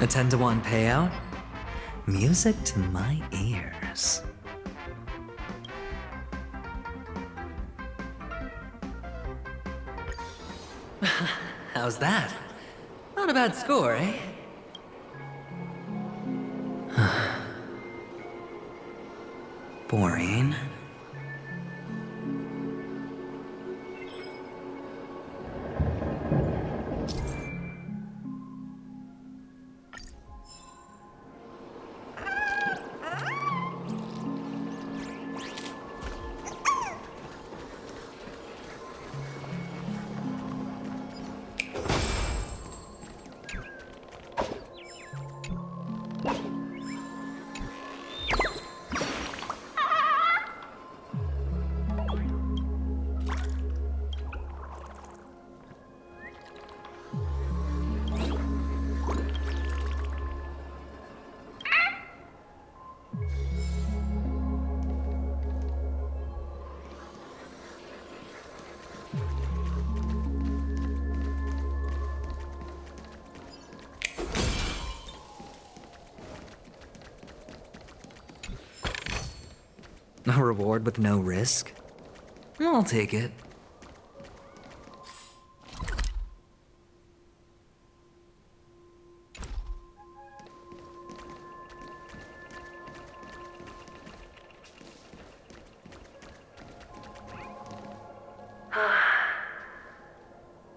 A 10-to-1 payout? Music to my ears. How's that? Not a bad score, eh? Boring. A reward with no risk? I'll take it.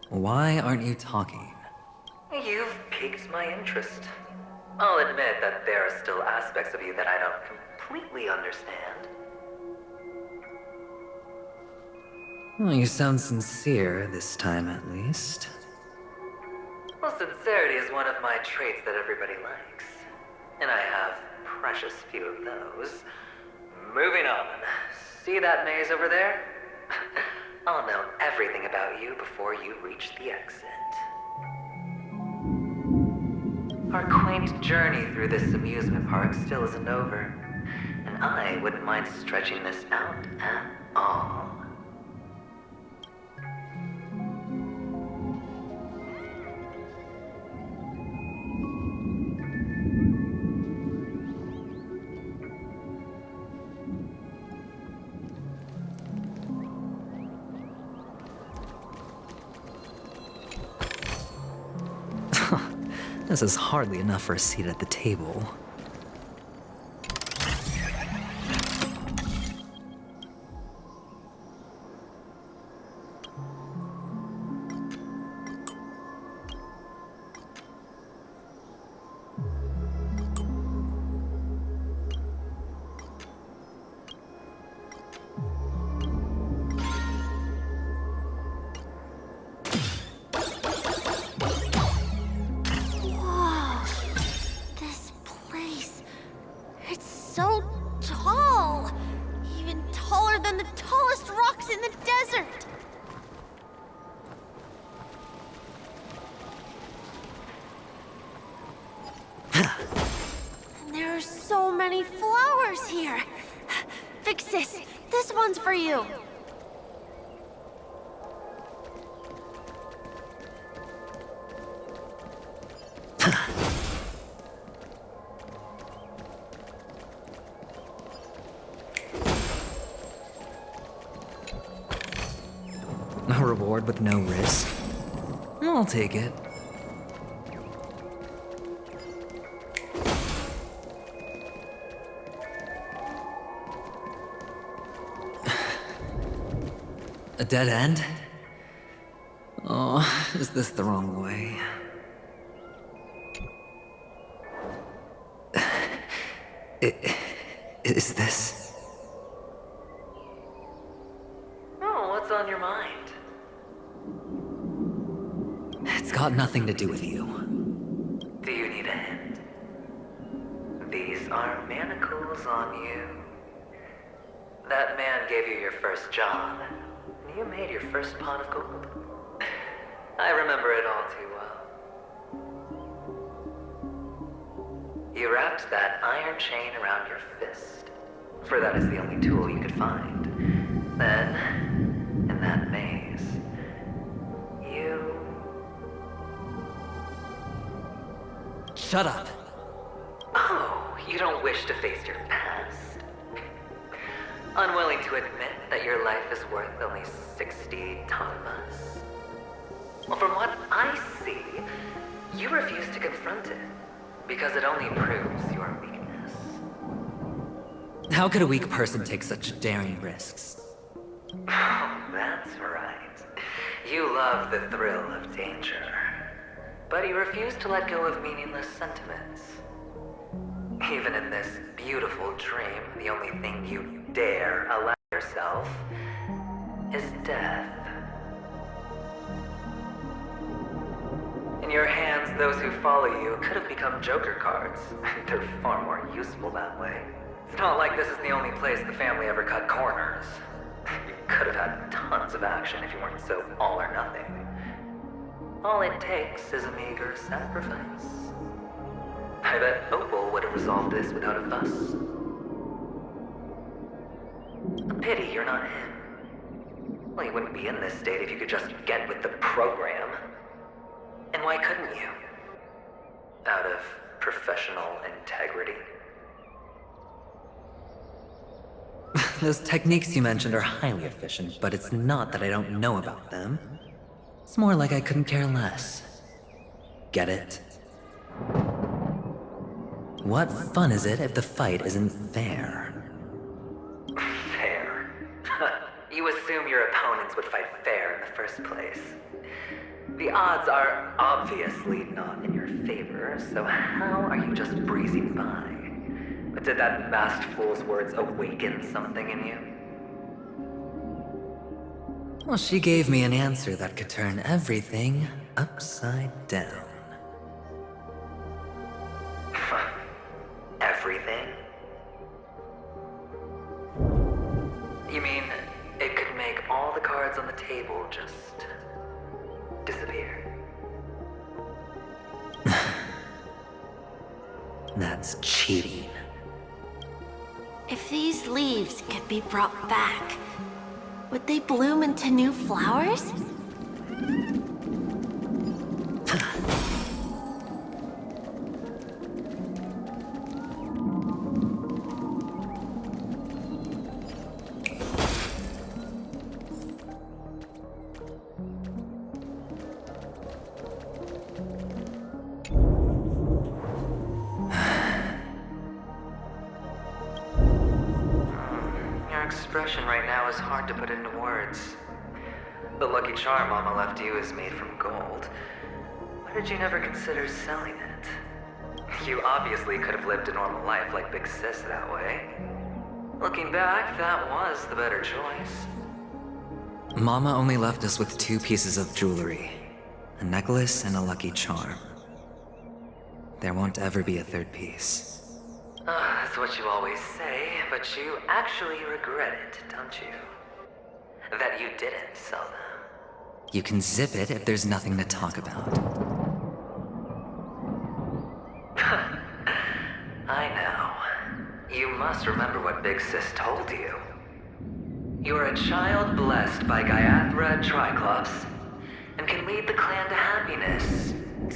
Why aren't you talking? You've piqued my interest. I'll admit that there are still aspects of you that I don't completely understand. Well, you sound sincere this time, at least. Well, sincerity is one of my traits that everybody likes. And I have precious few of those. Moving on. See that maze over there? I'll know everything about you before you reach the exit. Our quaint journey through this amusement park still isn't over. And I wouldn't mind stretching this out at all. This is hardly enough for a seat at the table. So tall! Even taller than the tallest rocks in the desert! And there are so many flowers here! Vixis, this one's for you! A reward with no risk? I'll take it. A dead end? Oh, is this the wrong way? Is this? Oh, what's on your mind? It's got nothing to do with you. Do you need a hint? These are manacles on you. That man gave you your first job. You made your first pot of gold. I remember it all too well. You wrapped that iron chain around your fist, for that is the only tool you could find. Then, in that maze, you... Shut up. Oh, you don't wish to face your past? Unwilling to admit that your life is worth only 60 tamas? Well, from what I see, you refuse to confront it, because it only proves your weakness. How could a weak person take such daring risks? Oh, that's right. You love the thrill of danger. But you refuse to let go of meaningless sentiments. Even in this beautiful dream, the only thing you dare allow yourself is death. In your hands, those who follow you could have become joker cards. They're far more useful that way. It's not like this is the only place the family ever cut corners. You could have had tons of action if you weren't so all or nothing. All it takes is a meager sacrifice. I bet Opal would have resolved this without a fuss. A pity you're not him. Well, you wouldn't be in this state if you could just get with the program. And why couldn't you? Out of professional integrity? Those techniques you mentioned are highly efficient, but it's not that I don't know about them. It's more like I couldn't care less. Get it? What fun is it if the fight isn't fair? Fair? You assume your opponents would fight fair in the first place. The odds are obviously not in your favor, so how are you just breezing by? But did that masked fool's words awaken something in you? Well, she gave me an answer that could turn everything upside down. Everything? You mean it could make all the cards on the table just disappear? That's cheating. If these leaves could be brought back, would they bloom into new flowers? Expression right now is hard to put into words. The lucky charm Mama left you is made from gold. Why did you never consider selling it? You obviously could have lived a normal life like Big Sis that way. Looking back, that was the better choice. Mama only left us with 2 pieces of jewelry. A necklace and a lucky charm. There won't ever be a 3rd piece. That's what you always say, but you actually regret it, don't you? That you didn't sell them. You can zip it if there's nothing to talk about. I know. You must remember what Big Sis told you. You're a child blessed by Gaiathra Triclops, and can lead the clan to happiness.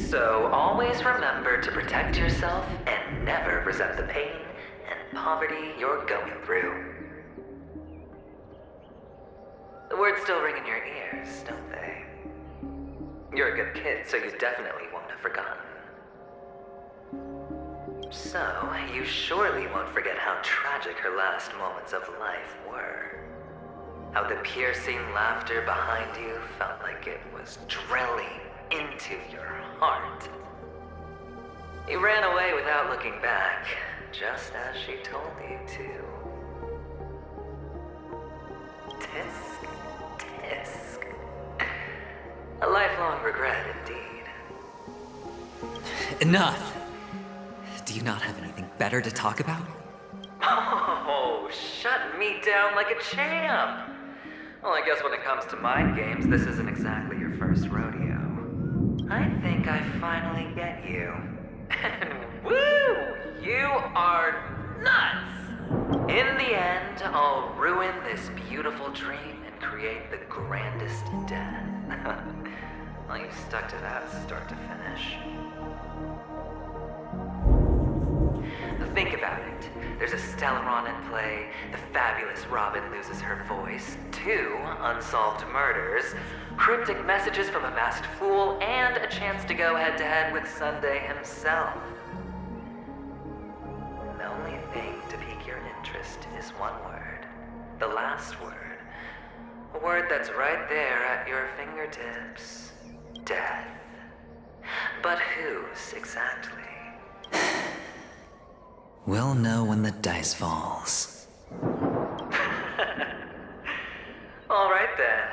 So always remember to protect yourself and never resent the pain and poverty you're going through. The words still ring in your ears, don't they? You're a good kid, so you definitely won't have forgotten. So, you surely won't forget how tragic her last moments of life were. How the piercing laughter behind you felt like it was drilling into your heart. You ran away without looking back, just as she told you to. Tisk, tisk. A lifelong regret indeed. Enough! Do you not have anything better to talk about? Oh, shut me down like a champ! Well, I guess when it comes to mind games, this isn't exactly your first rodeo. I think I finally get you. And woo! You are nuts! In the end, I'll ruin this beautiful dream and create the grandest death. Well, you stuck to that start to finish. Think about it. There's a Stellaron in play, the fabulous Robin loses her voice, 2 unsolved murders, cryptic messages from a masked fool, and a chance to go head-to-head with Sunday himself. The only thing to pique your interest is one word. The last word. A word that's right there at your fingertips. Death. But whose exactly? We'll know when the dice falls. All right then.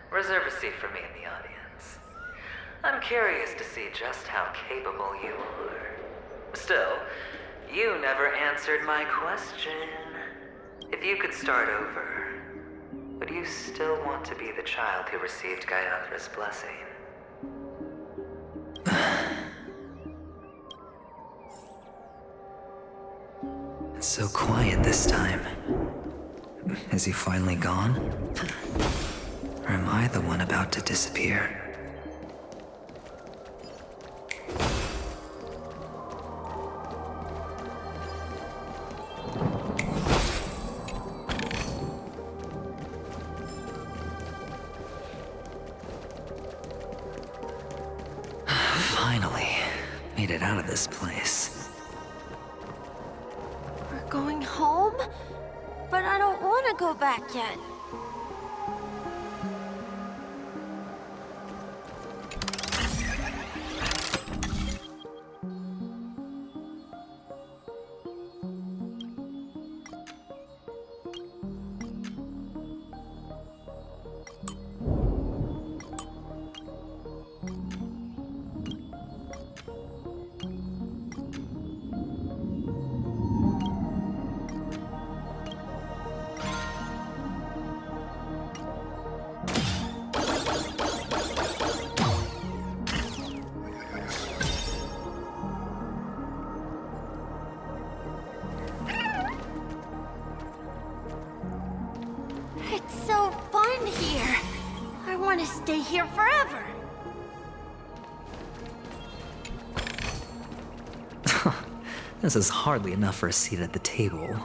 Reserve a seat for me in the audience. I'm curious to see just how capable you are. Still, you never answered my question. If you could start over, would you still want to be the child who received Gayandra's blessing? It's so quiet this time. Is he finally gone? Or am I the one about to disappear? Finally, made it out of this place. We're going home? But I don't want to go back yet. It's so fun here. I want to stay here forever. This is hardly enough for a seat at the table.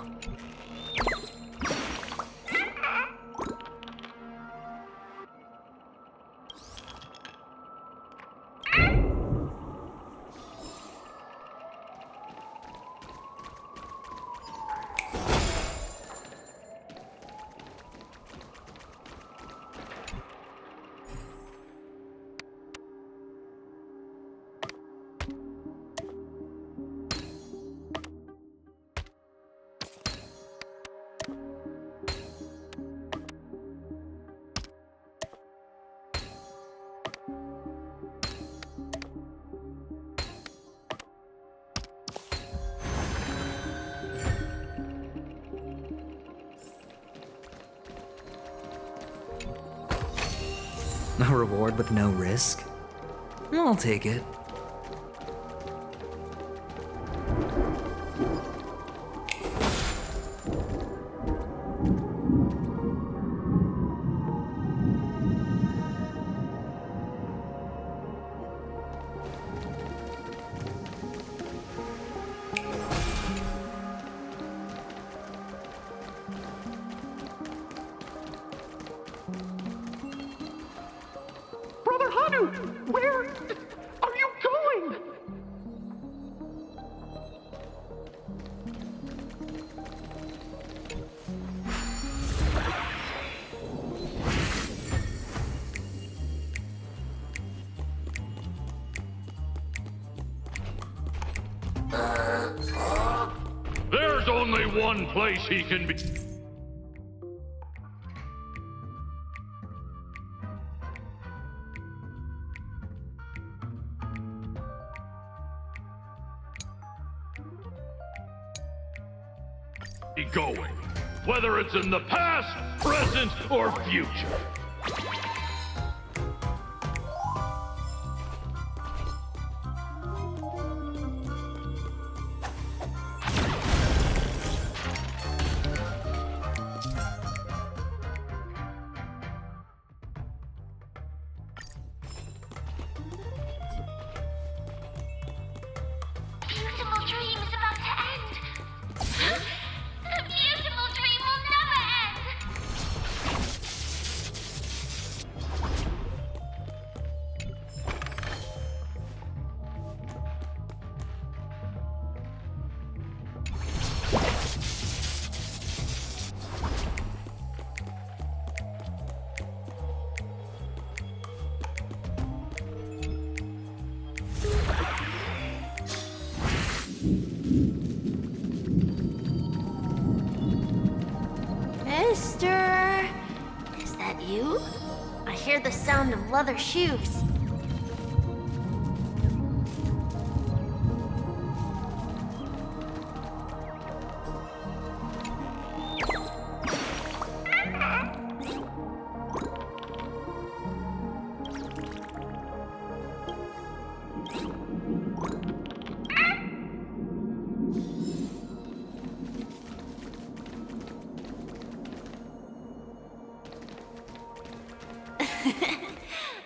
A reward with no risk? I'll take it. Where are you going? There's only one place he can be. Going, whether it's in the past, present, or future. Beautiful dream is about to end. Mister, is that you? I hear the sound of leather shoes.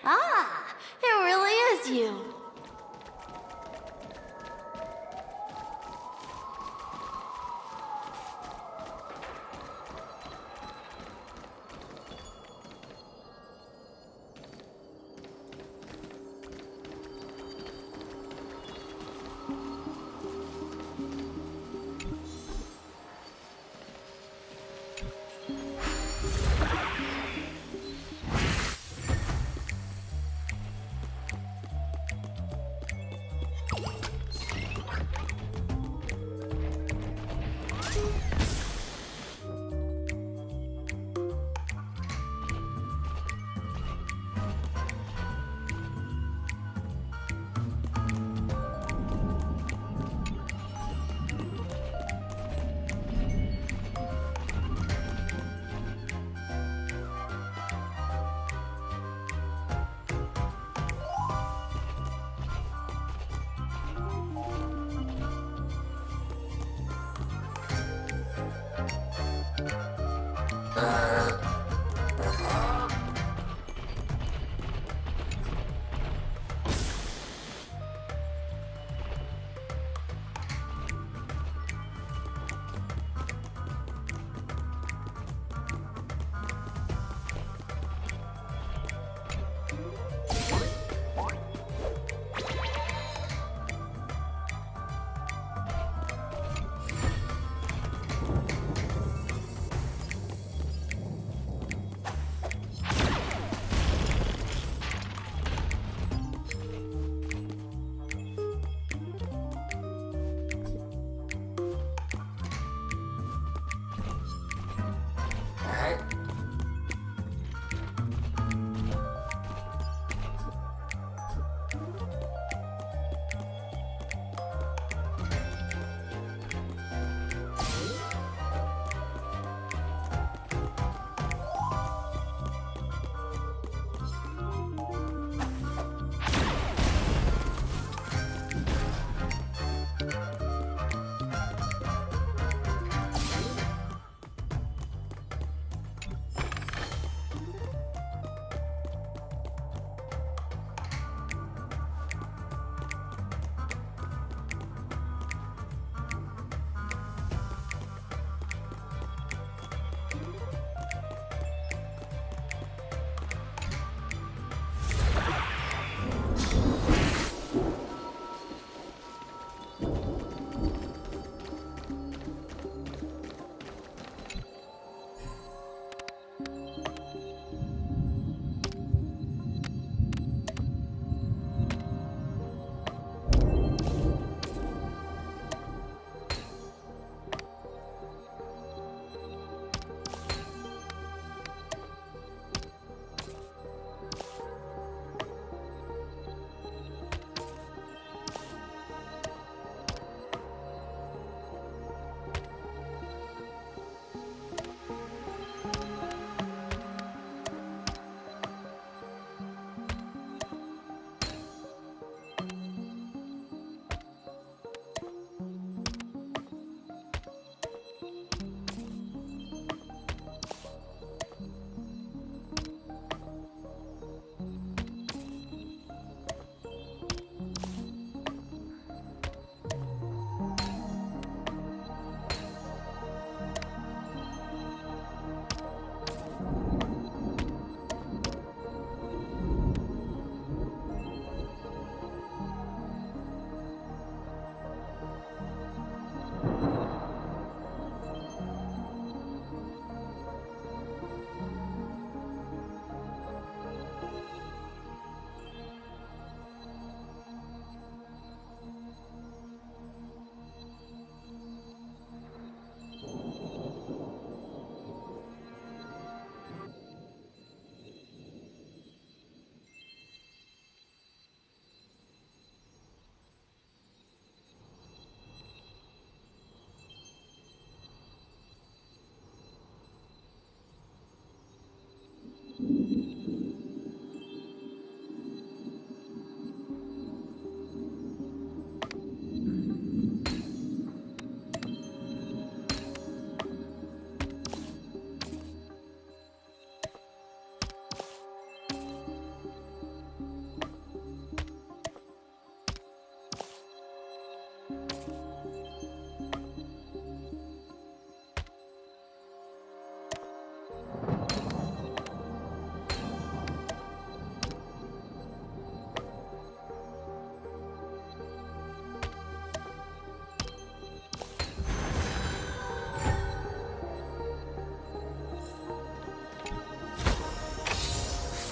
Ah, it really is you.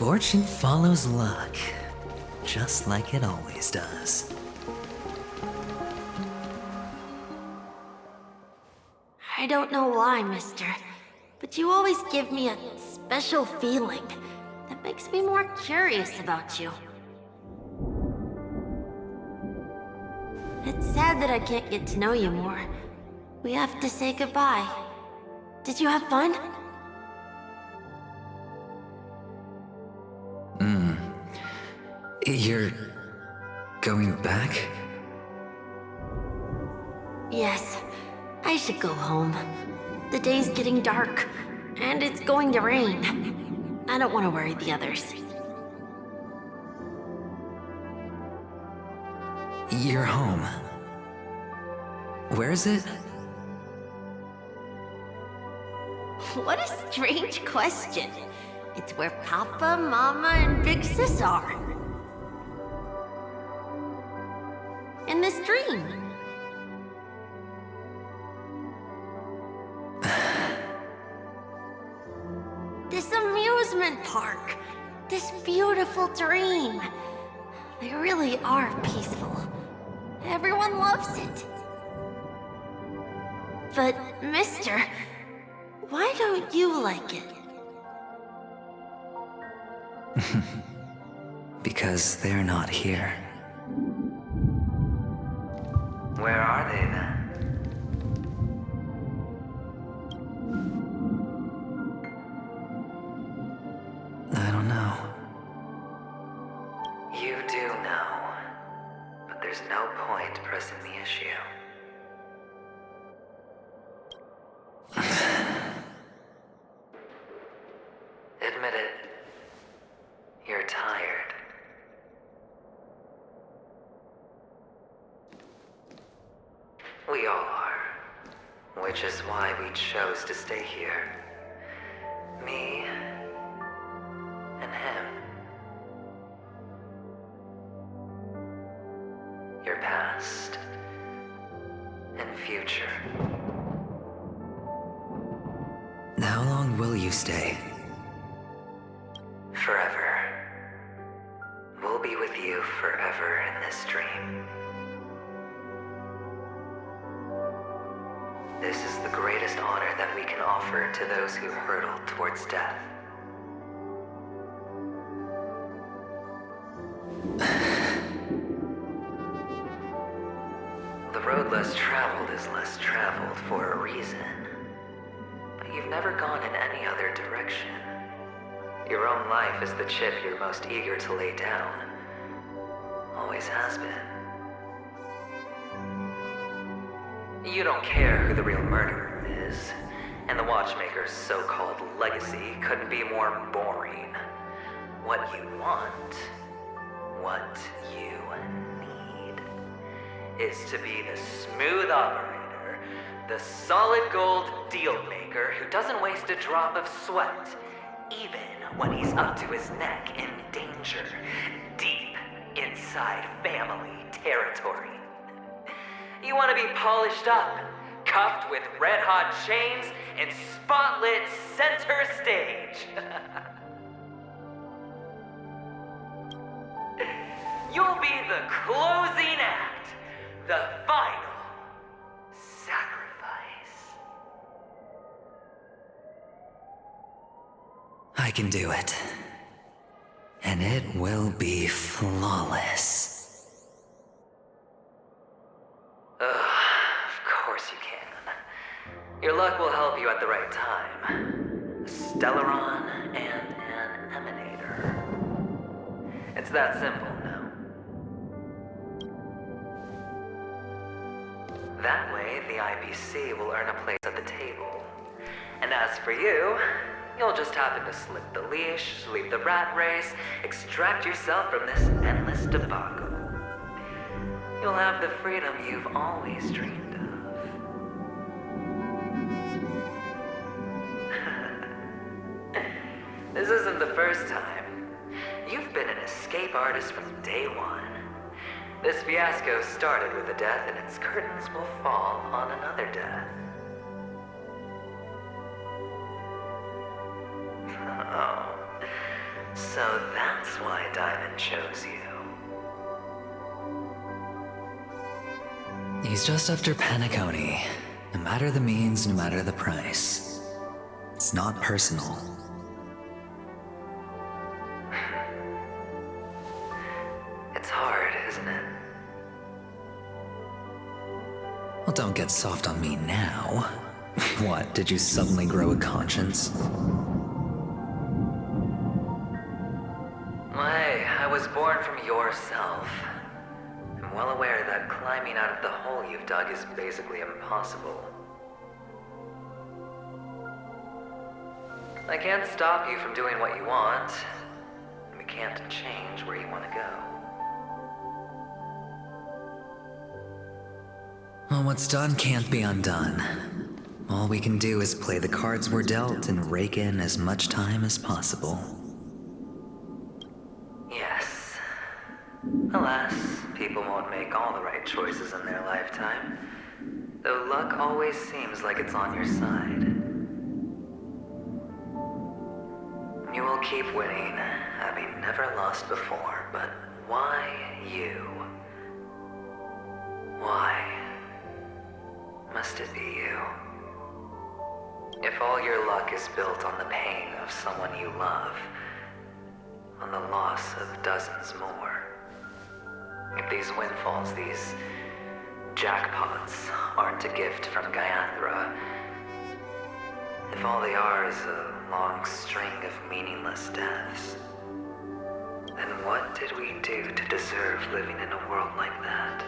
Fortune follows luck, just like it always does. I don't know why, mister, but you always give me a special feeling that makes me more curious about you. It's sad that I can't get to know you more. We have to say goodbye. Did you have fun? You're going back? Yes, I should go home. The day's getting dark, and it's going to rain. I don't want to worry the others. You're home. Where is it? What a strange question. It's where Papa, Mama, and Big Sis are. In this dream. This amusement park. This beautiful dream. They really are peaceful. Everyone loves it. But, mister, why don't you like it? Because they're not here. Where are they then? I don't know. You do know, but there's no point pressing the issue. Admit it. You're tired. We all are, which is why we chose to stay here. Me and him. Your past and future. How long will you stay? Forever. We'll be with you forever in this dream. This is the greatest honor that we can offer to those who hurtle towards death. The road less traveled is less traveled for a reason. But you've never gone in any other direction. Your own life is the chip you're most eager to lay down. Always has been. You don't care who the real murderer is, and the Watchmaker's so-called legacy couldn't be more boring. What you want, what you need, is to be the smooth operator, the solid gold deal maker who doesn't waste a drop of sweat, even when he's up to his neck in danger, deep inside family territory. You want to be polished up, cuffed with red-hot chains, and spotlit center stage. You'll be the closing act, the final sacrifice. I can do it. And it will be flawless. Of course you can. Your luck will help you at the right time. A Stellaron and an Emanator. It's that simple now. That way, the IBC will earn a place at the table. And as for you, you'll just happen to slip the leash, leave the rat race, extract yourself from this endless debacle. You'll have the freedom you've always dreamed of. isn't the first time. You've been an escape artist from day one. This fiasco started with a death, and its curtains will fall on another death. Oh, so that's why Diamond chose you. He's just after Penacony. No matter the means, no matter the price. It's not personal. It's hard, isn't it? Well, don't get soft on me now. What, did you suddenly grow a conscience? Hey, I was born from yourself. I'm well aware that climbing out of the hole you've dug is basically impossible. I can't stop you from doing what you want. And we can't change where you want to go. Well, what's done can't be undone. All we can do is play the cards we're dealt and rake in as much time as possible. Yes. Alas, people won't make all the right choices in their lifetime. Though luck always seems like it's on your side. You will keep winning, having never lost before, but why you? Why must it be you? If all your luck is built on the pain of someone you love, on the loss of dozens more, if these windfalls, these jackpots, aren't a gift from Gaiathra, if all they are is a long string of meaningless deaths, then what did we do to deserve living in a world like that?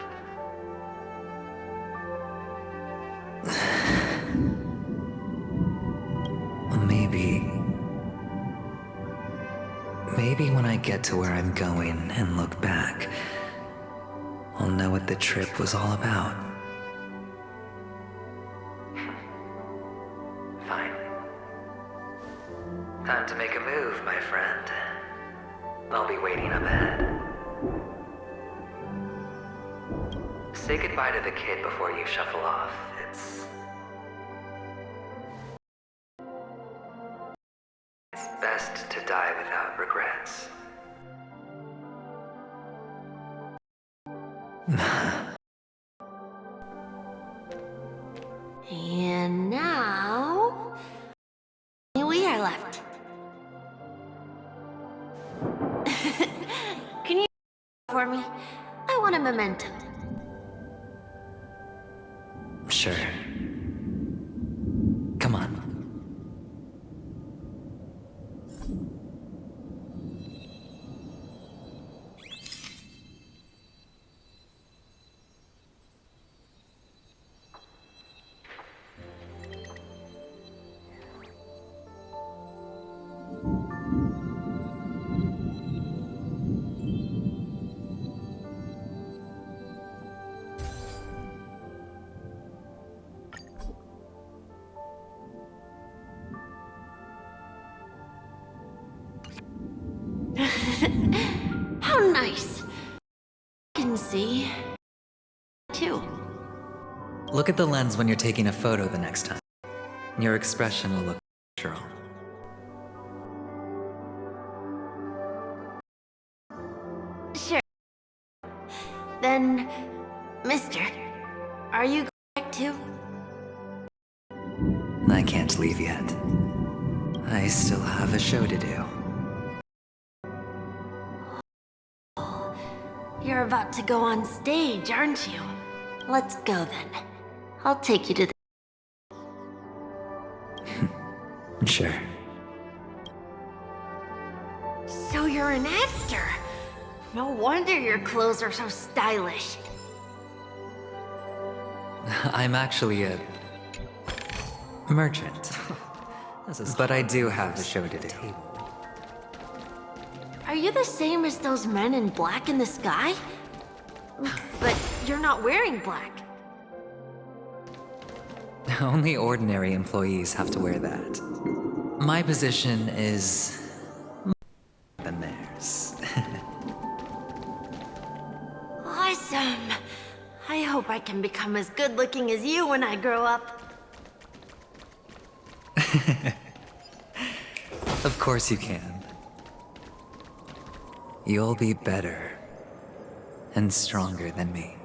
Maybe when I get to where I'm going and look back, I'll know what the trip was all about. Fine. Time to make a move, my friend. I'll be waiting up ahead. Say goodbye to the kid before you shuffle off. It's best to die without regrets. And now we are left. Can you for me? I want a memento. Sure. Come on. How nice. I can see too. Look at the lens when you're taking a photo the next time. Your expression will look natural. Sure. Then, mister, are you going back too? I can't leave yet. I still have a show to do. You're about to go on stage, aren't you? Let's go then. I'll take you to the... Sure. So you're an actor? No wonder your clothes are so stylish. I'm actually a merchant. But I do have a show to do. Are you the same as those men in black in the sky? But you're not wearing black. Only ordinary employees have to wear that. My position is can become as good looking as you when I grow up. Of course you can. You'll be better and stronger than me.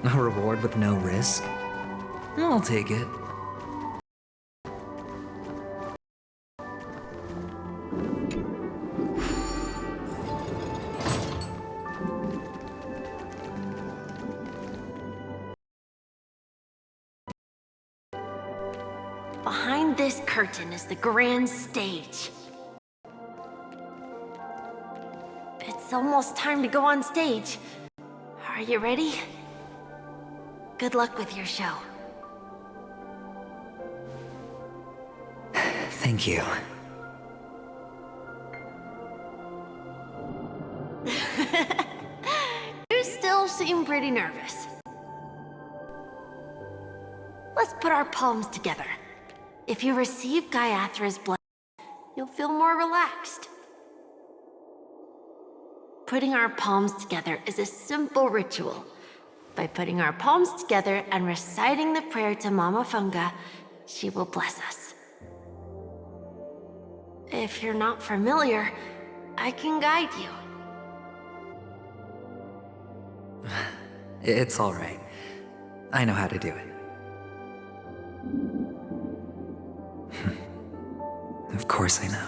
A reward with no risk? I'll take it. Behind this curtain is the grand stage. It's almost time to go on stage. Are you ready? Good luck with your show. Thank you. You still seem pretty nervous. Let's put our palms together. If you receive Gaiathra's blessing, you'll feel more relaxed. Putting our palms together is a simple ritual. By putting our palms together and reciting the prayer to Mama Funga, she will bless us. If you're not familiar, I can guide you. It's all right. I know how to do it. Of course I know.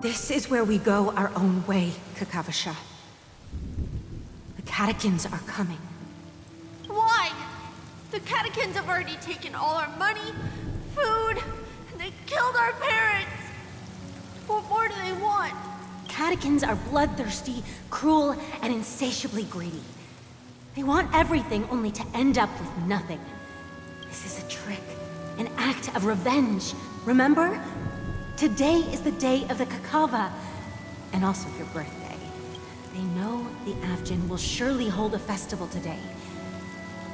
This is where we go our own way, Kakavasha. The catechins are coming. Why? The catechins have already taken all our money, food, and they killed our parents. What more do they want? Catechins are bloodthirsty, cruel, and insatiably greedy. They want everything only to end up with nothing. This is a trick, an act of revenge. Remember? Today is the day of the Kakava, and also your birthday. They know the Avgin will surely hold a festival today.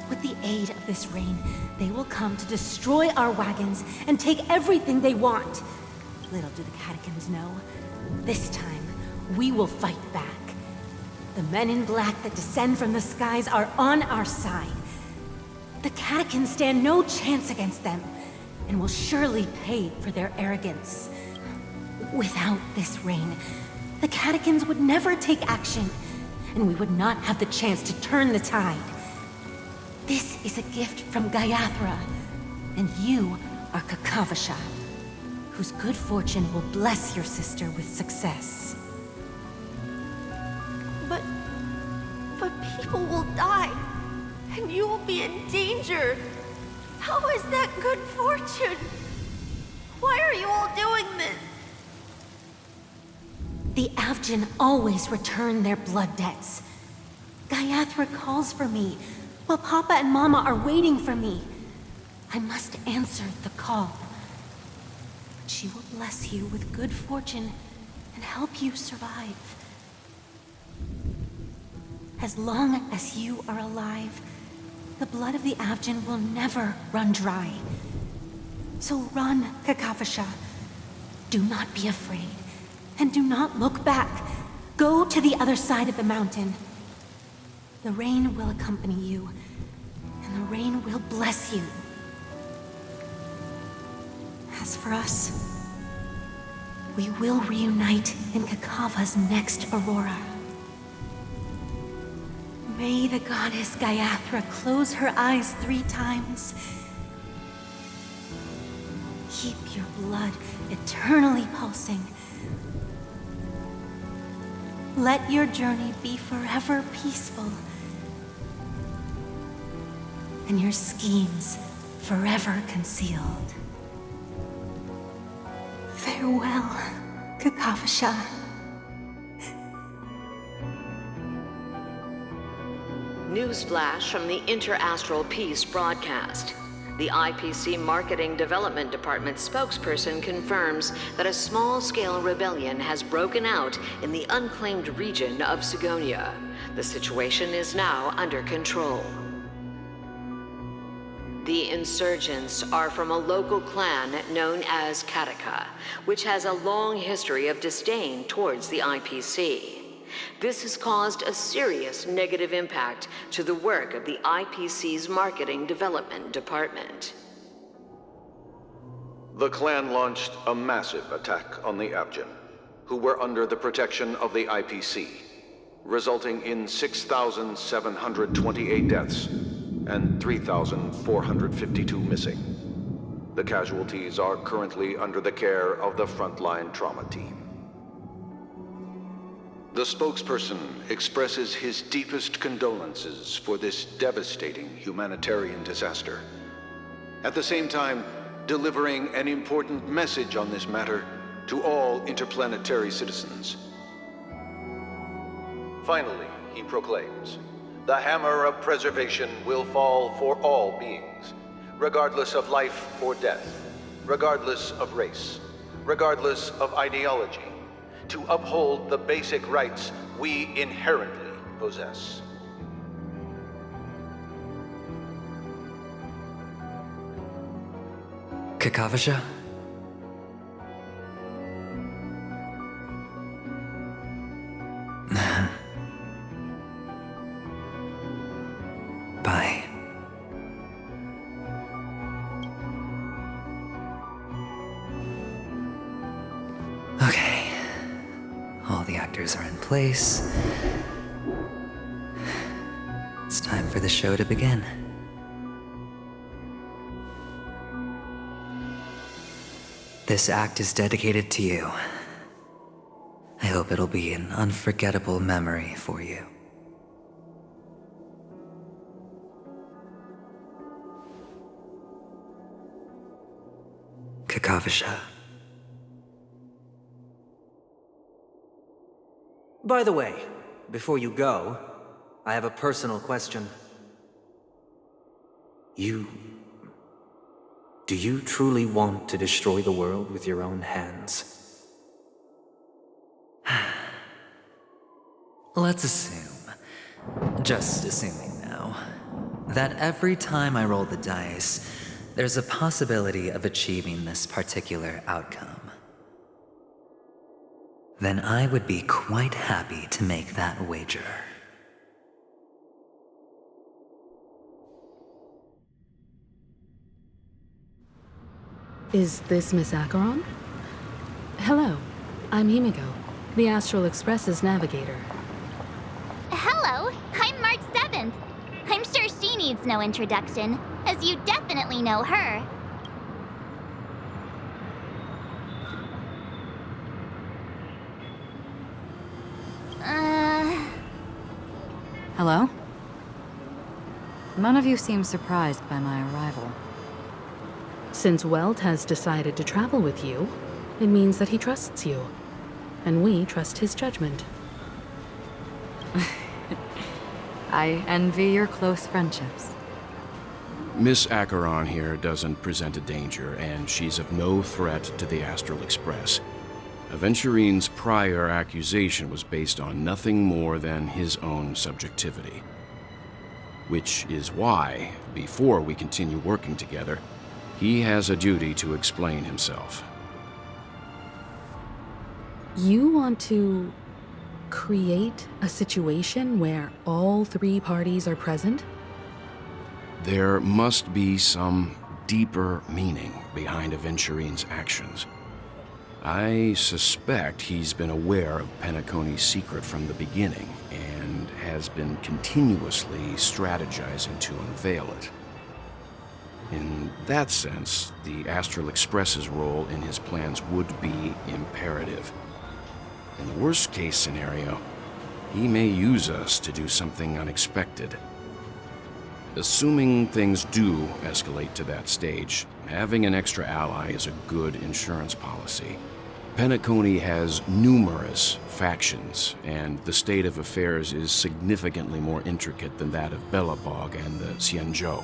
With the aid of this rain, they will come to destroy our wagons and take everything they want. Little do the catechins know, this time we will fight back. The men in black that descend from the skies are on our side. The catechins stand no chance against them, and will surely pay for their arrogance. Without this rain, the catechins would never take action, and we would not have the chance to turn the tide. This is a gift from Gaiathra, and you are Kakavasha, whose good fortune will bless your sister with success. But people will die, and you will be in danger. How is that good fortune? Why are you all doing this? The Avgin always return their blood debts. Gaiathra calls for me, while Papa and Mama are waiting for me. I must answer the call. But she will bless you with good fortune and help you survive. As long as you are alive, the blood of the Avgin will never run dry. So run, Kakavasha. Do not be afraid, and do not look back. Go to the other side of the mountain. The rain will accompany you, and the rain will bless you. As for us, we will reunite in Kakava's next aurora. May the goddess Gayathra close her eyes 3 times. Keep your blood eternally pulsing. Let your journey be forever peaceful. And your schemes forever concealed. Farewell, Kakavasha. Newsflash from the Inter-Astral Peace broadcast. The IPC Marketing Development Department spokesperson confirms that a small-scale rebellion has broken out in the unclaimed region of Sigonia. The situation is now under control. The insurgents are from a local clan known as Kataka, which has a long history of disdain towards the IPC. This has caused a serious negative impact to the work of the IPC's Marketing Development Department. The clan launched a massive attack on the Abjin, who were under the protection of the IPC, resulting in 6,728 deaths and 3,452 missing. The casualties are currently under the care of the frontline trauma team. The spokesperson expresses his deepest condolences for this devastating humanitarian disaster, at the same time delivering an important message on this matter to all interplanetary citizens. Finally, he proclaims, the hammer of preservation will fall for all beings, regardless of life or death, regardless of race, regardless of ideology, to uphold the basic rights we inherently possess. Kakavasha? Bye. Okay. All the actors are in place. It's time for the show to begin. This act is dedicated to you. I hope it'll be an unforgettable memory for you. Kakavasha. By the way, before you go, I have a personal question. Do you truly want to destroy the world with your own hands? Let's assume, just assuming now, that every time I roll the dice, there's a possibility of achieving this particular outcome. Then I would be quite happy to make that wager. Is this Miss Acheron? Hello, I'm Himiko, the Astral Express's navigator. Hello, I'm March 7th. I'm sure she needs no introduction, as you definitely know her. Hello? None of you seem surprised by my arrival. Since Welt has decided to travel with you, it means that he trusts you, and we trust his judgment. I envy your close friendships. Miss Acheron here doesn't present a danger, and she's of no threat to the Astral Express. Aventurine's prior accusation was based on nothing more than his own subjectivity. Which is why, before we continue working together, he has a duty to explain himself. You want to create a situation where all 3 parties are present? There must be some deeper meaning behind Aventurine's actions. I suspect he's been aware of Penacony's secret from the beginning, and has been continuously strategizing to unveil it. In that sense, the Astral Express's role in his plans would be imperative. In the worst-case scenario, he may use us to do something unexpected. Assuming things do escalate to that stage, having an extra ally is a good insurance policy. Penacony has numerous factions, and the state of affairs is significantly more intricate than that of Bellabog and the Xianzhou.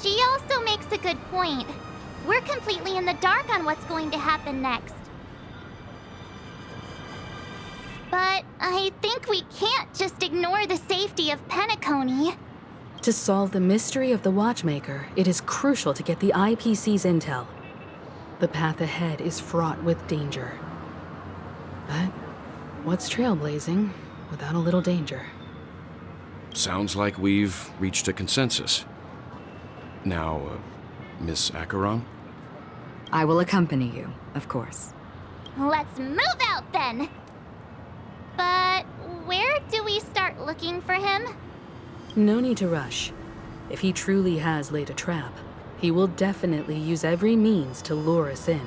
She also makes a good point. We're completely in the dark on what's going to happen next. But I think we can't just ignore the safety of Penacony. To solve the mystery of the Watchmaker, it is crucial to get the IPC's intel. The path ahead is fraught with danger. But what's trailblazing without a little danger? Sounds like we've reached a consensus. Now, Miss Acheron? I will accompany you, of course. Let's move out then! But where do we start looking for him? No need to rush. If he truly has laid a trap, he will definitely use every means to lure us in.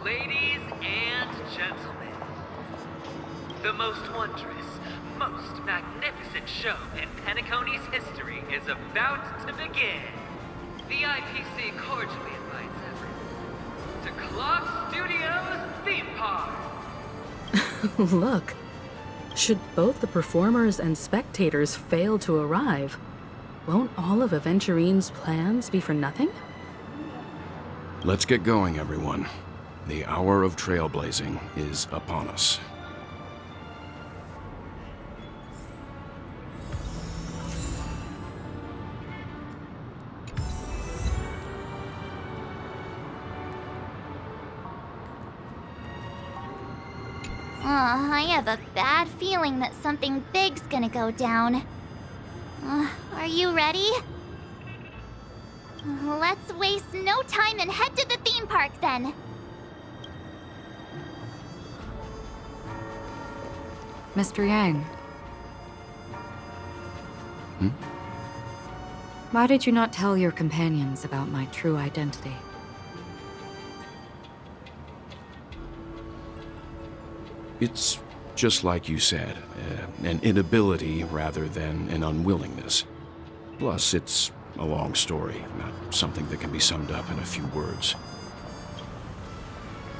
Ladies and gentlemen, the most wondrous, most magnificent show in Penacony's history is about to begin. The IPC cordially invites everyone to Clock Studios Theme Park. Look, should both the performers and spectators fail to arrive, won't all of Aventurine's plans be for nothing? Let's get going, everyone. The hour of trailblazing is upon us. I have a bad feeling that something big's gonna go down. Are you ready? Let's waste no time and head to the theme park then. Mr. Yang. Why did you not tell your companions about my true identity? It's just like you said, an inability rather than an unwillingness. Plus, it's a long story, not something that can be summed up in a few words.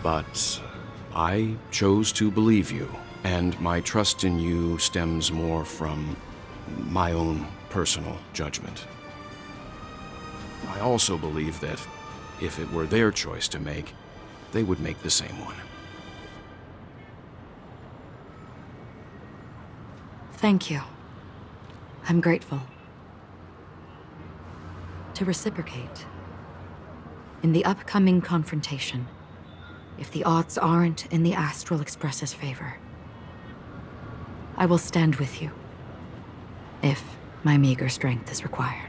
But I chose to believe you, and my trust in you stems more from my own personal judgment. I also believe that if it were their choice to make, they would make the same one. Thank you. I'm grateful. To reciprocate, in the upcoming confrontation, if the odds aren't in the Astral Express's favor, I will stand with you, if my meager strength is required.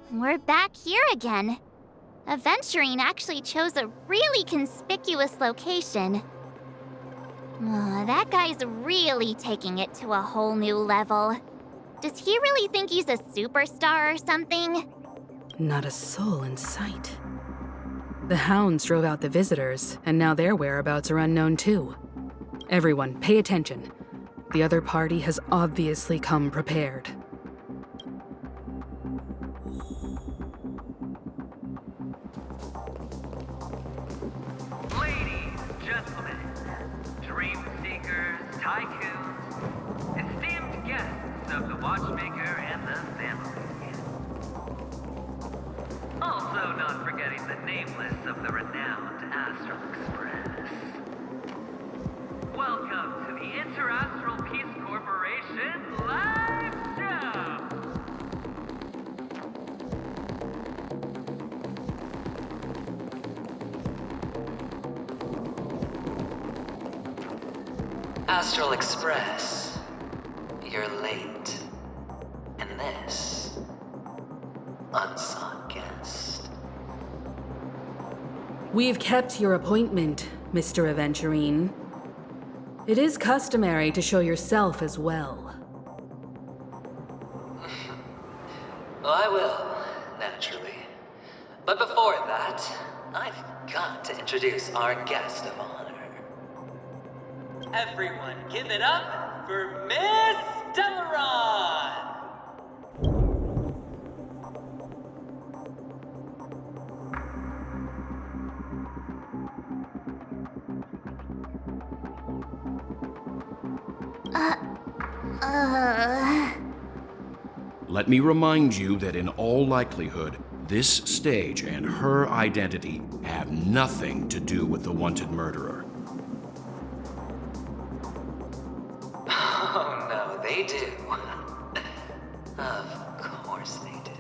We're back here again. Aventurine actually chose a really conspicuous location. That guy's really taking it to a whole new level. Does he really think he's a superstar or something? Not a soul in sight. The hounds drove out the visitors, and now their whereabouts are unknown too. Everyone, pay attention. The other party has obviously come prepared. Ladies, gentlemen, dream seekers, tycoons, esteemed guests of the Watchmaker and the family. Also not forgetting the nameless of the renowned Astral Express. Welcome to the Interastral Peace Corporation live show! Astral Express, you're late. And this, unsought guest. We've kept your appointment, Mr. Aventurine. It is customary to show yourself as well. Well, I will, naturally. But before that, I've got to introduce our guest of honor. Everyone, give it up for Miss Delaron! Let me remind you that in all likelihood, this stage and her identity have nothing to do with the wanted murderer. Oh no, they do. Of course they do.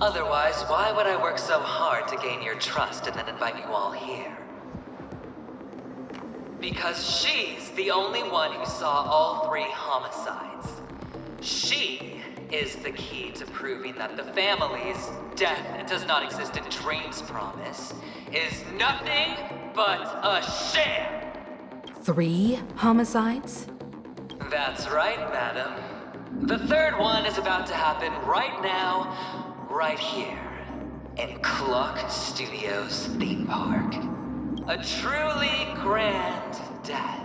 Otherwise, why would I work so hard to gain your trust and then invite you all here? Because she's the only one who saw all 3 homicides. She is the key to proving that the family's death does not exist in Dream's promise is nothing but a sham! 3 homicides? That's right, madam. The 3rd one is about to happen right now, right here, in Clock Studios theme park. A truly grand death.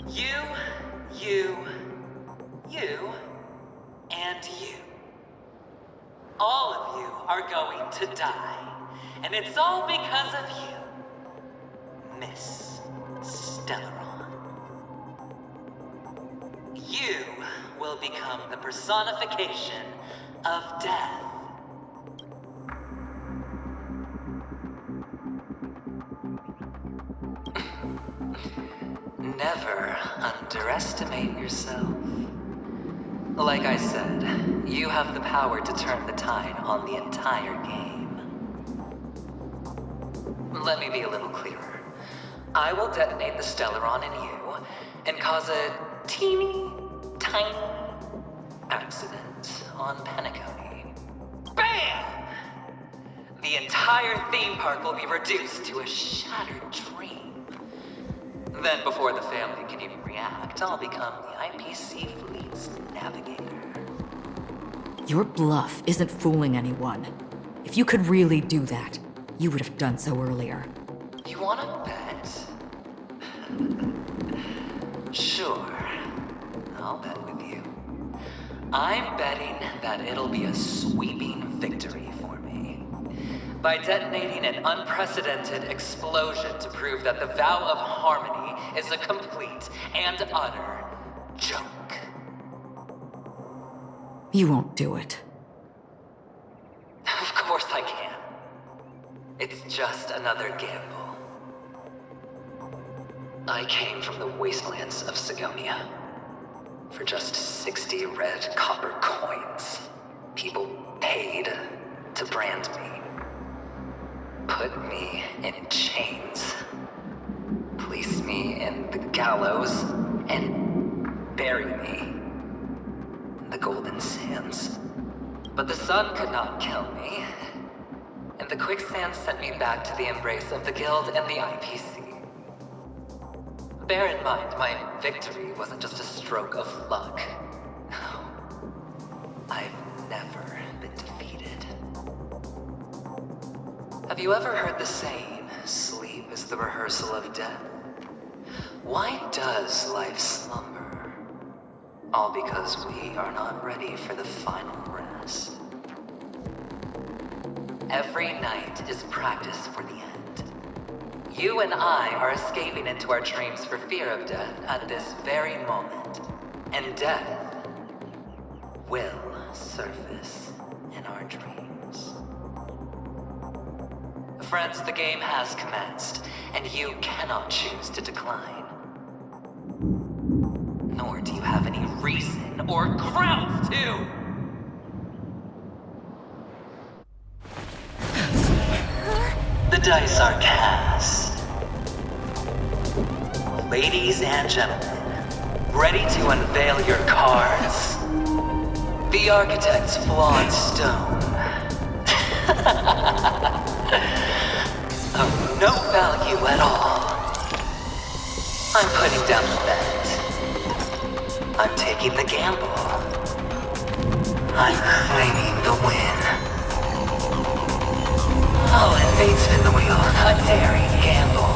You, and you. All of you are going to die. And it's all because of you, Miss Stellaron. You will become the personification of death. Never underestimate yourself. Like I said, you have the power to turn the tide on the entire game. Let me be a little clearer. I will detonate the Stellaron in you and cause a teeny, tiny accident on Penacony. BAM! The entire theme park will be reduced to a shattered dream. Then, before the family can even react, I'll become the IPC fleet's navigator. Your bluff isn't fooling anyone. If you could really do that, you would have done so earlier. You wanna bet? Sure. I'll bet with you. I'm betting that it'll be a sweeping victory for me. By detonating an unprecedented explosion to prove that the vow of harmony is a complete and utter joke. You won't do it. Of course I can. It's just another gamble. I came from the wastelands of Sigonia. For just 60 red copper coins, people paid to brand me. Put me in chains. Place me in the gallows and bury me in the golden sands. But the sun could not kill me, and the quicksand sent me back to the embrace of the guild and the IPC. Bear in mind, my victory wasn't just a stroke of luck. No. I've never been defeated. Have you ever heard the saying, sleep is the rehearsal of death? Why does life slumber? All because we are not ready for the final rest. Every night is practice for the end. You and I are escaping into our dreams for fear of death at this very moment. And death will surface in our our dreams. Friends, the game has commenced, and you cannot choose to decline. Nor do you have any reason or grounds to! The dice are cast. Ladies and gentlemen, ready to unveil your cards. The architect's flawed stone. Of no value at all. I'm putting down the bet. I'm taking the gamble. I'm claiming the win. I'll invade spin the wheel, a daring gamble.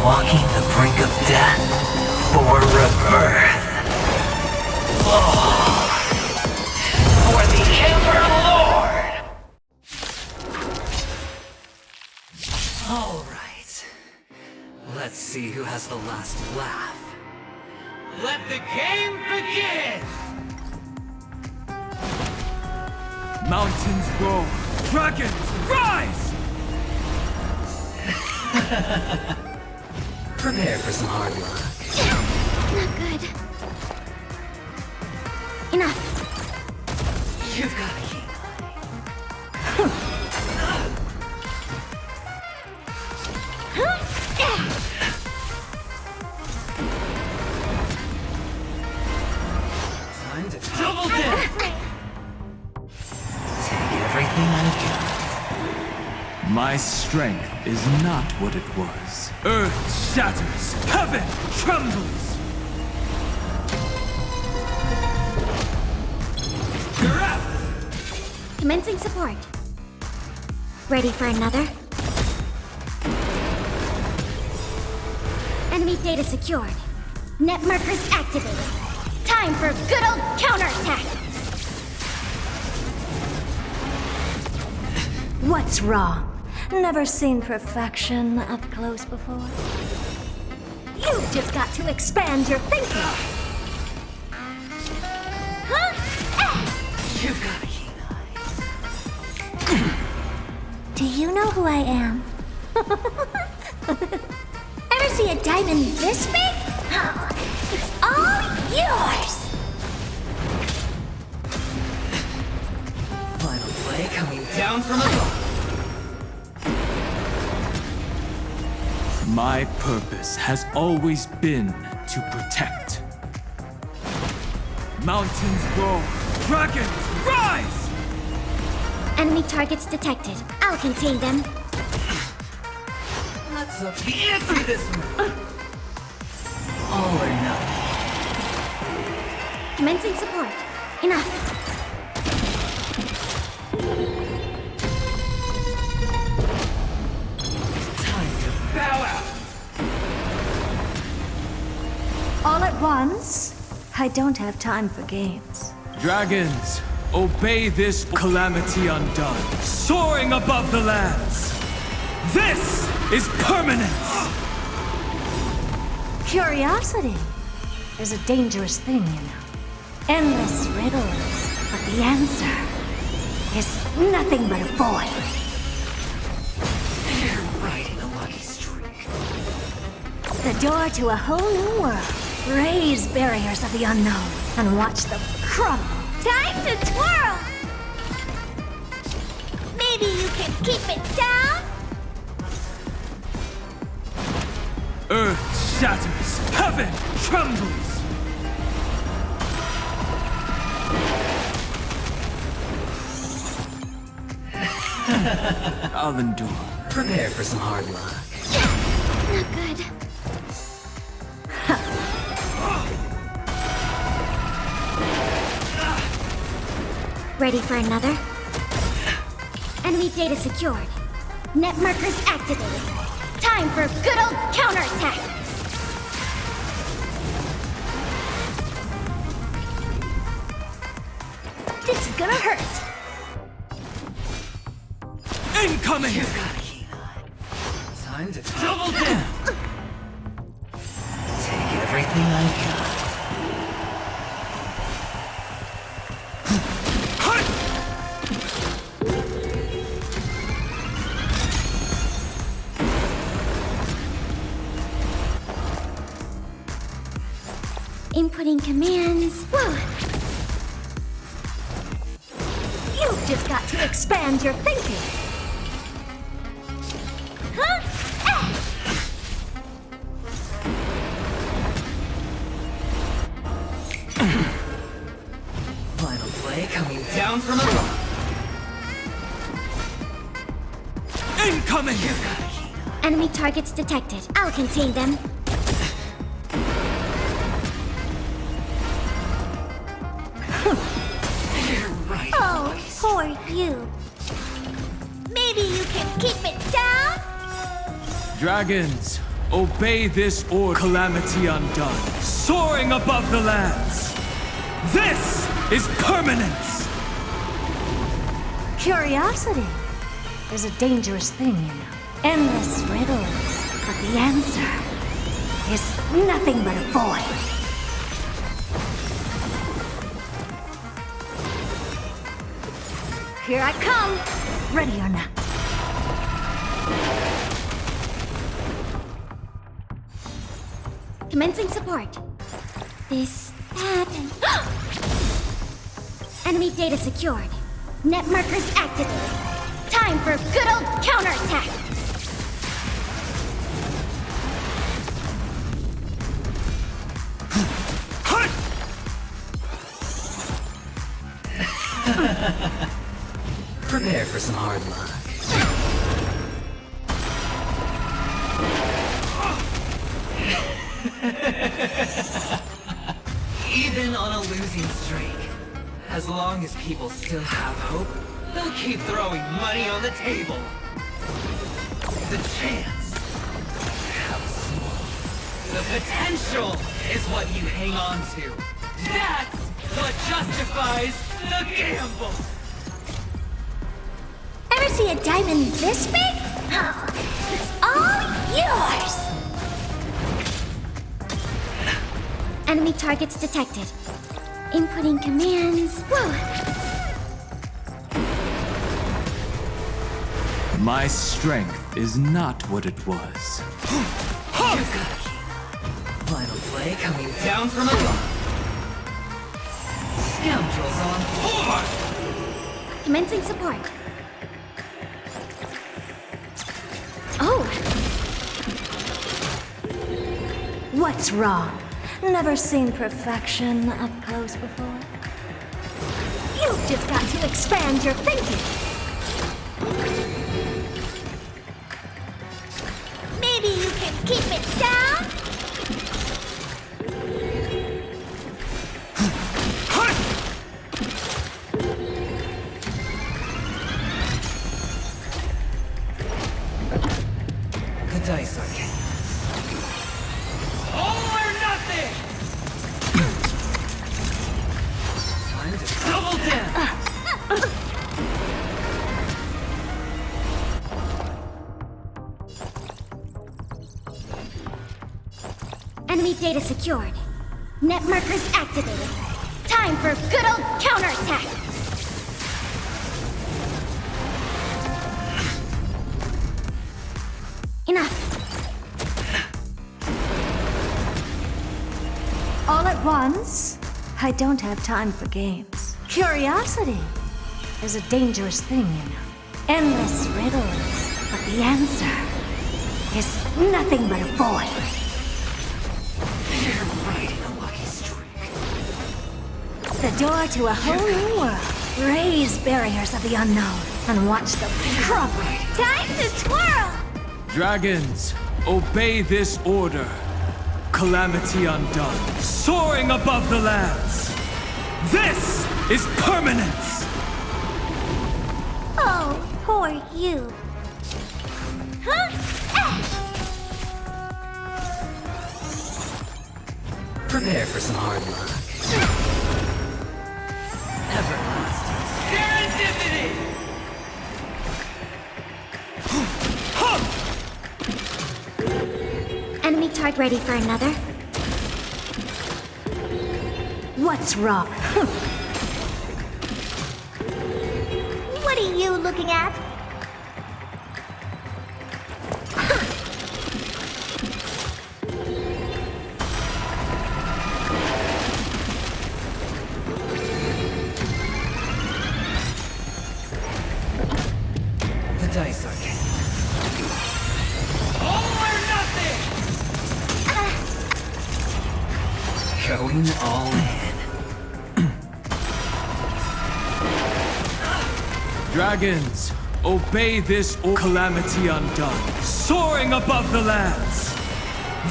Walking the brink of death for rebirth. Oh, for the Emperor Lord! All right. Let's see who has the last laugh. Let the game begin! Mountains roar, dragons rise! Prepare for some hard luck. Not good. Enough. You've got a key. Time to double down. Take everything I've got. My strength is not what it was. Earth shatters, heaven trembles! You're up! Commencing support. Ready for another? Enemy data secured. Net markers activated. Time for good old counterattack! What's wrong? Never seen perfection up close before? You've just got to expand your thinking. You've got a keen eye. Do you know who I am? Ever see a diamond this big? Oh, it's all yours! Final play coming down from above. My purpose has always been to protect. Mountains roar, dragons rise! Enemy targets detected. I'll contain them. Let's up the ante this one. All or nothing. Commencing support. Enough. Time to bow out. All at once? I don't have time for games. Dragons, obey this calamity undone, soaring above the lands. This is permanence! Curiosity is a dangerous thing, you know. Endless riddles, but the answer is nothing but a void. You're riding a lucky streak. The door to a whole new world. Raise barriers of the unknown and watch them crumble. Time to twirl! Maybe you can keep it down? Earth shatters, heaven trembles! I'll endure. Prepare for some hard luck. Not good. Ready for another? Enemy data secured. Net markers activated. Time for good old counterattack! This is gonna hurt. Incoming! You've got a keen eye. Time to double down. Take everything I've got. Inputting commands. Whoa! You've just got to expand your thinking. Huh? Final play coming down from above. Incoming! Enemy targets detected. I'll contain them. Right. Oh, poor you. Maybe you can keep it down? Dragons, obey this order. Calamity undone, soaring above the lands. This is permanence! Curiosity is a dangerous thing, you know. Endless riddles, but the answer is nothing but a void. Here I come! Ready or not. Commencing support. This, that, and... Enemy data secured. Net markers activated. Time for good old counterattack! Prepare for some hard luck. Even on a losing streak, as long as people still have hope, they'll keep throwing money on the table. The chance, how small. The potential is what you hang on to. That's what justifies the gamble. Ever see a diamond this big? Oh, it's all yours! Enemy targets detected. Inputting commands. Whoa! My strength is not what it was. Final play coming down from above. Scoundrels on board! Commencing support. Oh! What's wrong? Never seen perfection up close before? You've just got to expand your thinking. Maybe you can keep it down? The dice are cast. All or nothing! Time to double down! Enemy data secured. Net markers activated. Time for good old counterattack! Enough. All at once? I don't have time for games. Curiosity is a dangerous thing, you know. Endless riddles, but the answer is nothing but a void. You're riding a lucky streak. The door to a whole new world. Raise barriers of the unknown and watch them crumble. Time to twirl! Dragons, obey this order. Calamity undone, soaring above the lands. This is permanence! Oh, poor you. Huh? Prepare for some hard luck. Everlasting serendipity! Enemy target ready for another? What's wrong? What are you looking at? Going all in. Dragons, obey this calamity undone, soaring above the lands.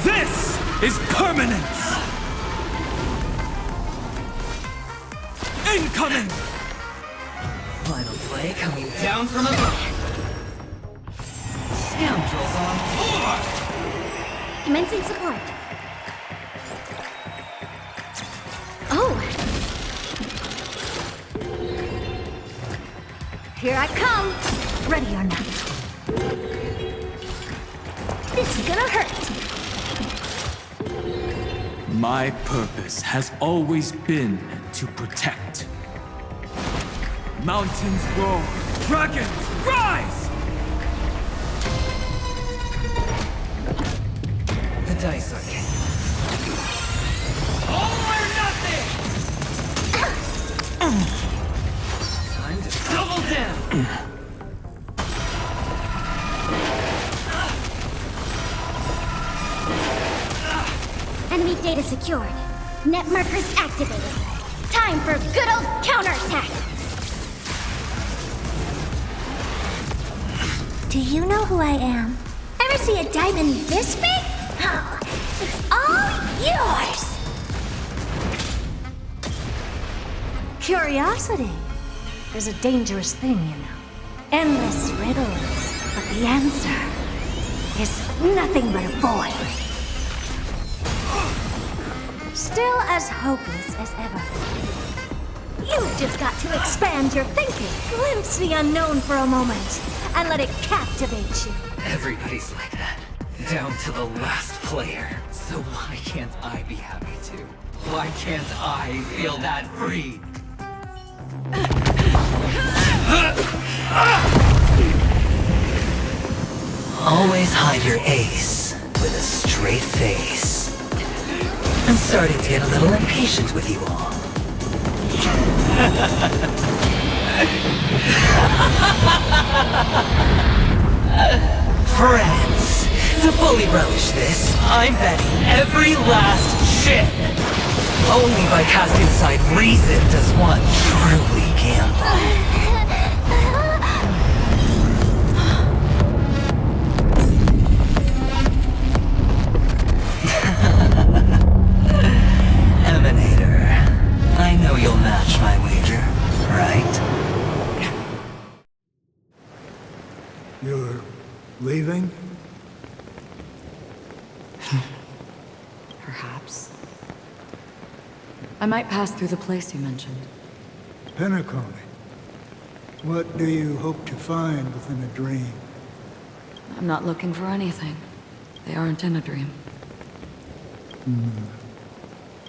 This is permanence! Incoming! Final play coming down from above. Scoundrels on board! Commencing support. Oh! Here I come! Ready or not. This is gonna hurt. My purpose has always been to protect. Mountains roar, dragons rise! The dice are king. All or nothing! Time to double down! Enemy data secured. Net markers activated. Time for good old counterattack! Do you know who I am? Ever see a diamond this big? Oh, it's all yours! Curiosity is a dangerous thing, you know. Endless riddles, but the answer is nothing but a void. Still as hopeless as ever. You've just got to expand your thinking, glimpse the unknown for a moment, and let it captivate you. Everybody's like that. Down to the last player. So why can't I be happy too? Why can't I feel that free? Always hide your ace with a straight face. I'm starting to get a little impatient with you all. Friends, to fully relish this, I'm betting every last chip. Only by casting aside reason does one truly gamble. I know you'll match my wager, right? You're leaving? Perhaps. I might pass through the place you mentioned. Penacony. What do you hope to find within a dream? I'm not looking for anything. They aren't in a dream.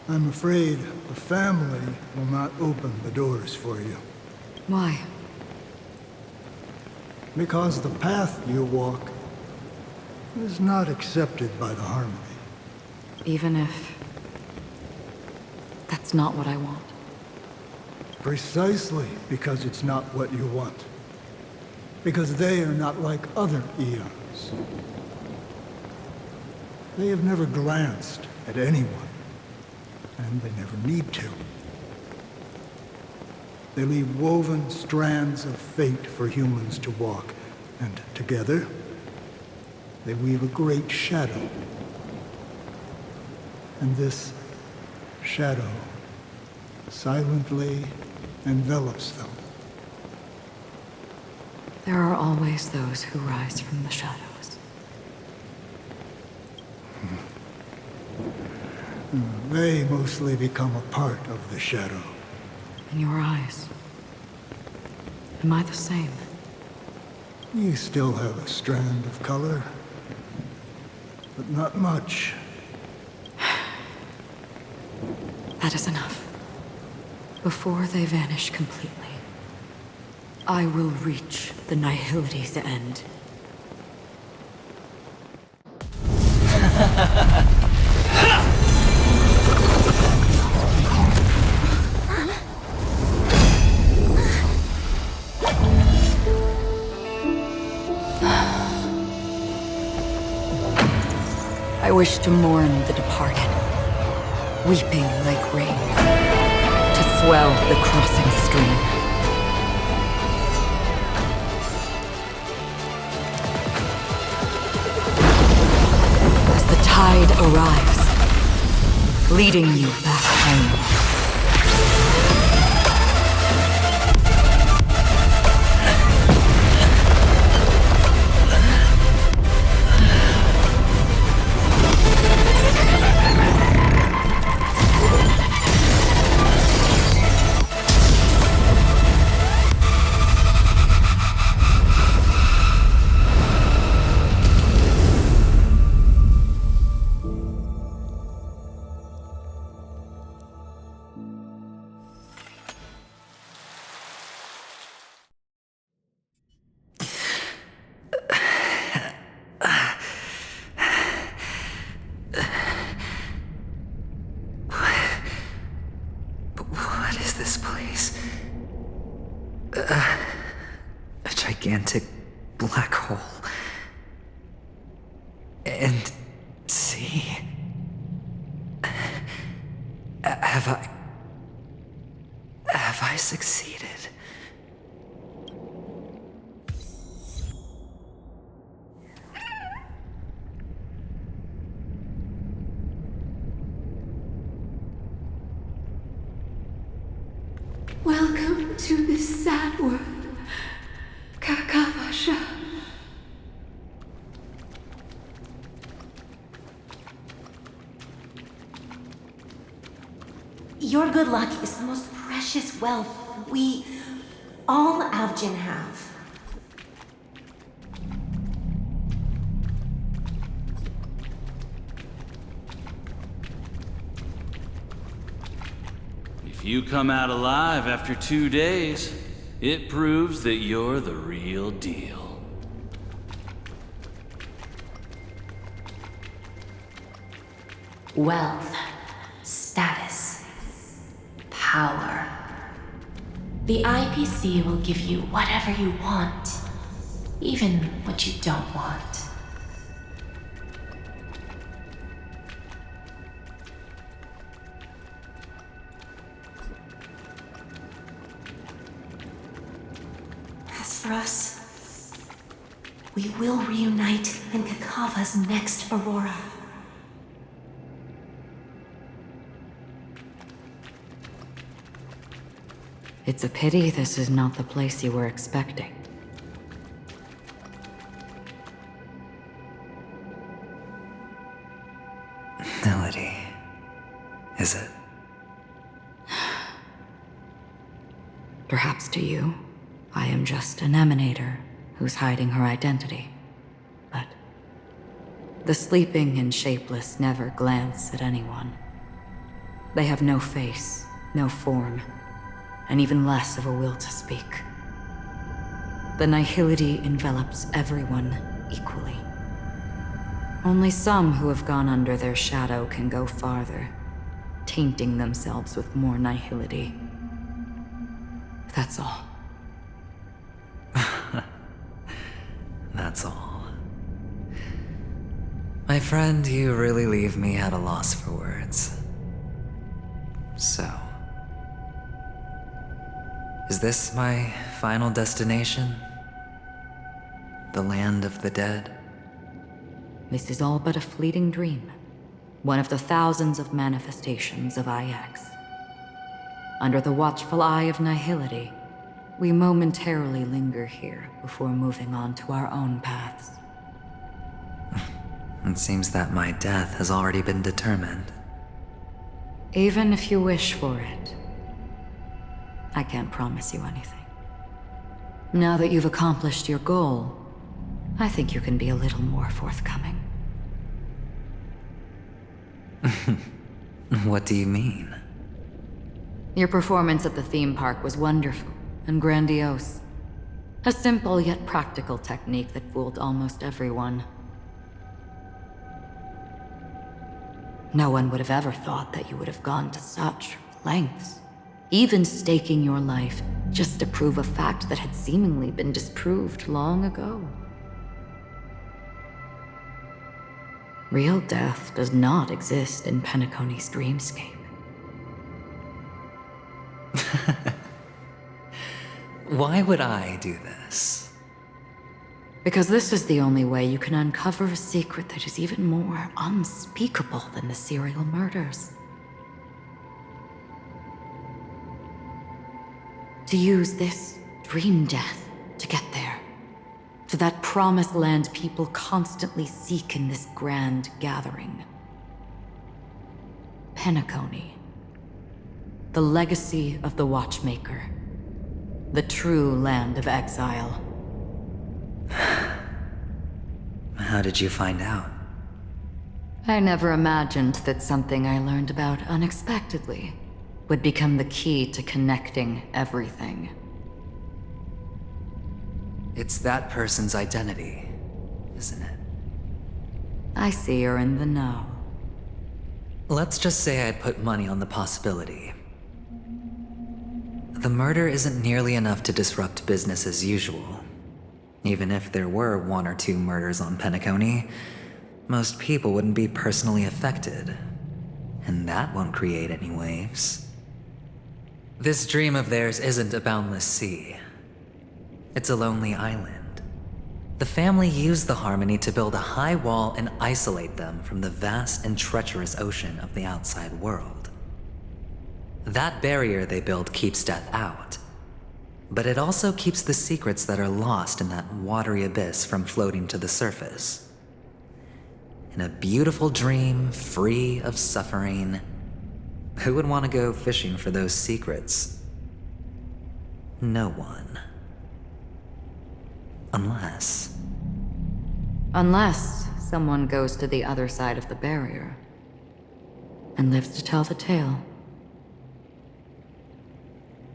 I'm afraid the family will not open the doors for you. Why? Because the path you walk is not accepted by the Harmony. Even if... that's not what I want. Precisely because it's not what you want. Because they are not like other eons. They have never glanced at anyone. And they never need to. They leave woven strands of fate for humans to walk, and together, they weave a great shadow. And this shadow silently envelops them. There are always those who rise from the shadows. They mostly become a part of the shadow. In your eyes, am I the same? You still have a strand of color, but not much. That is enough. Before they vanish completely, I will reach the nihility's end. I wish to mourn the departed. weeping like rain, to swell the crossing stream. As the tide arrives, leading you back home. A gigantic black hole. And see? Have I succeeded? Welcome to this sad world, Kakavasha. Your good luck is the most precious wealth we, all Avgin, have. If you come out alive after 2 days, it proves that you're the real deal. Wealth, status, power. The IPC will give you whatever you want, even what you don't want. As for us, we will reunite in Kakava's next Aurora. It's a pity this is not the place you were expecting. Melody, is it? Perhaps to you, I am just an emanator who's hiding her identity. But the sleeping and shapeless never glance at anyone. They have no face, no form, and even less of a will to speak. The nihility envelops everyone equally. Only some who have gone under their shadow can go farther, tainting themselves with more nihility. That's all. That's all. My friend, you really leave me at a loss for words. So, is this my final destination? The land of the dead? This is all but a fleeting dream. One of the thousands of manifestations of IX. Under the watchful eye of nihility, we momentarily linger here before moving on to our own paths. It seems that my death has already been determined. Even if you wish for it, I can't promise you anything. Now that you've accomplished your goal, I think you can be a little more forthcoming. What do you mean? Your performance at the theme park was wonderful and grandiose. A simple yet practical technique that fooled almost everyone. No one would have ever thought that you would have gone to such lengths, even staking your life just to prove a fact that had seemingly been disproved long ago. Real death does not exist in Penacony's dreamscape. Why would I do this? Because this is the only way you can uncover a secret that is even more unspeakable than the serial murders. To use this dream death to get there. To that promised land people constantly seek in this grand gathering. Penacony. The legacy of the Watchmaker. The true land of exile. How did you find out? I never imagined that something I learned about unexpectedly would become the key to connecting everything. It's that person's identity, isn't it? I see you're in the know. Let's just say I'd put money on the possibility. The murder isn't nearly enough to disrupt business as usual. Even if there were 1 or 2 murders on Penacony, most people wouldn't be personally affected. And that won't create any waves. This dream of theirs isn't a boundless sea. It's a lonely island. The family used the Harmony to build a high wall and isolate them from the vast and treacherous ocean of the outside world. That barrier they built keeps death out, but it also keeps the secrets that are lost in that watery abyss from floating to the surface. In a beautiful dream, free of suffering, who would want to go fishing for those secrets? No one. Unless someone goes to the other side of the barrier and lives to tell the tale.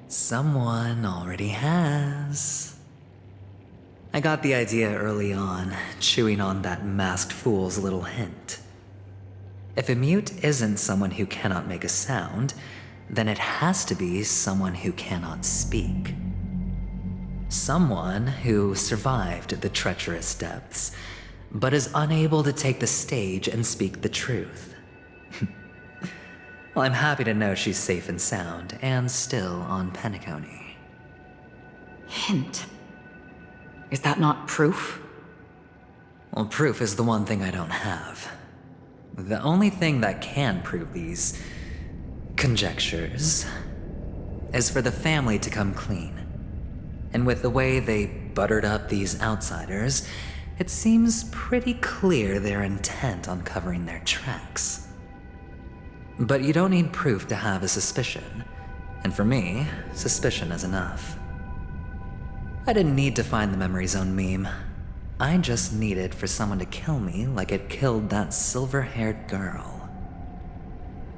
Someone already has. I got the idea early on, chewing on that masked fool's little hint. If a mute isn't someone who cannot make a sound, then it has to be someone who cannot speak. Someone who survived the treacherous depths, but is unable to take the stage and speak the truth. Well, I'm happy to know she's safe and sound, and still on Penacony. Hint? Is that not proof? Well, proof is the one thing I don't have. The only thing that can prove these conjectures is for the family to come clean. And with the way they buttered up these outsiders, it seems pretty clear they're intent on covering their tracks. But you don't need proof to have a suspicion. And for me, suspicion is enough. I didn't need to find the memory zone meme. I just needed for someone to kill me like it killed that silver-haired girl.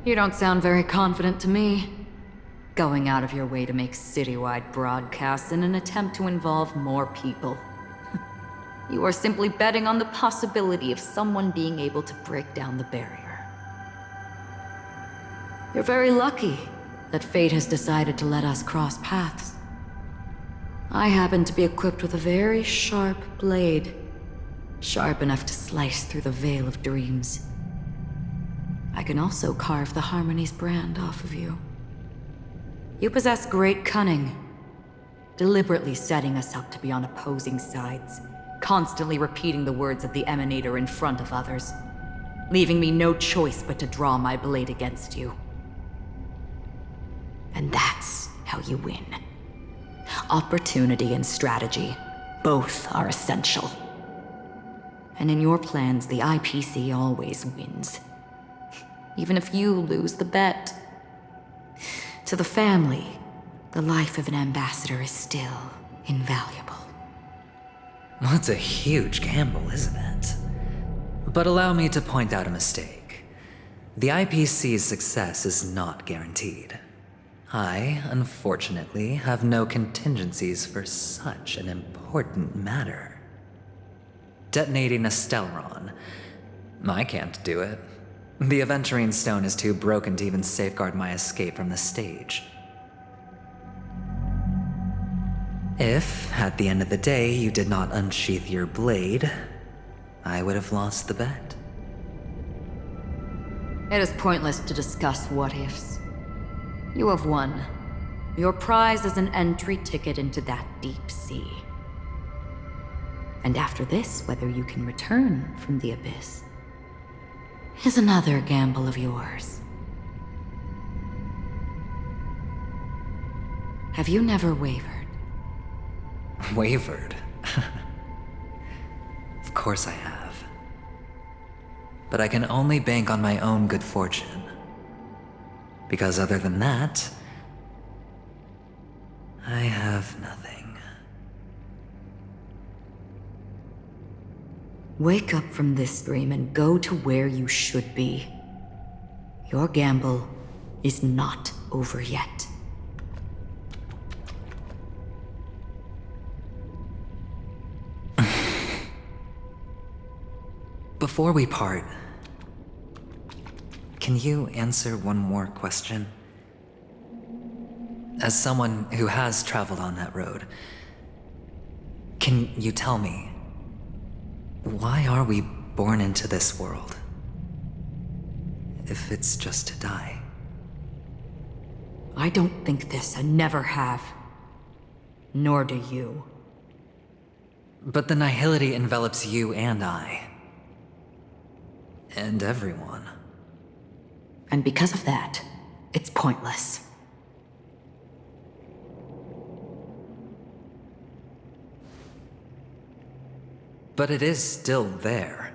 You don't sound very confident to me. Going out of your way to make citywide broadcasts in an attempt to involve more people. You are simply betting on the possibility of someone being able to break down the barrier. You're very lucky that fate has decided to let us cross paths. I happen to be equipped with a very sharp blade, sharp enough to slice through the veil of dreams. I can also carve the Harmony's brand off of you. You possess great cunning, deliberately setting us up to be on opposing sides, constantly repeating the words of the Emanator in front of others, leaving me no choice but to draw my blade against you. And that's how you win. Opportunity and strategy, both are essential. And in your plans, the IPC always wins. Even if you lose the bet. To the family, the life of an ambassador is still invaluable. Well, it's a huge gamble, isn't it? But allow me to point out a mistake. The IPC's success is not guaranteed. I, unfortunately, have no contingencies for such an important matter. Detonating a Stellaron. I can't do it. The Aventurine Stone is too broken to even safeguard my escape from the stage. If, at the end of the day, you did not unsheath your blade, I would have lost the bet. It is pointless to discuss what-ifs. You have won. Your prize is an entry ticket into that deep sea. And after this, whether you can return from the abyss is another gamble of yours. Have you never wavered? Wavered? Of course I have. But I can only bank on my own good fortune. Because other than that, I have nothing. Wake up from this dream and go to where you should be. Your gamble is not over yet. Before we part, can you answer one more question? As someone who has traveled on that road, can you tell me, why are we born into this world? If it's just to die. I don't think this and never have. Nor do you. But the nihility envelops you and I. And everyone. And because of that, it's pointless. But it is still there.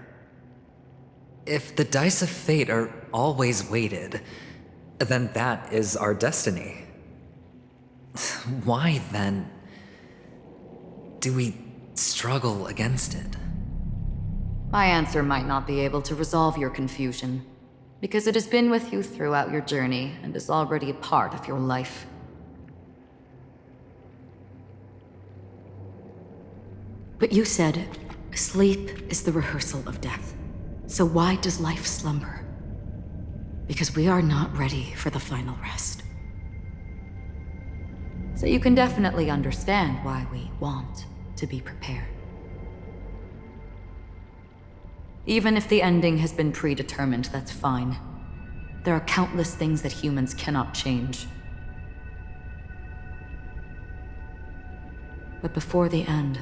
If the dice of fate are always weighted, then that is our destiny. Why, then, do we struggle against it? My answer might not be able to resolve your confusion, because it has been with you throughout your journey and is already a part of your life. But you said, sleep is the rehearsal of death. So why does life slumber? Because we are not ready for the final rest. So you can definitely understand why we want to be prepared. Even if the ending has been predetermined, that's fine. There are countless things that humans cannot change. But before the end,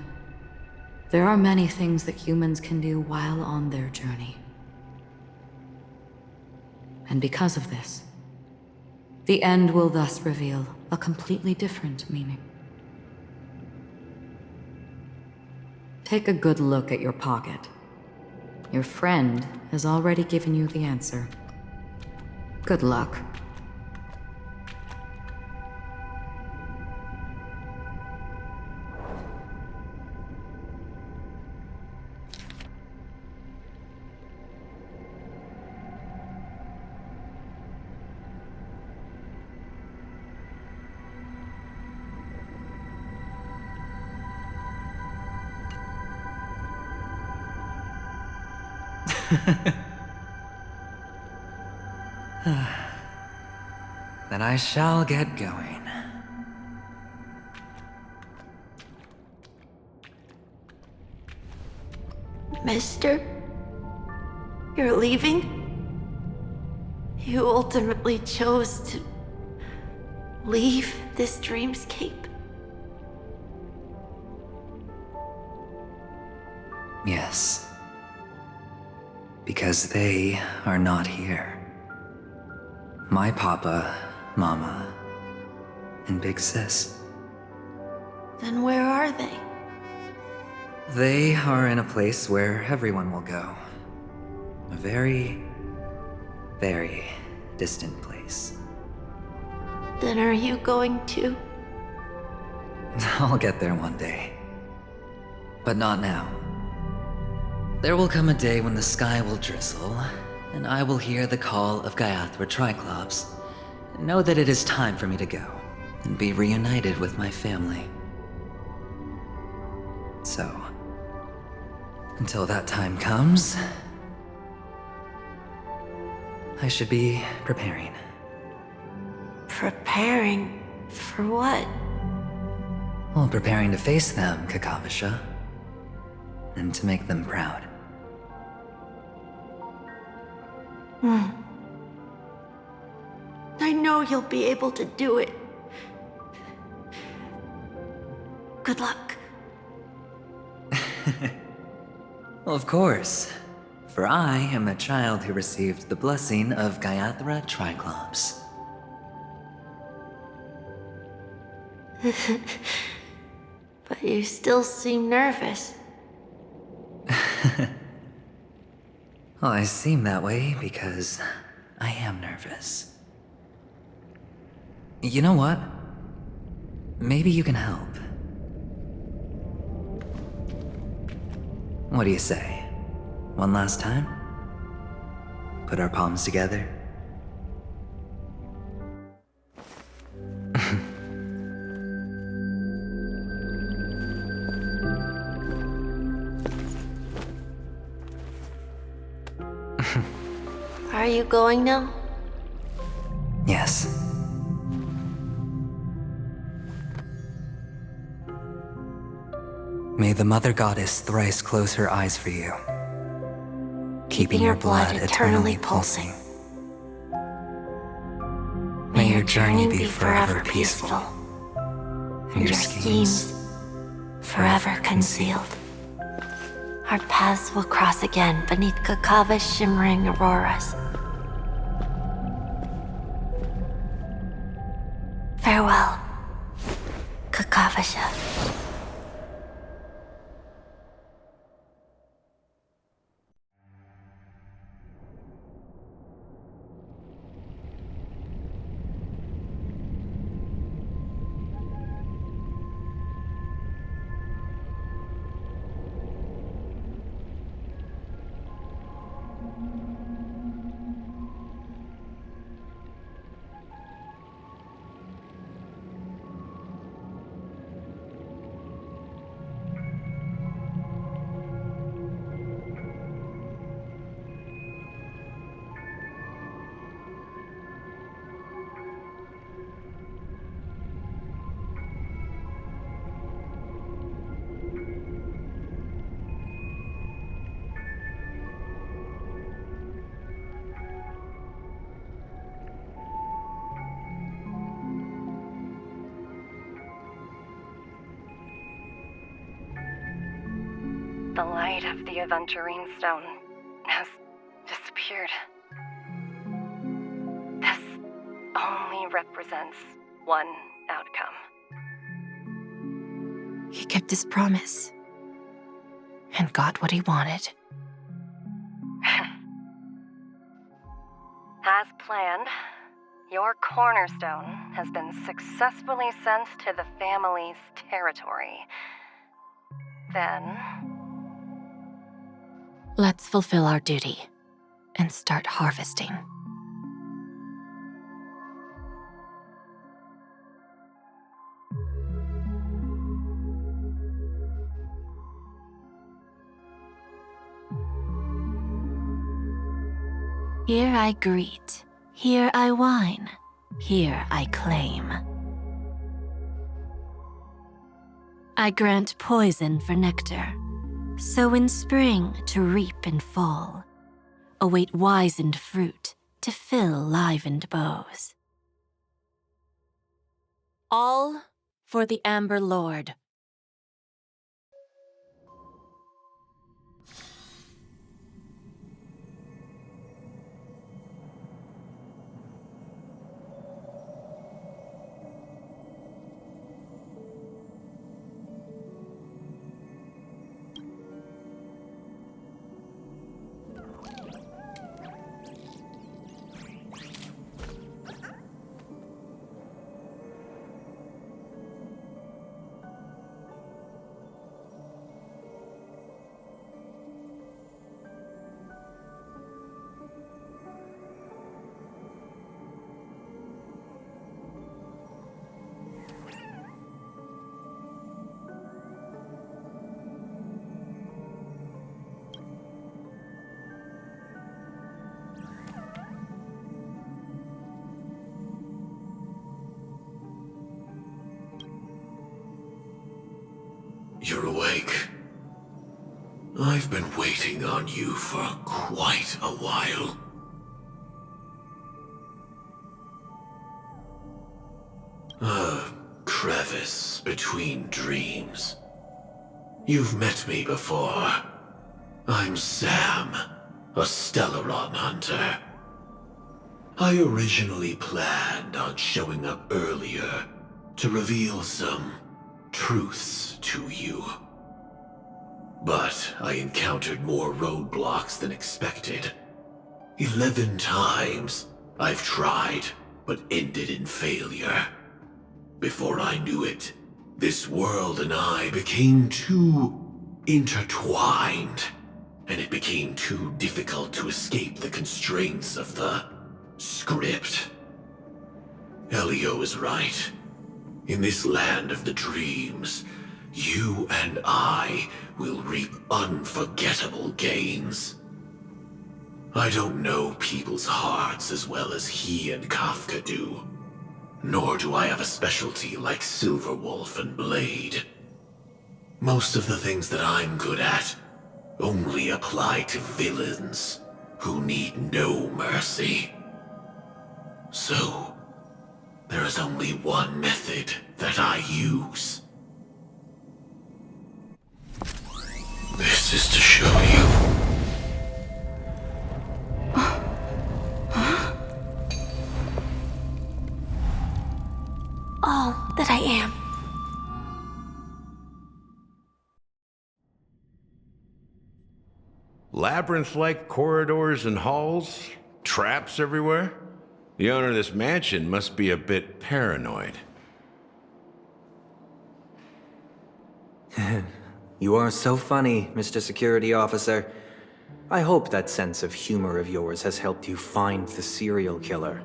there are many things that humans can do while on their journey. And because of this, the end will thus reveal a completely different meaning. Take a good look at your pocket. Your friend has already given you the answer. Good luck. Then I shall get going. Mister? You're leaving? You ultimately chose to leave this dreamscape? Yes. Because they are not here. My papa, mama, and big sis. Then where are they? They are in a place where everyone will go. A very, very distant place. Then are you going to? I'll get there one day. But not now. There will come a day when the sky will drizzle, and I will hear the call of Gaiathra Triclops, and know that it is time for me to go, and be reunited with my family. So, until that time comes, I should be preparing. Preparing for what? Well, preparing to face them, Kakavasha, and to make them proud. know you'll be able to do it. Good luck. Well, of course. For I am a child who received the blessing of Gaiathra Triclops. But you still seem nervous. Well, I seem that way because I am nervous. You know what? Maybe you can help. What do you say? One last time? Put our palms together? Are you going now? Yes. May the Mother Goddess thrice close her eyes for you, keeping your blood eternally pulsing. May your journey be forever peaceful, and your schemes forever concealed. Our paths will cross again beneath Kakava's shimmering auroras. Farewell, Kakavasha. The light of the Aventurine Stone has disappeared. This only represents one outcome. He kept his promise and got what he wanted. As planned, your cornerstone has been successfully sent to the family's territory. Then... Let's fulfill our duty and start harvesting. Here I greet, here I whine, here I claim. I grant poison for nectar, sow in spring to reap in fall, await wizened fruit to fill livened bows. All for the Amber Lord. You're awake. I've been waiting on you for quite a while. office between dreams. You've met me before. I'm Sam, a Stellaron hunter. I originally planned on showing up earlier to reveal some truths to you. But I encountered more roadblocks than expected. 11 times I've tried, but ended in failure. Before I knew it, this world and I became too intertwined, and it became too difficult to escape the constraints of the script. Elio is right. In this land of the dreams, you and I will reap unforgettable gains. I don't know people's hearts as well as he and Kafka do. Nor do I have a specialty like Silverwolf and Blade. Most of the things that I'm good at only apply to villains who need no mercy. So, there is only one method that I use. This is to show you. All that I am. Labyrinth-like corridors and halls? Traps everywhere? The owner of this mansion must be a bit paranoid. You are so funny, Mr. Security Officer. I hope that sense of humor of yours has helped you find the serial killer.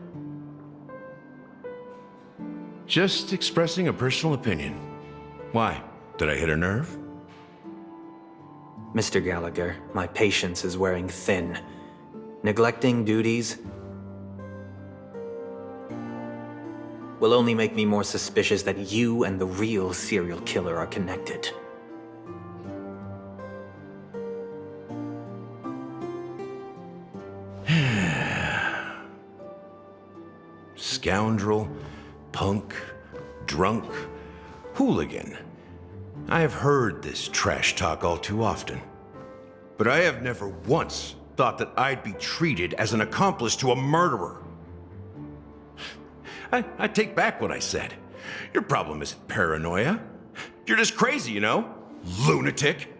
Just expressing a personal opinion. Why? Did I hit a nerve? Mr. Gallagher, my patience is wearing thin. Neglecting duties will only make me more suspicious that you and the real serial killer are connected. Scoundrel, punk, drunk, hooligan. I have heard this trash talk all too often. But I have never once thought that I'd be treated as an accomplice to a murderer. I take back what I said. Your problem isn't paranoia. You're just crazy, you know? Lunatic.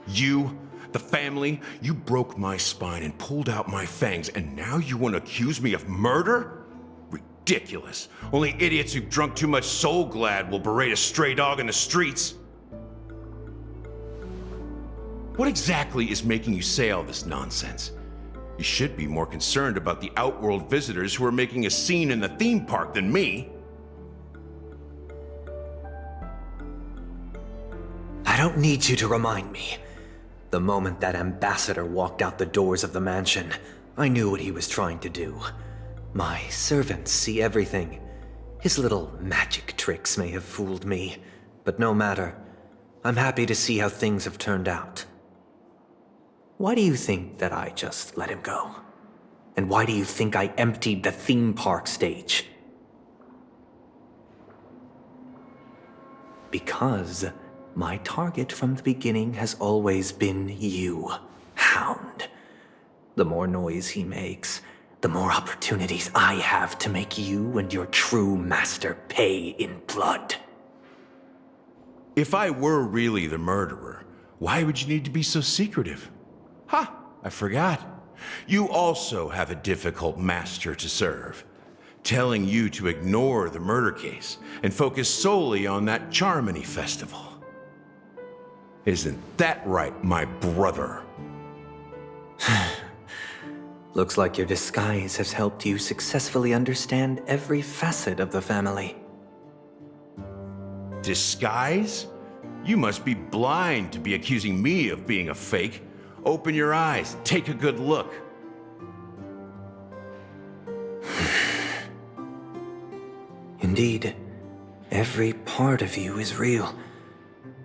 You, the family, you broke my spine and pulled out my fangs, and now you want to accuse me of murder? Ridiculous. Only idiots who've drunk too much Soul Glad will berate a stray dog in the streets. What exactly is making you say all this nonsense? You should be more concerned about the Outworld visitors who are making a scene in the theme park than me. I don't need you to remind me. The moment that ambassador walked out the doors of the mansion, I knew what he was trying to do. My servants see everything. His little magic tricks may have fooled me, but no matter. I'm happy to see how things have turned out. Why do you think that I just let him go? And why do you think I emptied the theme park stage? Because my target from the beginning has always been you, Hound. The more noise he makes, the more opportunities I have to make you and your true master pay in blood. If I were really the murderer, why would you need to be so secretive? Ha! I forgot. You also have a difficult master to serve, telling you to ignore the murder case and focus solely on that Charmony festival. Isn't that right, my brother? Looks like your disguise has helped you successfully understand every facet of the family. Disguise? You must be blind to be accusing me of being a fake. Open your eyes, take a good look. Indeed, every part of you is real.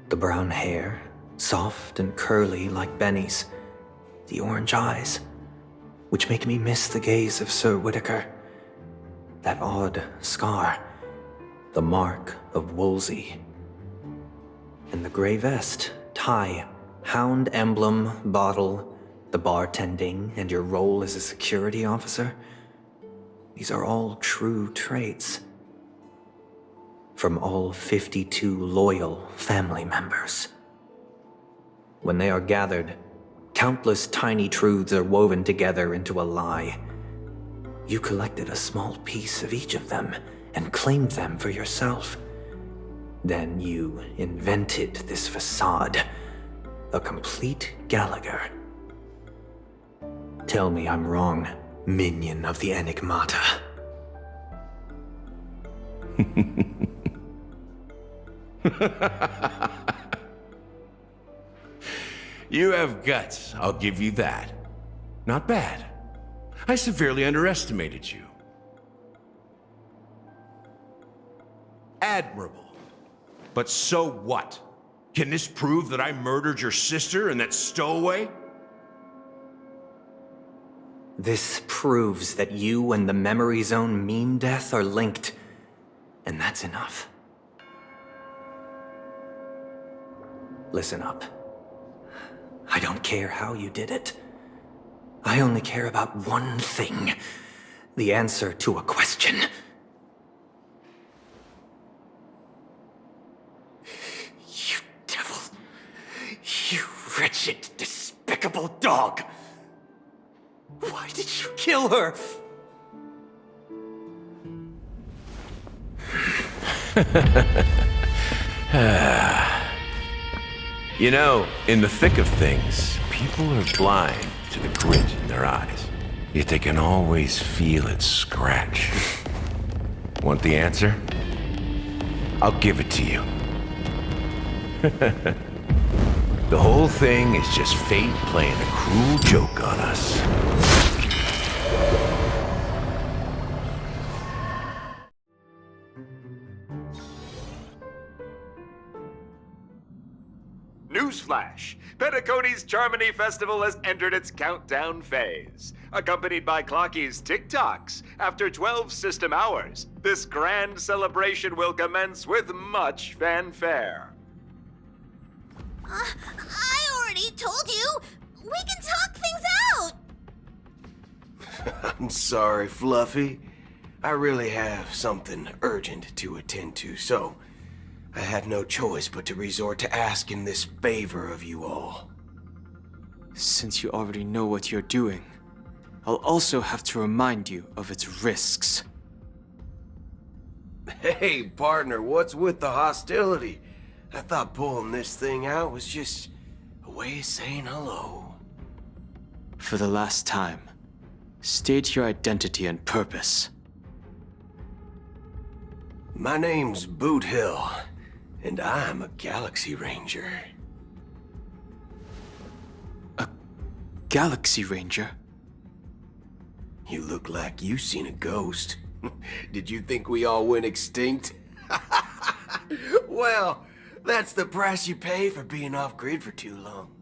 The brown hair, soft and curly like Benny's. The orange eyes. which make me miss the gaze of Sir Whitaker. That odd scar, the mark of Wolsey. And the gray vest, tie, hound emblem, bottle, the bartending, and your role as a security officer. These are all true traits. From all 52 loyal family members. When they are gathered, countless tiny truths are woven together into a lie. You collected a small piece of each of them and claimed them for yourself. Then you invented this facade, a complete Gallagher. Tell me I'm wrong, minion of the Enigmata. You have guts, I'll give you that. Not bad. I severely underestimated you. Admirable. But so what? Can this prove that I murdered your sister and that stowaway? This proves that you and the Memory Zone meme death are linked, and that's enough. Listen up. I don't care how you did it. I only care about one thing. The answer to a question. You devil. You wretched, despicable dog. Why did you kill her? You know, in the thick of things, people are blind to the grit in their eyes. Yet they can always feel it scratch. Want the answer? I'll give it to you. The whole thing is just fate playing a cruel joke on us. Newsflash! Penacony's Charmony Festival has entered its countdown phase. Accompanied by Clocky's TikToks, after 12 system hours, this grand celebration will commence with much fanfare. I already told you! We can talk things out! I'm sorry, Fluffy. I really have something urgent to attend to, so I had no choice but to resort to asking this favor of you all. Since you already know what you're doing, I'll also have to remind you of its risks. Hey, partner, what's with the hostility? I thought pulling this thing out was just a way of saying hello. For the last time, state your identity and purpose. My name's Boot Hill, and I'm a Galaxy Ranger. A Galaxy Ranger? You look like you seen a ghost. Did you think we all went extinct? Well, that's the price you pay for being off-grid for too long.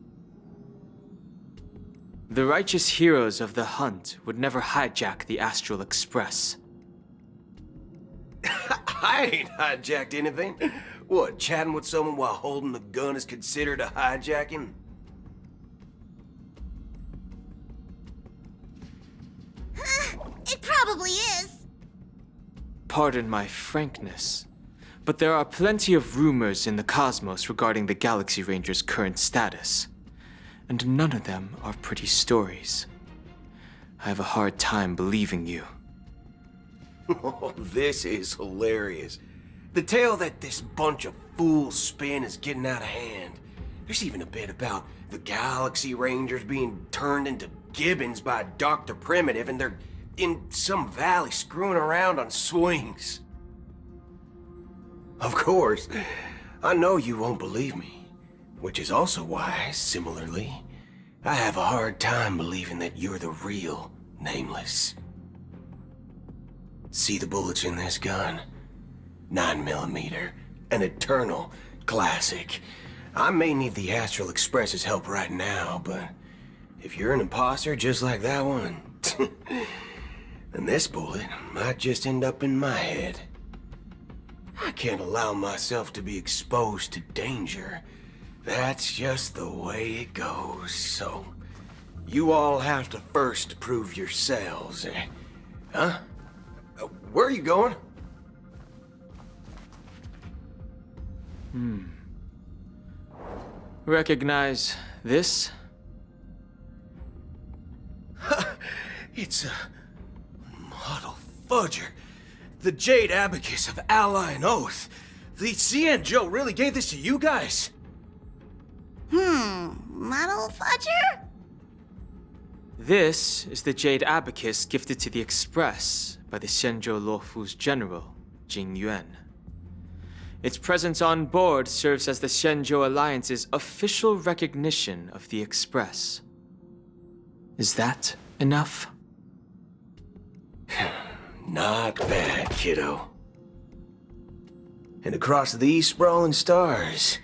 The righteous heroes of the hunt would never hijack the Astral Express. I ain't hijacked anything. What, chatting with someone while holding the gun is considered a hijacking? It probably is. Pardon my frankness, but there are plenty of rumors in the cosmos regarding the Galaxy Ranger's current status, and none of them are pretty stories. I have a hard time believing you. Oh, this is hilarious. The tale that this bunch of fools spin is getting out of hand. There's even a bit about the Galaxy Rangers being turned into gibbons by Dr. Primitive, and they're in some valley screwing around on swings. Of course, I know you won't believe me, which is also why, similarly, I have a hard time believing that you're the real Nameless. See the bullets in this gun? 9mm, an eternal classic. I may need the Astral Express's help right now, but if you're an imposter just like that one, And this bullet might just end up in my head. I can't allow myself to be exposed to danger. That's just the way it goes, so... You all have to first prove yourselves, eh? Huh? Where are you going? Recognize this? It's a model fudger. The Jade Abacus of Ally and Oath. The Xianzhou really gave this to you guys? Model fudger? This is the Jade Abacus gifted to the Express by the Xianzhou Luofu's general, Jing Yuan. Its presence on board serves as the Xianzhou Alliance's official recognition of the Express. Is that enough? Not bad, kiddo. And across these sprawling stars,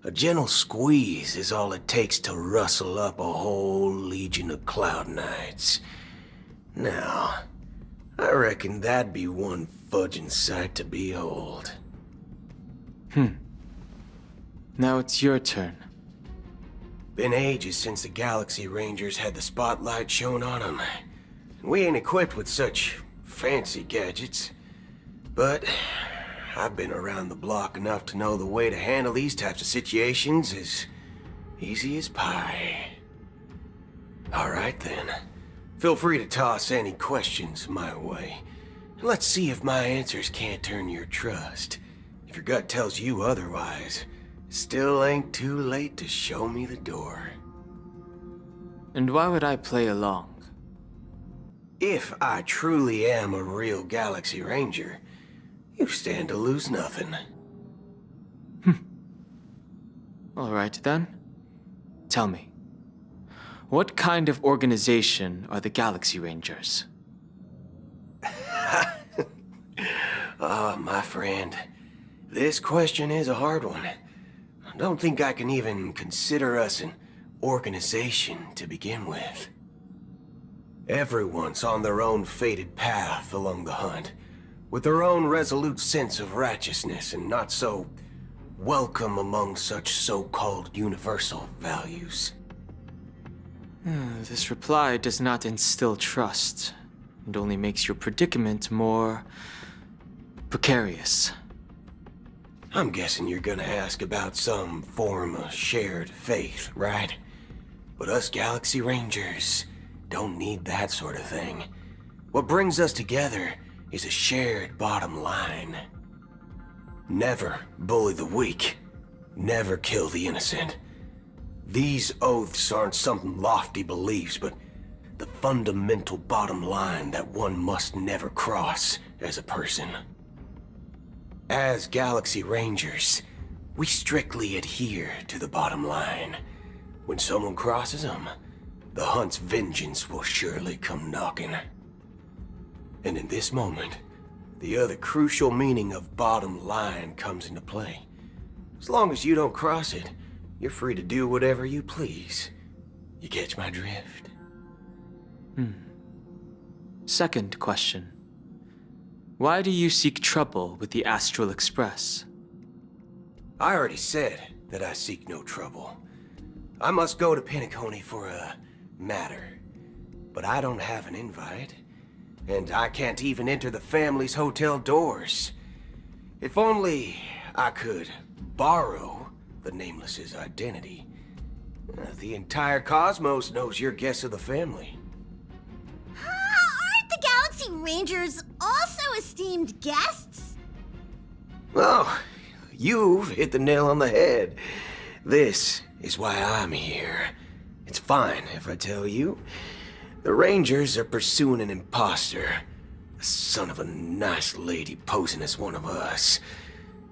a gentle squeeze is all it takes to rustle up a whole legion of Cloud Knights. Now, I reckon that'd be one fudging sight to behold. Now it's your turn. Been ages since the Galaxy Rangers had the spotlight shown on them. We ain't equipped with such fancy gadgets. But I've been around the block enough to know the way to handle these types of situations is easy as pie. Alright then. Feel free to toss any questions my way. Let's see if my answers can't turn your trust. If your gut tells you otherwise, still ain't too late to show me the door. And why would I play along? If I truly am a real Galaxy Ranger, you stand to lose nothing. Alright then. Tell me, what kind of organization are the Galaxy Rangers? My friend, this question is a hard one. I don't think I can even consider us an organization to begin with. Everyone's on their own fated path along the hunt, with their own resolute sense of righteousness and not so welcome among such so-called universal values. This reply does not instill trust, and only makes your predicament more precarious. I'm guessing you're gonna ask about some form of shared faith, right? But us Galaxy Rangers don't need that sort of thing. What brings us together is a shared bottom line. Never bully the weak. Never kill the innocent. These oaths aren't some lofty beliefs, but the fundamental bottom line that one must never cross as a person. As Galaxy Rangers, we strictly adhere to the bottom line. When someone crosses them, the hunt's vengeance will surely come knocking. And in this moment, the other crucial meaning of bottom line comes into play. As long as you don't cross it, you're free to do whatever you please. You catch my drift? Second question. Why do you seek trouble with the Astral Express? I already said that I seek no trouble. I must go to Penacony for a matter. But I don't have an invite. And I can't even enter the family's hotel doors. If only I could borrow the Nameless's identity. The entire cosmos knows your guest of the family. Aren't the Galaxy Rangers also esteemed guests? Oh, you've hit the nail on the head. This is why I'm here. It's fine if I tell you. The Rangers are pursuing an imposter. A son of a nice lady posing as one of us.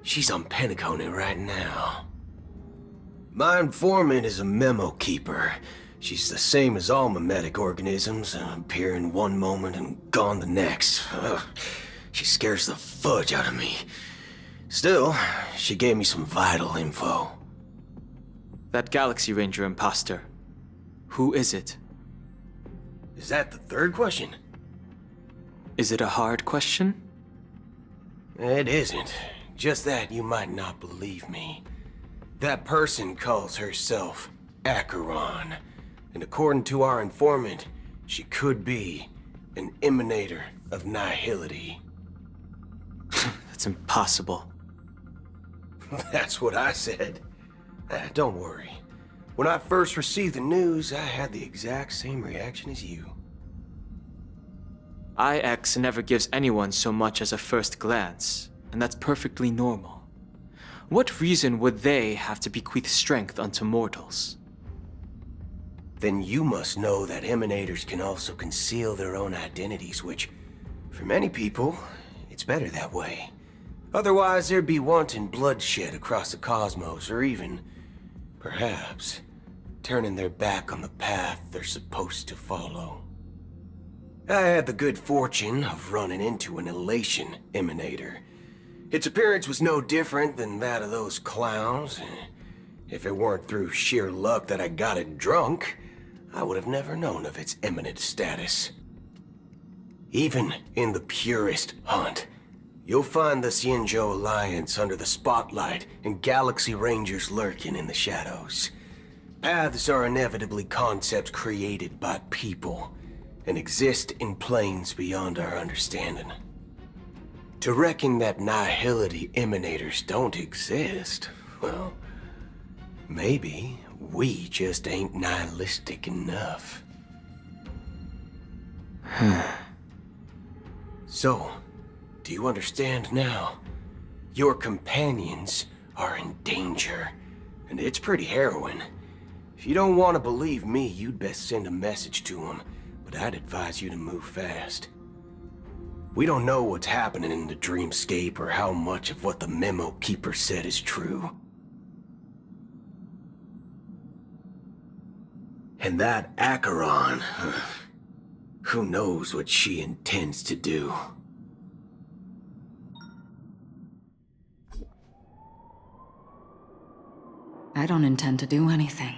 She's on Penacony right now. My informant is a memo keeper. She's the same as all mimetic organisms, appearing one moment and gone the next. She scares the fudge out of me. Still, she gave me some vital info. That Galaxy Ranger imposter. Who is it? Is that the third question? Is it a hard question? It isn't. Just that you might not believe me. That person calls herself Acheron. And according to our informant, she could be an emanator of nihility. That's impossible. That's what I said. Don't worry. When I first received the news, I had the exact same reaction as you. IX never gives anyone so much as a first glance, and that's perfectly normal. What reason would they have to bequeath strength unto mortals? Then you must know that emanators can also conceal their own identities, which, for many people, it's better that way. Otherwise, there'd be wanton bloodshed across the cosmos, or even, perhaps, turning their back on the path they're supposed to follow. I had the good fortune of running into an elation emanator. Its appearance was no different than that of those clowns. If it weren't through sheer luck that I got it drunk, I would have never known of its eminent status. Even in the purest hunt, you'll find the Xianzhou Alliance under the spotlight and Galaxy Rangers lurking in the shadows. Paths are inevitably concepts created by people and exist in planes beyond our understanding. To reckon that nihility emanators don't exist, well, maybe we just ain't nihilistic enough. So, do you understand now? Your companions are in danger, and it's pretty harrowing. If you don't want to believe me, you'd best send a message to them, but I'd advise you to move fast. We don't know what's happening in the dreamscape or how much of what the memo keeper said is true. And that Acheron, who knows what she intends to do? I don't intend to do anything.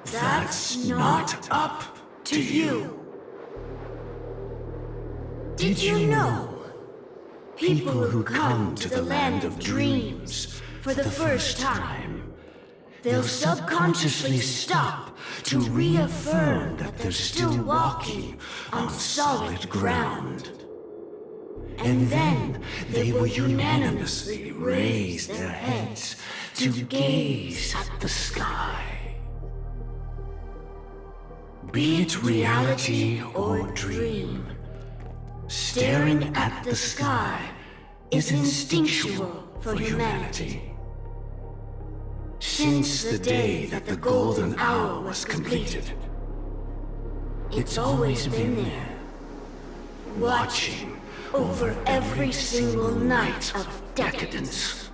That's not up to you. Did you know? People who come to the land of dreams for the first time, they'll subconsciously stop to reaffirm that they're still walking on solid ground. And then they will unanimously raise their heads to gaze at the sky. Be it reality or dream, staring at the sky is instinctual for humanity. Since the day that the golden hour was completed, it's always been there, watching over every single night of decadence.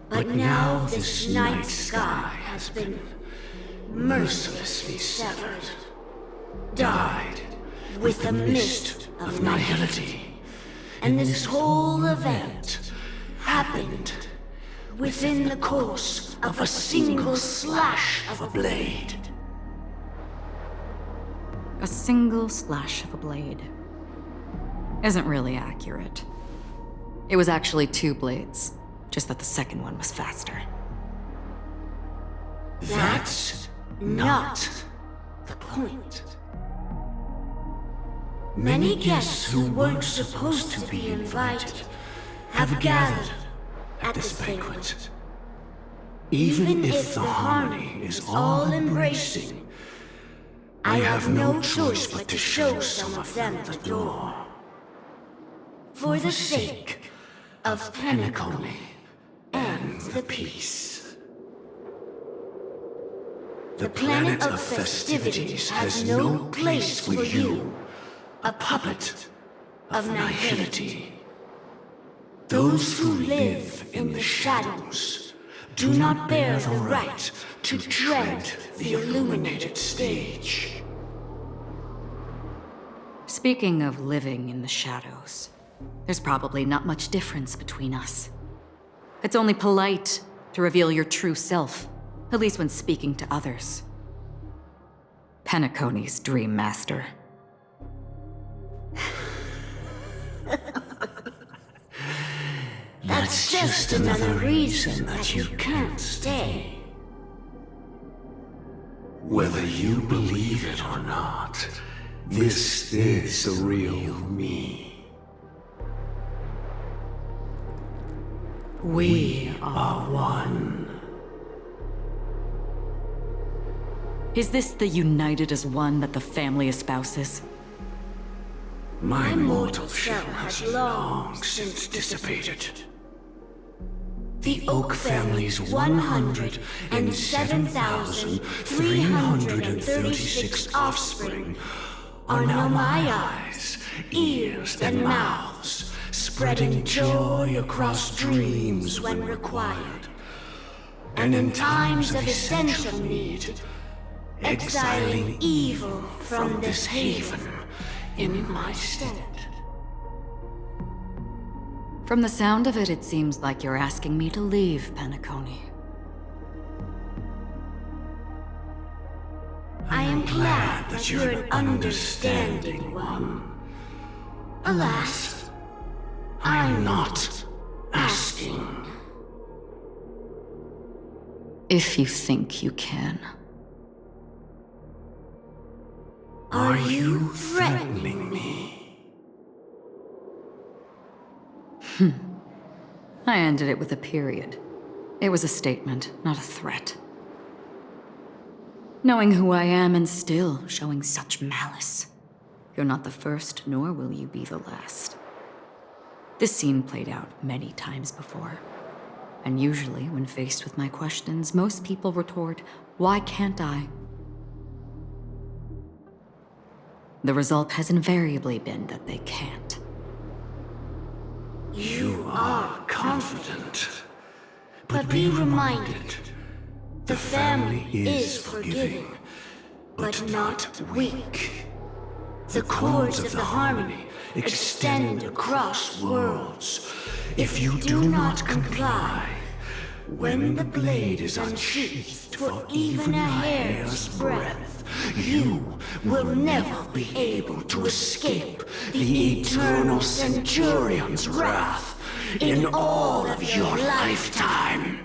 But now this night sky has been mercilessly severed, dyed with the mist of nihility, and this whole event happened within the course of a single slash of a blade. A single slash of a blade isn't really accurate. It was actually 2 blades, just that the second one was faster. That's not the point. Many guests who weren't supposed to be invited have gathered at this banquet. Even if the harmony is all-embracing, I have no choice but to show some of them the door. For the sake of Penacony and the peace. The planet of festivities has no place for you, a puppet of nihility. Those who live in the shadows do not bear the right to tread the illuminated stage. Speaking of living in the shadows, there's probably not much difference between us. It's only polite to reveal your true self, at least when speaking to others. Penacony's Dream Master. That's just another reason that you can't stay. Whether you believe it or not, this is the real me. We are one. Is this the united as one that the family espouses? My mortal shell has long since dissipated. The Oak family's 107,336 offspring are now my eyes, ears, and mouths, spreading joy across dreams when required, and in times of essential need, exiling evil from this haven in my stead. From the sound of it, it seems like you're asking me to leave Penacony. I am glad that you're an understanding one. Alas, I'm not asking. If you think you can. Are you threatening me? I ended it with a period. It was a statement, not a threat. Knowing who I am and still showing such malice. You're not the first, nor will you be the last. This scene played out many times before. And usually, when faced with my questions, most people retort, "Why can't I?" The result has invariably been that they can't. You are confident, but be reminded, the family is forgiving, but not weak. The cords of the harmony extend across worlds. If you do not comply, when the blade is unsheathed for even a hair's breadth, you will never be able to escape the eternal Centurion's wrath in all of your lifetime.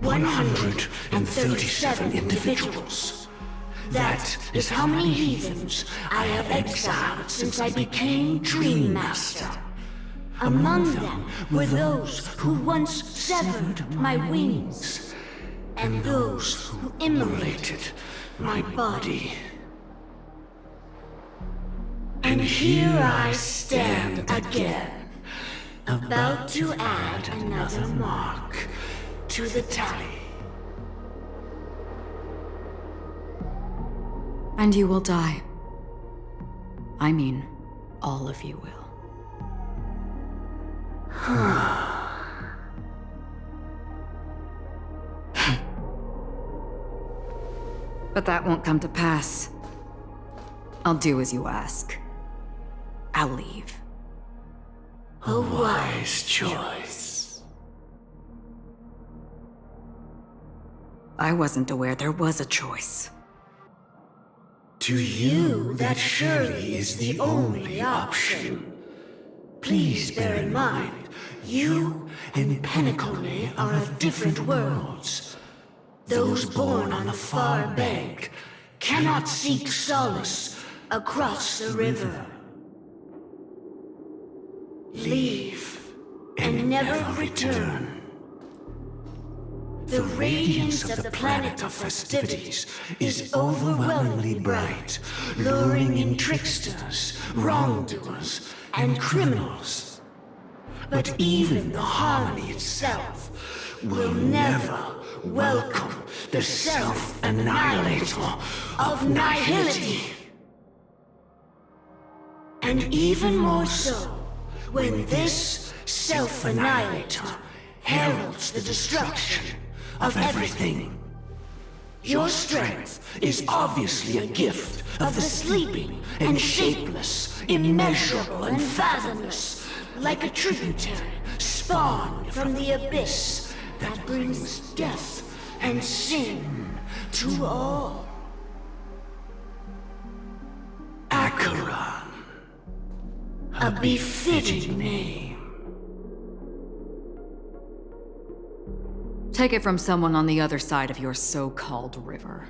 137 individuals. That is how many heathens I have exiled since I became Dream Master. Among them were those who once severed my wings, and those who immolated my body. And here I stand again, about to add another mark to the tally. And you will die. I mean, all of you will. But that won't come to pass. I'll do as you ask. I'll leave. A wise choice. I wasn't aware there was a choice. To you, that surely is the only option. Please bear in mind, you and Penacony are of different worlds. Those born on the far bank cannot seek solace across the river. Leave and never return. The radiance of the planet of festivities is overwhelmingly bright, luring in tricksters, wrongdoers, and criminals. But even the harmony itself will never welcome the self-annihilator of nihility. And even more so, when this self-annihilator heralds the destruction of everything. Your strength is obviously a gift of the sleeping and shapeless, immeasurable and fathomless, like a tributary spawned from the abyss that brings death and sing to all. Acheron, a befitting name. Take it from someone on the other side of your so-called river.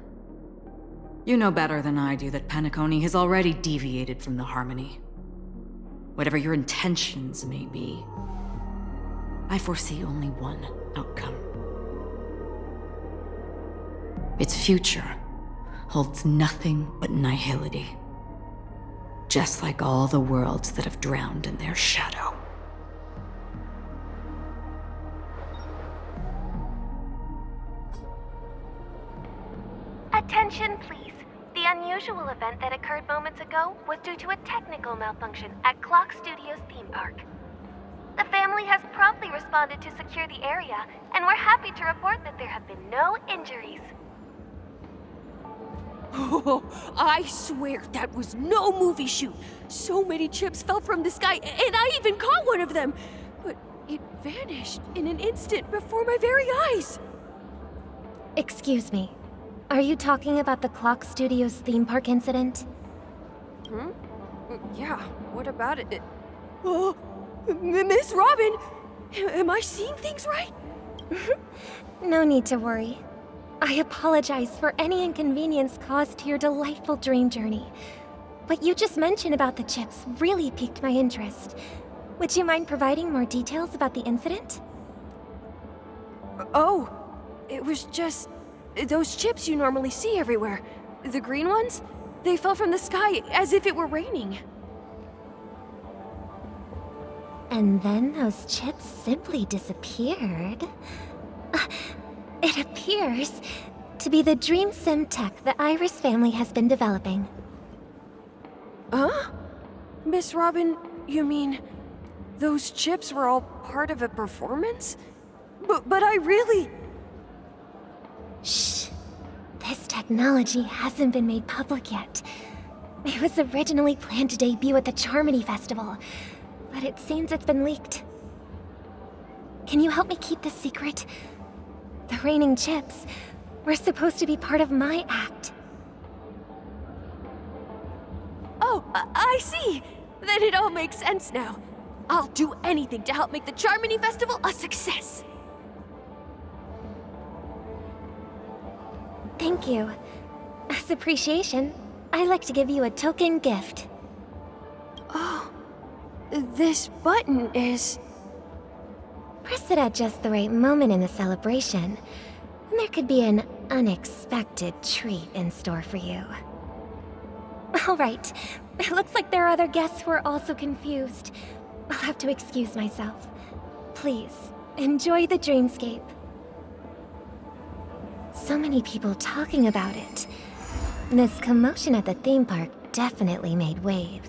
You know better than I do that Penacony has already deviated from the harmony. Whatever your intentions may be, I foresee only one outcome. Its future holds nothing but nihility, just like all the worlds that have drowned in their shadow. Attention, please. The unusual event that occurred moments ago was due to a technical malfunction at Clock Studios theme park. The family has promptly responded to secure the area, and we're happy to report that there have been no injuries. Oh, I swear that was no movie shoot. So many chips fell from the sky, and I even caught one of them. But it vanished in an instant before my very eyes. Excuse me. Are you talking about the Clock Studios theme park incident? Hmm? Yeah, what about it? Oh, Miss Robin! Am I seeing things right? No need to worry. I apologize for any inconvenience caused to your delightful dream journey. What you just mentioned about the chips really piqued my interest. Would you mind providing more details about the incident? Oh, it was just those chips you normally see everywhere. The green ones? They fell from the sky as if it were raining. And then those chips simply disappeared. It appears to be the dream sim tech the Iris family has been developing. Huh? Miss Robin, you mean those chips were all part of a performance? But I really... Shh. This technology hasn't been made public yet. It was originally planned to debut at the Charmony Festival, but it seems it's been leaked. Can you help me keep this secret? The raining chips were supposed to be part of my act. Oh, I see! Then it all makes sense now. I'll do anything to help make the Charmony Festival a success! Thank you. As appreciation, I'd like to give you a token gift. Oh, this button is... Press it at just the right moment in the celebration, and there could be an unexpected treat in store for you. All right, it looks like there are other guests who are also confused. I'll have to excuse myself. Please, enjoy the dreamscape. So many people talking about it. This commotion at the theme park definitely made waves.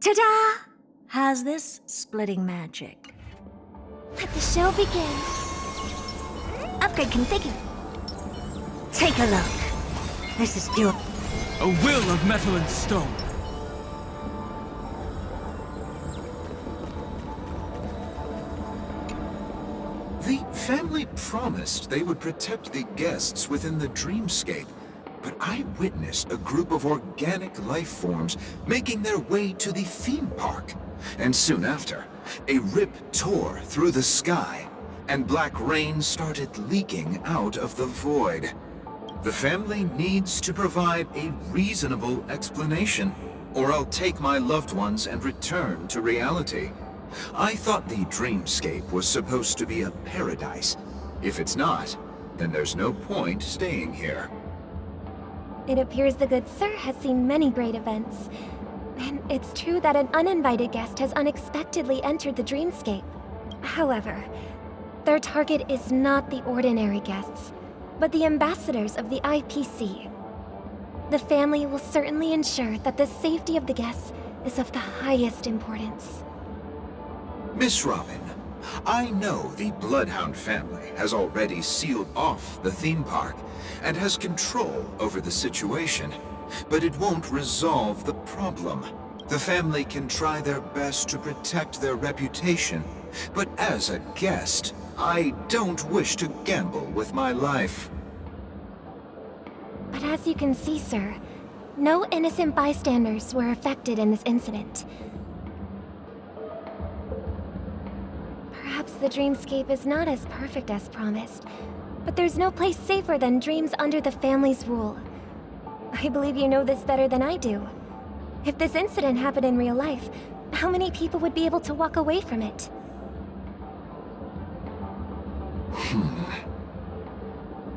Ta-da! How's this splitting magic? Let the show begin. Upgrade configured. Take a look. This is your... A will of metal and stone. The family promised they would protect the guests within the dreamscape, but I witnessed a group of organic life forms making their way to the theme park. And soon after, a rip tore through the sky, and black rain started leaking out of the void. The family needs to provide a reasonable explanation, or I'll take my loved ones and return to reality. I thought the dreamscape was supposed to be a paradise. If it's not, then there's no point staying here. It appears the good sir has seen many great events. And it's true that an uninvited guest has unexpectedly entered the dreamscape. However, their target is not the ordinary guests, but the ambassadors of the IPC. The family will certainly ensure that the safety of the guests is of the highest importance. Miss Robin, I know the Bloodhound family has already sealed off the theme park and has control over the situation, but it won't resolve the problem. The family can try their best to protect their reputation, but as a guest, I don't wish to gamble with my life. But as you can see, sir, no innocent bystanders were affected in this incident. Perhaps the dreamscape is not as perfect as promised, but there's no place safer than dreams under the family's rule. I believe you know this better than I do. If this incident happened in real life, how many people would be able to walk away from it?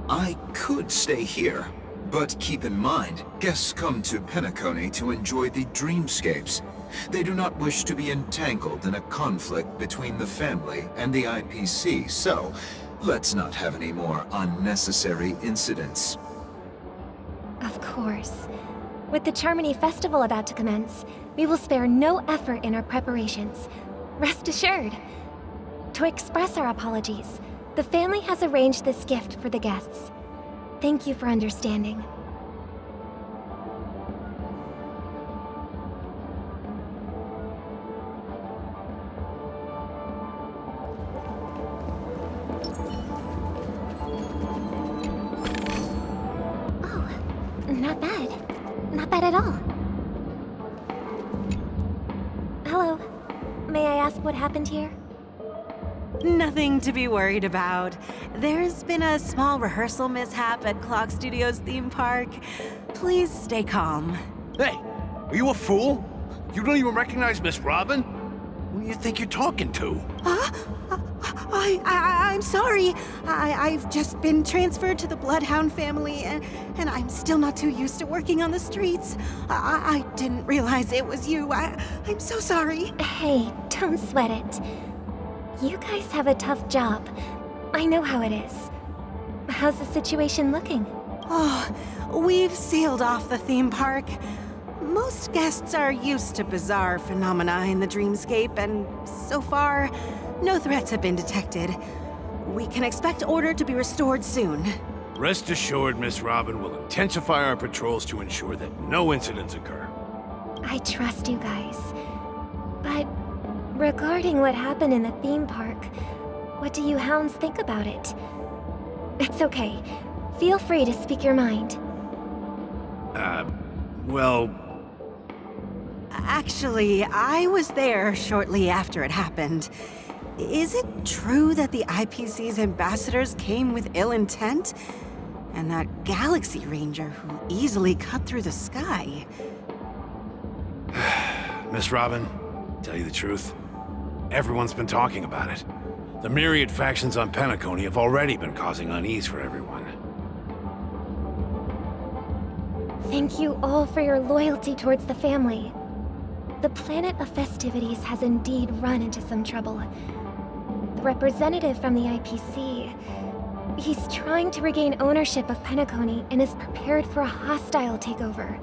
I could stay here, but keep in mind, guests come to Penacony to enjoy the dreamscapes. They do not wish to be entangled in a conflict between the family and the IPC, so let's not have any more unnecessary incidents. Of course. With the Charmony Festival about to commence, we will spare no effort in our preparations. Rest assured. To express our apologies, the family has arranged this gift for the guests. Thank you for understanding. Not bad. Not bad at all. Hello. May I ask what happened here? Nothing to be worried about. There's been a small rehearsal mishap at Clock Studios theme park. Please stay calm. Hey, are you a fool? You don't even recognize Miss Robin? Who do you think you're talking to? I'm sorry. I've just been transferred to the Bloodhound family, and I'm still not too used to working on the streets. I didn't realize it was you. I'm so sorry. Hey, don't sweat it. You guys have a tough job. I know how it is. How's the situation looking? Oh, we've sealed off the theme park. Most guests are used to bizarre phenomena in the dreamscape, and so far, no threats have been detected. We can expect order to be restored soon. Rest assured, Miss Robin will intensify our patrols to ensure that no incidents occur. I trust you guys. But regarding what happened in the theme park, what do you hounds think about it? It's okay. Feel free to speak your mind. Well... Actually, I was there shortly after it happened. Is it true that the IPC's ambassadors came with ill intent? And that Galaxy Ranger who easily cut through the sky? Miss Robin, tell you the truth, everyone's been talking about it. The myriad factions on Penacony have already been causing unease for everyone. Thank you all for your loyalty towards the family. The planet of festivities has indeed run into some trouble. The representative from the IPC, he's trying to regain ownership of Penacony and is prepared for a hostile takeover.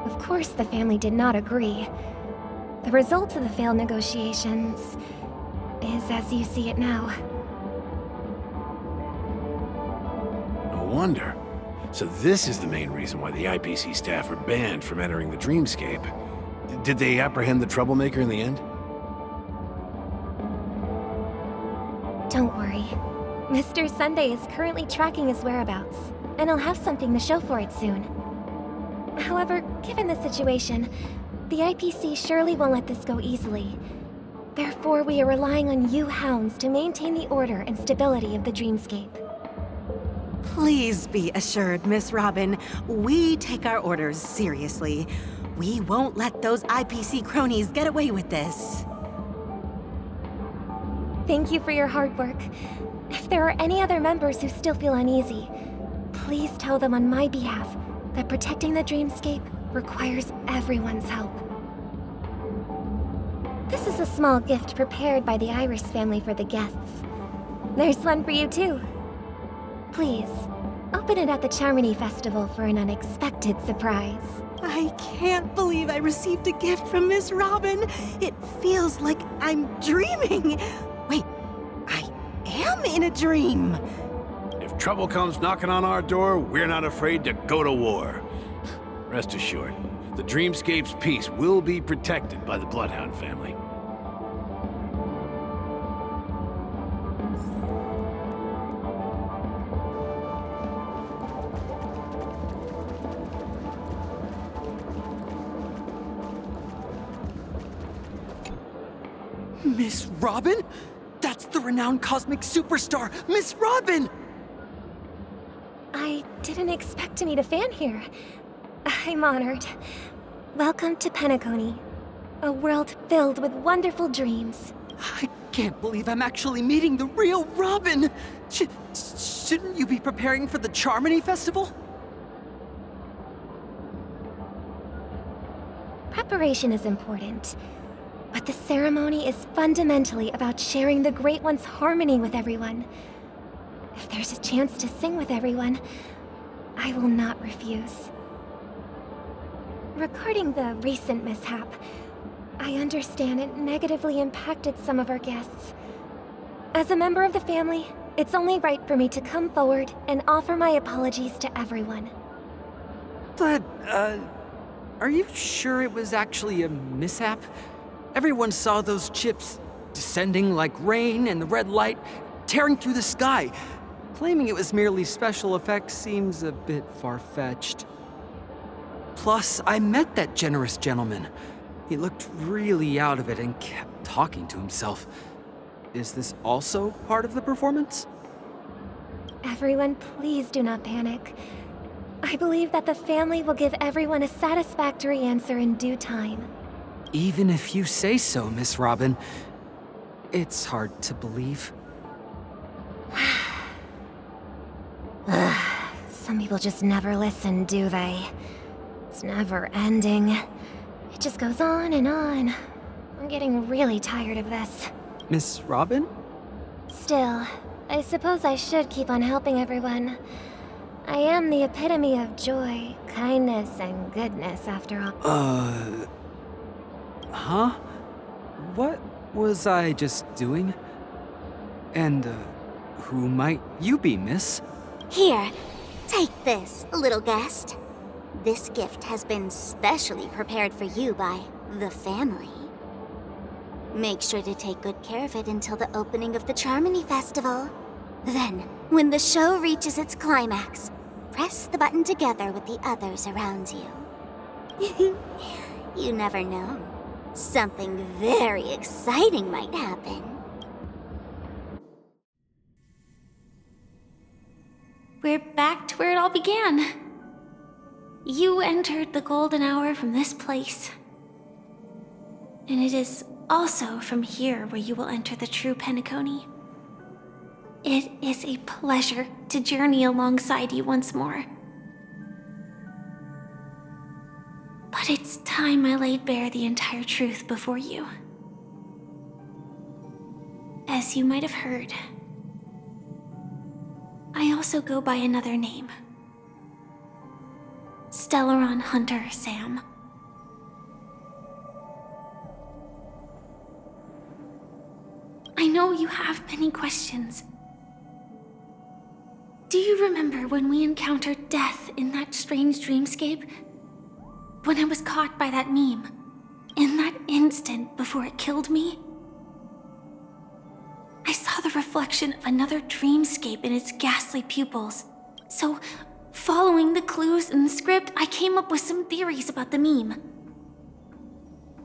Of course, the family did not agree. The result of the failed negotiations is as you see it now. No wonder. So this is the main reason why the IPC staff are banned from entering the dreamscape. Did they apprehend the troublemaker in the end? Don't worry. Mr. Sunday is currently tracking his whereabouts, and he'll have something to show for it soon. However, given the situation, the IPC surely won't let this go easily. Therefore, we are relying on you hounds to maintain the order and stability of the dreamscape. Please be assured, Miss Robin, we take our orders seriously. We won't let those IPC cronies get away with this. Thank you for your hard work. If there are any other members who still feel uneasy, please tell them on my behalf that protecting the dreamscape requires everyone's help. This is a small gift prepared by the Iris family for the guests. There's one for you too. Please, open it at the Charmony Festival for an unexpected surprise. I can't believe I received a gift from Miss Robin. It feels like I'm dreaming. Wait, I am in a dream. If trouble comes knocking on our door, we're not afraid to go to war. Rest assured, the Dreamscape's peace will be protected by the Bloodhound family. Miss Robin? That's the renowned cosmic superstar, Miss Robin! I didn't expect to meet a fan here. I'm honored. Welcome to Penacony, a world filled with wonderful dreams. I can't believe I'm actually meeting the real Robin! Shouldn't you be preparing for the Charmony Festival? Preparation is important, but the ceremony is fundamentally about sharing the Great One's harmony with everyone. If there's a chance to sing with everyone, I will not refuse. Regarding the recent mishap, I understand it negatively impacted some of our guests. As a member of the family, it's only right for me to come forward and offer my apologies to everyone. But, are you sure it was actually a mishap? Everyone saw those chips descending like rain and the red light tearing through the sky. Claiming it was merely special effects seems a bit far-fetched. Plus, I met that generous gentleman. He looked really out of it and kept talking to himself. Is this also part of the performance? Everyone, please do not panic. I believe that the family will give everyone a satisfactory answer in due time. Even if you say so, Miss Robin, it's hard to believe. Some people just never listen, do they? It's never ending. It just goes on and on. I'm getting really tired of this. Miss Robin? Still, I suppose I should keep on helping everyone. I am the epitome of joy, kindness, and goodness, after all. Huh? What was I just doing? And, who might you be, miss? Here, take this, little guest. This gift has been specially prepared for you by the family. Make sure to take good care of it until the opening of the Charmony Festival. Then, when the show reaches its climax, press the button together with the others around you. You never know. Something very exciting might happen. We're back to where it all began. You entered the golden hour from this place. And it is also from here where you will enter the true Penacony. It is a pleasure to journey alongside you once more. But it's time I laid bare the entire truth before you. As you might have heard, I also go by another name. Stellaron Hunter Sam. I know you have many questions. Do you remember when we encountered death in that strange dreamscape? When I was caught by that meme? In that instant before it killed me? I saw the reflection of another dreamscape in its ghastly pupils. So, following the clues in the script, I came up with some theories about the meme.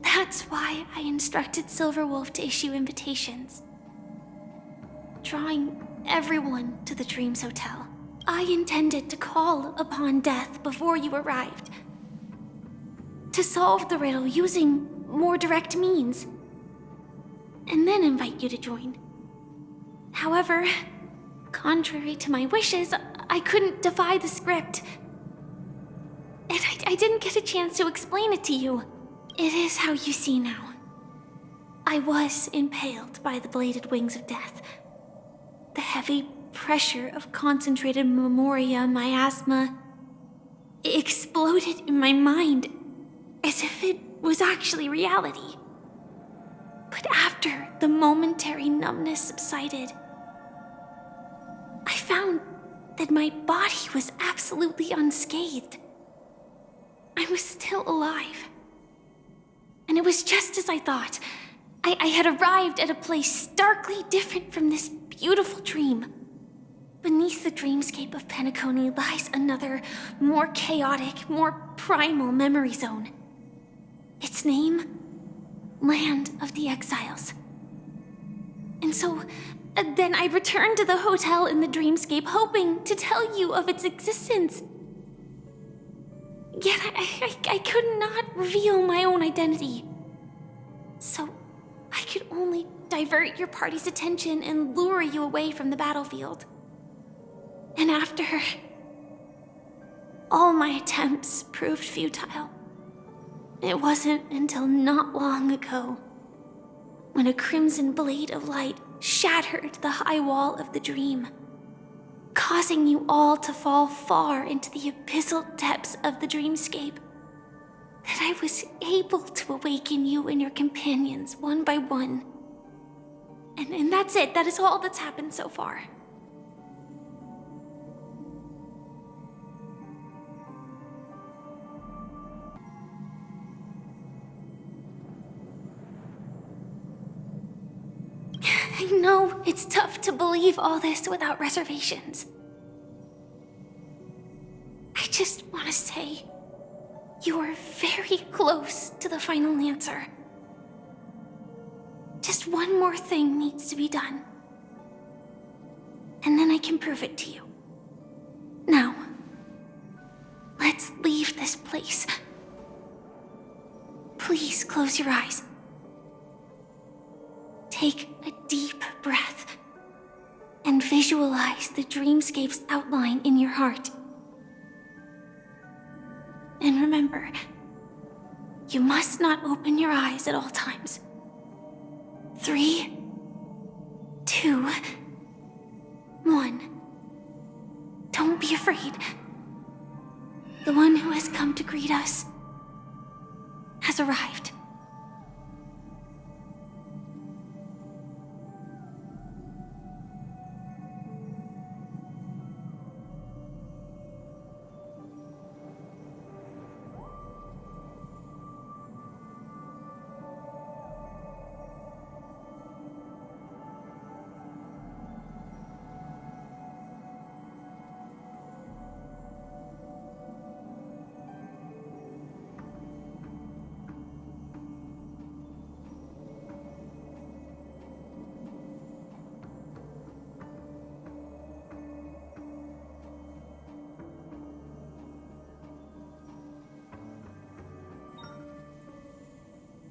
That's why I instructed Silverwolf to issue invitations, drawing everyone to the Dreams Hotel. I intended to call upon death before you arrived, to solve the riddle using more direct means, and then invite you to join. However, contrary to my wishes, I couldn't defy the script. And I didn't get a chance to explain it to you. It is how you see now. I was impaled by the bladed wings of death. The heavy pressure of concentrated memoria miasma exploded in my mind as if it was actually reality. But after the momentary numbness subsided, I found that my body was absolutely unscathed. I was still alive. And it was just as I thought. I had arrived at a place starkly different from this beautiful dream. Beneath the dreamscape of Penacony lies another, more chaotic, more primal memory zone. Its name? Land of the Exiles. And so, then I returned to the hotel in the dreamscape, hoping to tell you of its existence. Yet I could not reveal my own identity. So, I could only divert your party's attention and lure you away from the battlefield. And after all my attempts proved futile, it wasn't until not long ago when a crimson blade of light shattered the high wall of the dream, causing you all to fall far into the abyssal depths of the dreamscape, that I was able to awaken you and your companions one by one. And that's it. That is all that's happened so far. I know it's tough to believe all this without reservations. I just want to say, you are very close to the final answer. Just one more thing needs to be done. And then I can prove it to you. Now, let's leave this place. Please close your eyes. Take a deep breath and visualize the dreamscape's outline in your heart. And remember, you must not open your eyes at all times. 3, 2, 1. Don't be afraid. The one who has come to greet us has arrived.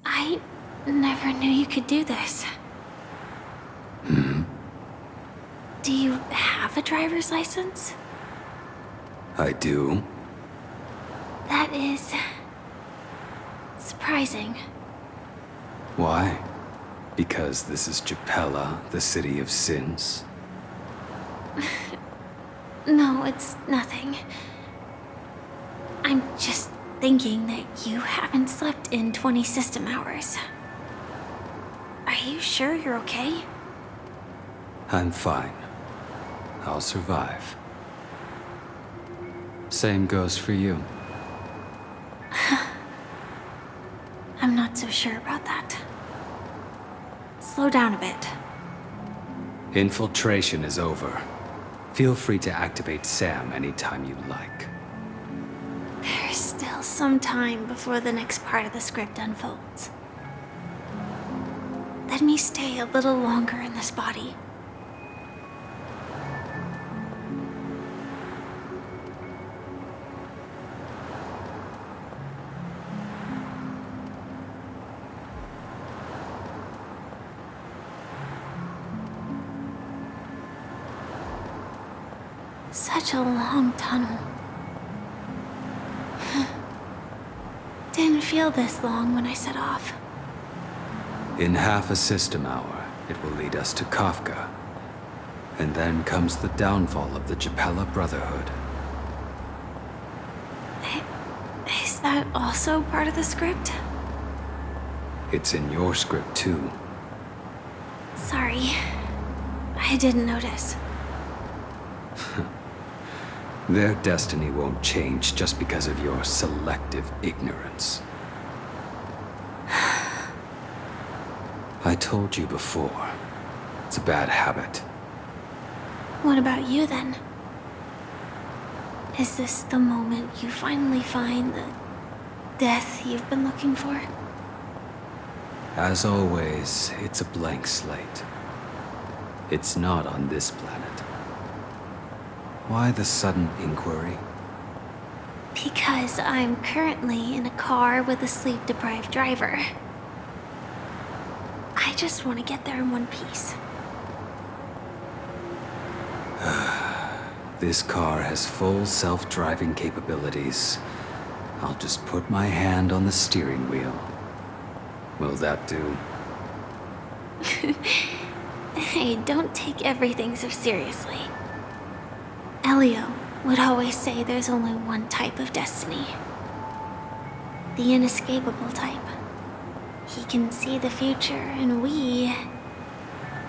I never knew you could do this. Do you have a driver's license? I do. That is surprising. Why? Because this is Japella, the city of sins? No, it's nothing. I'm just thinking that you haven't slept in 20 system hours. Are you sure you're okay? I'm fine. I'll survive. Same goes for you. I'm not so sure about that. Slow down a bit. Infiltration is over. Feel free to activate Sam anytime you like. There's still some time before the next part of the script unfolds. Let me stay a little longer in this body. Such a long tunnel. Didn't feel this long when I set off. In half a system hour, it will lead us to Kafka. And then comes the downfall of the Japella Brotherhood. Is that also part of the script? It's in your script too. Sorry. I didn't notice. Their destiny won't change just because of your selective ignorance. I told you before, it's a bad habit. What about you then? Is this the moment you finally find the death you've been looking for? As always, it's a blank slate. It's not on this planet. Why the sudden inquiry? Because I'm currently in a car with a sleep-deprived driver. I just want to get there in one piece. This car has full self-driving capabilities. I'll just put my hand on the steering wheel. Will that do? Hey, don't take everything so seriously. Elio would always say there's only one type of destiny. The inescapable type. He can see the future, and we,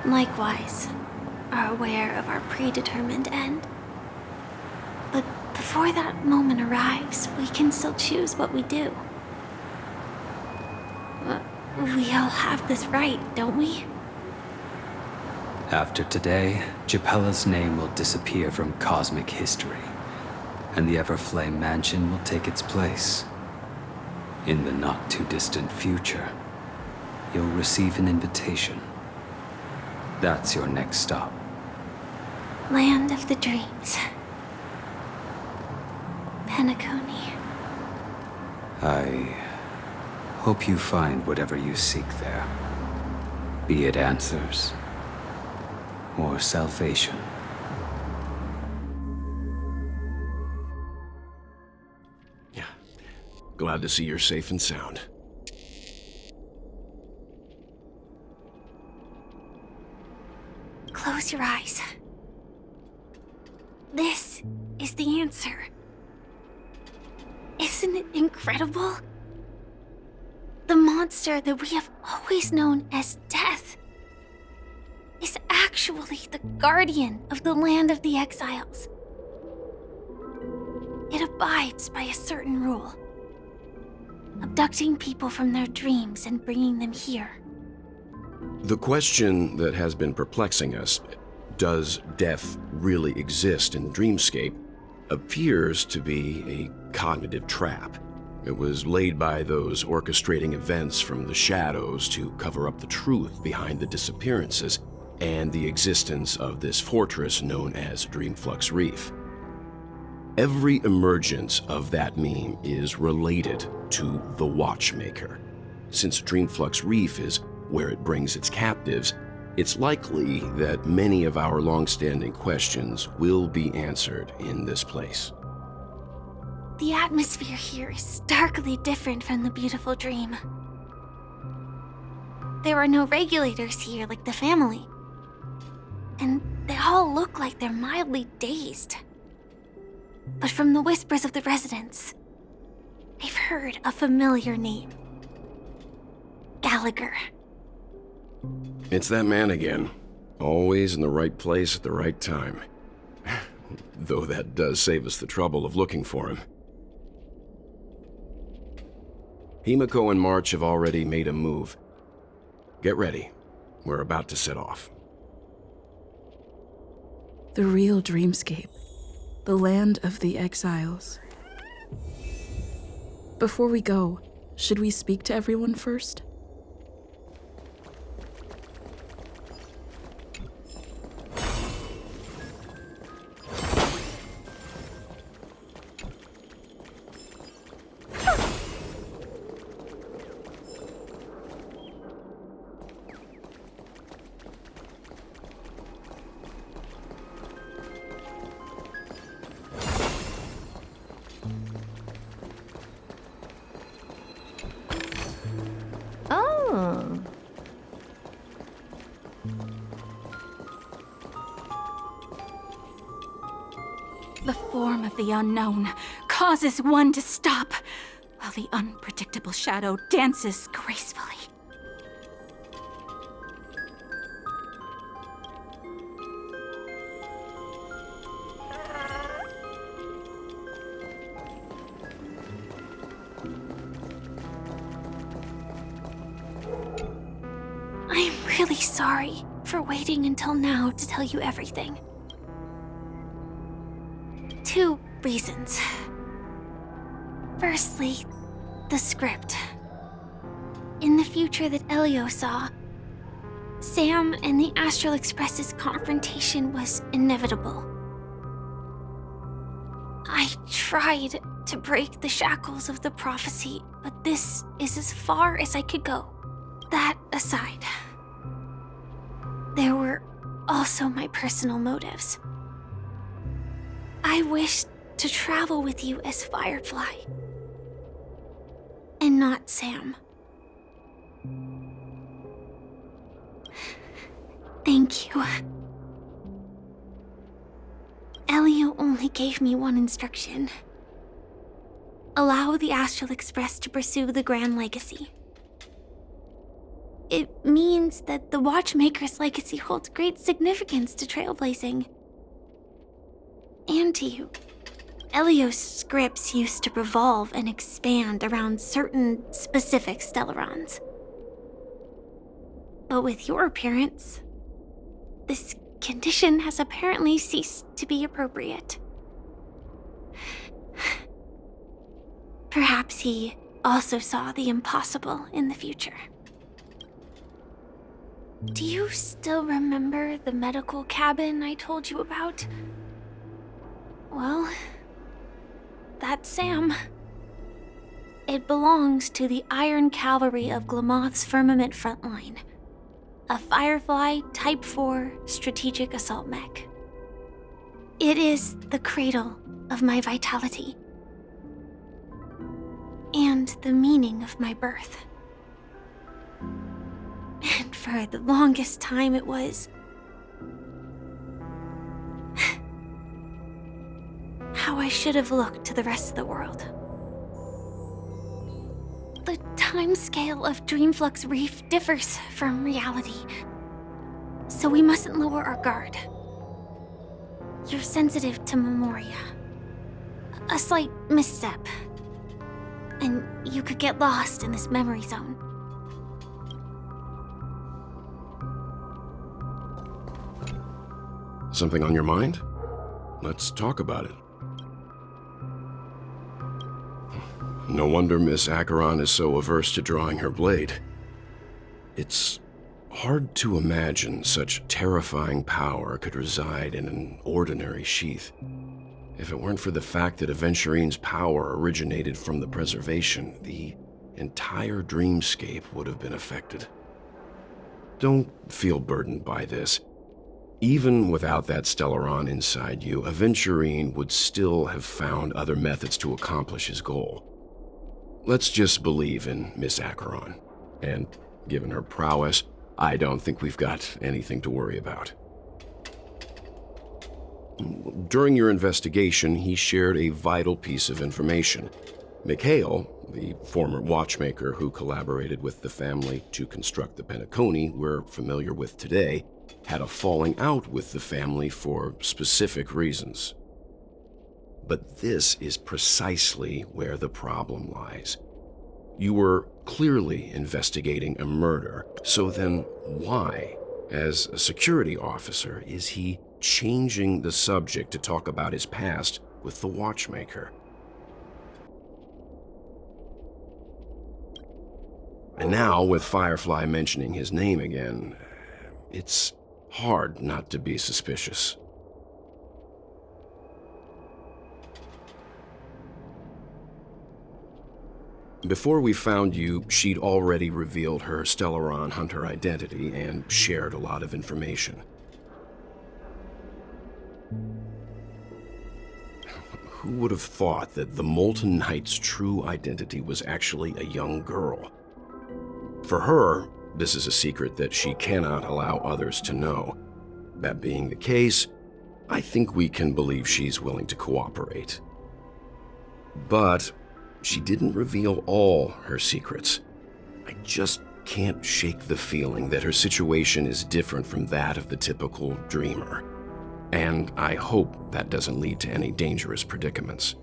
likewise, are aware of our predetermined end. But before that moment arrives, we can still choose what we do. We all have this right, don't we? After today, Japella's name will disappear from cosmic history, and the Everflame Mansion will take its place. In the not-too-distant future, you'll receive an invitation. That's your next stop. Land of the Dreams. Penacony. I hope you find whatever you seek there. Be it answers or salvation. Yeah. Glad to see you're safe and sound. Close your eyes. This is the answer. Isn't it incredible? The monster that we have always known as Death is actually the guardian of the land of the exiles. It abides by a certain rule: abducting people from their dreams and bringing them here. The question that has been perplexing us, does death really exist in the dreamscape, appears to be a cognitive trap. It was laid by those orchestrating events from the shadows to cover up the truth behind the disappearances and the existence of this fortress known as Dreamflux Reef. Every emergence of that meme is related to the Watchmaker. Since Dreamflux Reef is where it brings its captives, it's likely that many of our long-standing questions will be answered in this place. The atmosphere here is starkly different from the beautiful dream. There are no regulators here like the family. And they all look like they're mildly dazed. But from the whispers of the residents, I've heard a familiar name. Gallagher. It's that man again. Always in the right place at the right time. Though that does save us the trouble of looking for him. Himiko and March have already made a move. Get ready. We're about to set off. The real dreamscape. The land of the exiles. Before we go, should we speak to everyone first? The form of the unknown causes one to stop, while the unpredictable shadow dances gracefully. I'm really sorry for waiting until now to tell you everything. 2 reasons. Firstly, the script. In the future that Elio saw, Sam and the Astral Express's confrontation was inevitable. I tried to break the shackles of the prophecy, but this is as far as I could go. That aside, there were also my personal motives. I wished to travel with you as Firefly, and not Sam. Thank you. Elio only gave me one instruction. Allow the Astral Express to pursue the Grand Legacy. It means that the Watchmaker's legacy holds great significance to trailblazing. And to you. Elio's scripts used to revolve and expand around certain specific Stellarons. But with your appearance, this condition has apparently ceased to be appropriate. Perhaps he also saw the impossible in the future. Do you still remember the medical cabin I told you about? Well, that's Sam. It belongs to the Iron Cavalry of Glamoth's Firmament Frontline, a Firefly Type 4 strategic assault mech. It is the cradle of my vitality, and the meaning of my birth. And for the longest time it was how I should have looked to the rest of the world. The timescale of Dreamflux Reef differs from reality, so we mustn't lower our guard. You're sensitive to Memoria. A slight misstep, and you could get lost in this memory zone. Something on your mind? Let's talk about it. No wonder Miss Acheron is so averse to drawing her blade. It's hard to imagine such terrifying power could reside in an ordinary sheath. If it weren't for the fact that Aventurine's power originated from the preservation, the entire dreamscape would have been affected. Don't feel burdened by this. Even without that Stellaron inside you, Aventurine would still have found other methods to accomplish his goal. Let's just believe in Miss Acheron, and given her prowess, I don't think we've got anything to worry about. During your investigation, he shared a vital piece of information. Mikhail, the former watchmaker who collaborated with the family to construct the Penacony we're familiar with today, had a falling out with the family for specific reasons. But this is precisely where the problem lies. You were clearly investigating a murder, so then why, as a security officer, is he changing the subject to talk about his past with the watchmaker? And now, with Firefly mentioning his name again, it's hard not to be suspicious. Before we found you, she'd already revealed her Stellaron hunter identity and shared a lot of information. Who would have thought that the Molten Knight's true identity was actually a young girl? For her, this is a secret that she cannot allow others to know. That being the case, I think we can believe she's willing to cooperate. But she didn't reveal all her secrets. I just can't shake the feeling that her situation is different from that of the typical dreamer. And I hope that doesn't lead to any dangerous predicaments.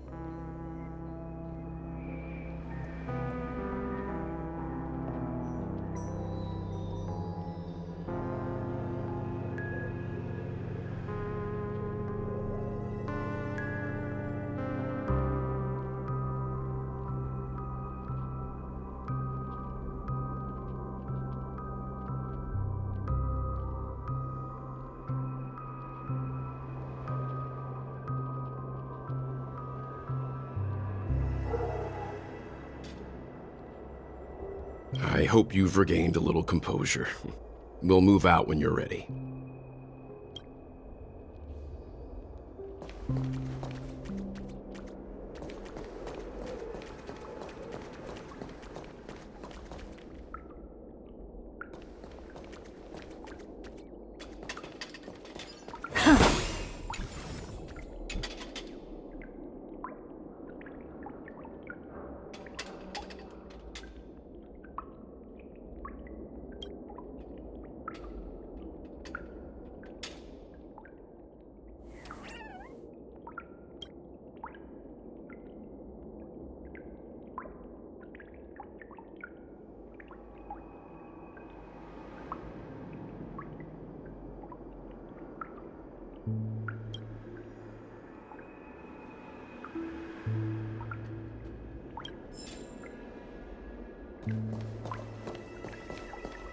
I hope you've regained a little composure. We'll move out when you're ready.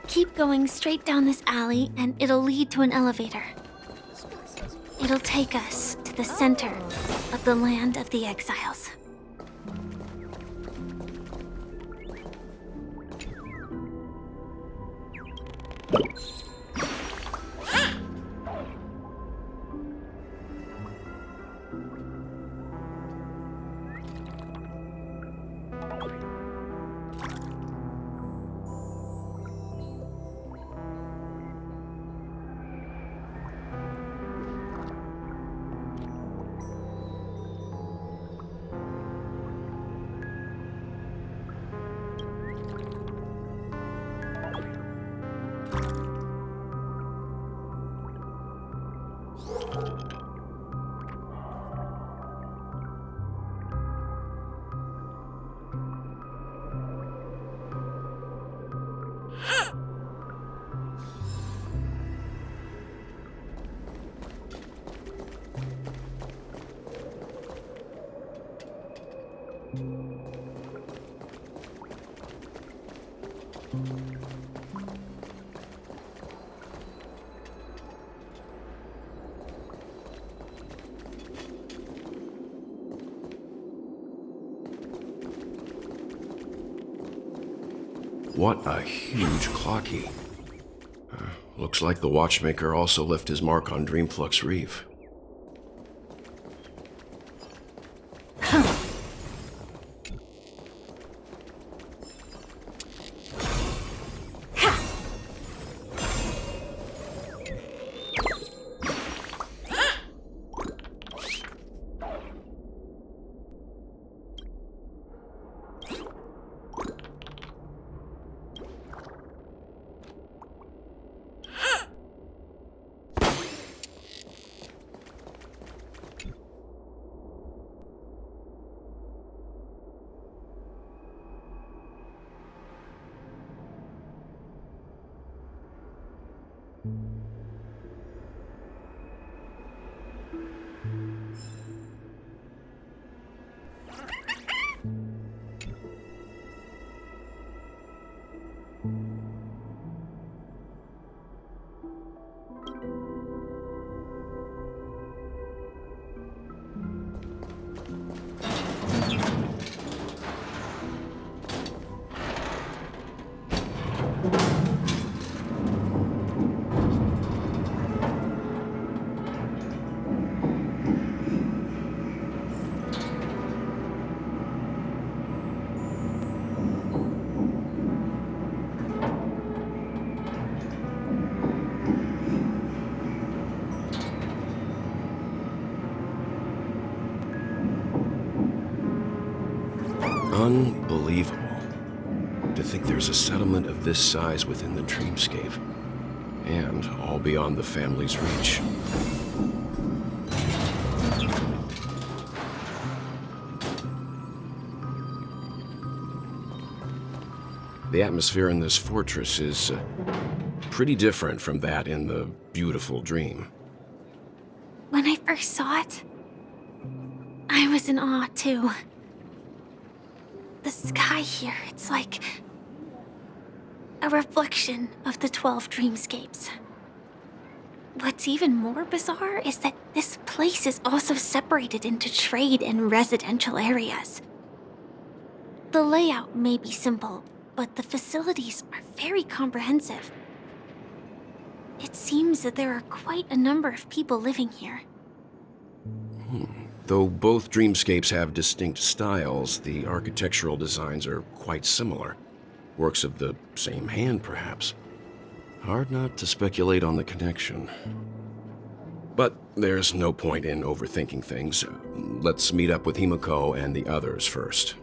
Keep going straight down this alley, and it'll lead to an elevator. It'll take us to the center of the land of the exiles. What a huge clock key. Looks like the watchmaker also left his mark on Dreamflux Reef. Unbelievable. To think there's a settlement of this size within the dreamscape, and all beyond the family's reach. The atmosphere in this fortress is pretty different from that in the beautiful dream. When I first saw it, I was in awe too. The sky here, it's like a reflection of the 12 dreamscapes. What's even more bizarre is that this place is also separated into trade and residential areas. The layout may be simple, but the facilities are very comprehensive. It seems that there are quite a number of people living here. Though both dreamscapes have distinct styles, the architectural designs are quite similar. Works of the same hand, perhaps. Hard not to speculate on the connection. But there's no point in overthinking things. Let's meet up with Himiko and the others first.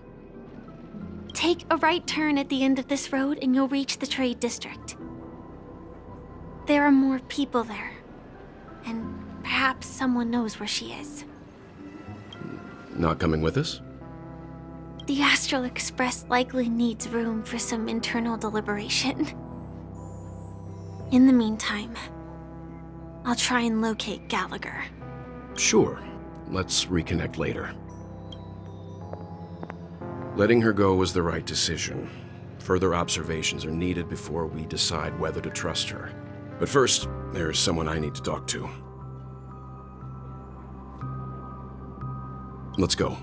Take a right turn at the end of this road and you'll reach the trade district. There are more people there, and perhaps someone knows where she is. Not coming with us? The Astral Express likely needs room for some internal deliberation. In the meantime, I'll try and locate Gallagher. Sure. Let's reconnect later. Letting her go was the right decision. Further observations are needed before we decide whether to trust her. But first, there's someone I need to talk to. Let's go.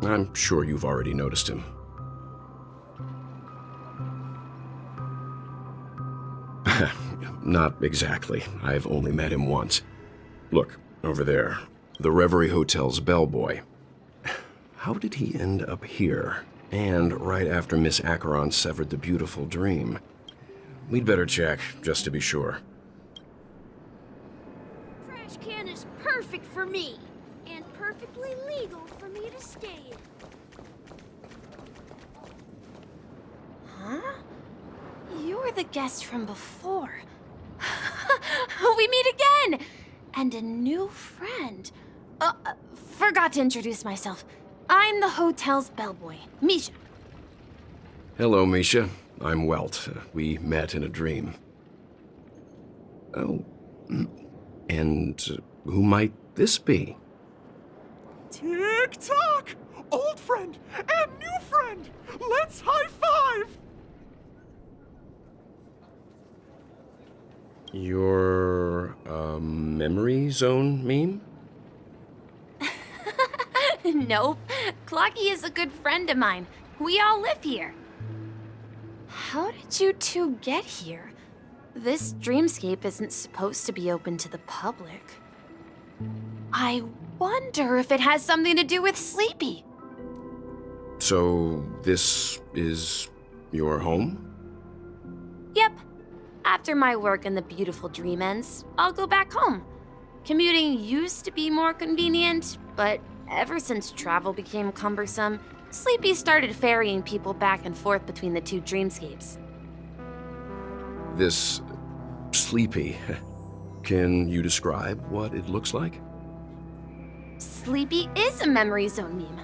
I'm sure you've already noticed him. Not exactly. I've only met him once. Look, over there. The Reverie Hotel's bellboy. How did he end up here? And right after Miss Acheron severed the beautiful dream. We'd better check, just to be sure. Trash can is perfect for me, and perfectly legal for me to stay in. Huh? You're the guest from before. We meet again! And a new friend. Forgot to introduce myself. I'm the hotel's bellboy, Misha. Hello, Misha. I'm Welt. We met in a dream. Oh. And who might this be? Tick-tock! Old friend and new friend! Let's high-five! You're a memory zone meme? Nope. Clocky is a good friend of mine. We all live here. How did you two get here? This dreamscape isn't supposed to be open to the public. I wonder if it has something to do with Sleepy. So, this is your home? Yep. After my work in the beautiful dream ends, I'll go back home. Commuting used to be more convenient, but ever since travel became cumbersome, Sleepy started ferrying people back and forth between the two dreamscapes. This Sleepy. Can you describe what it looks like? Sleepy is a memory zone meme.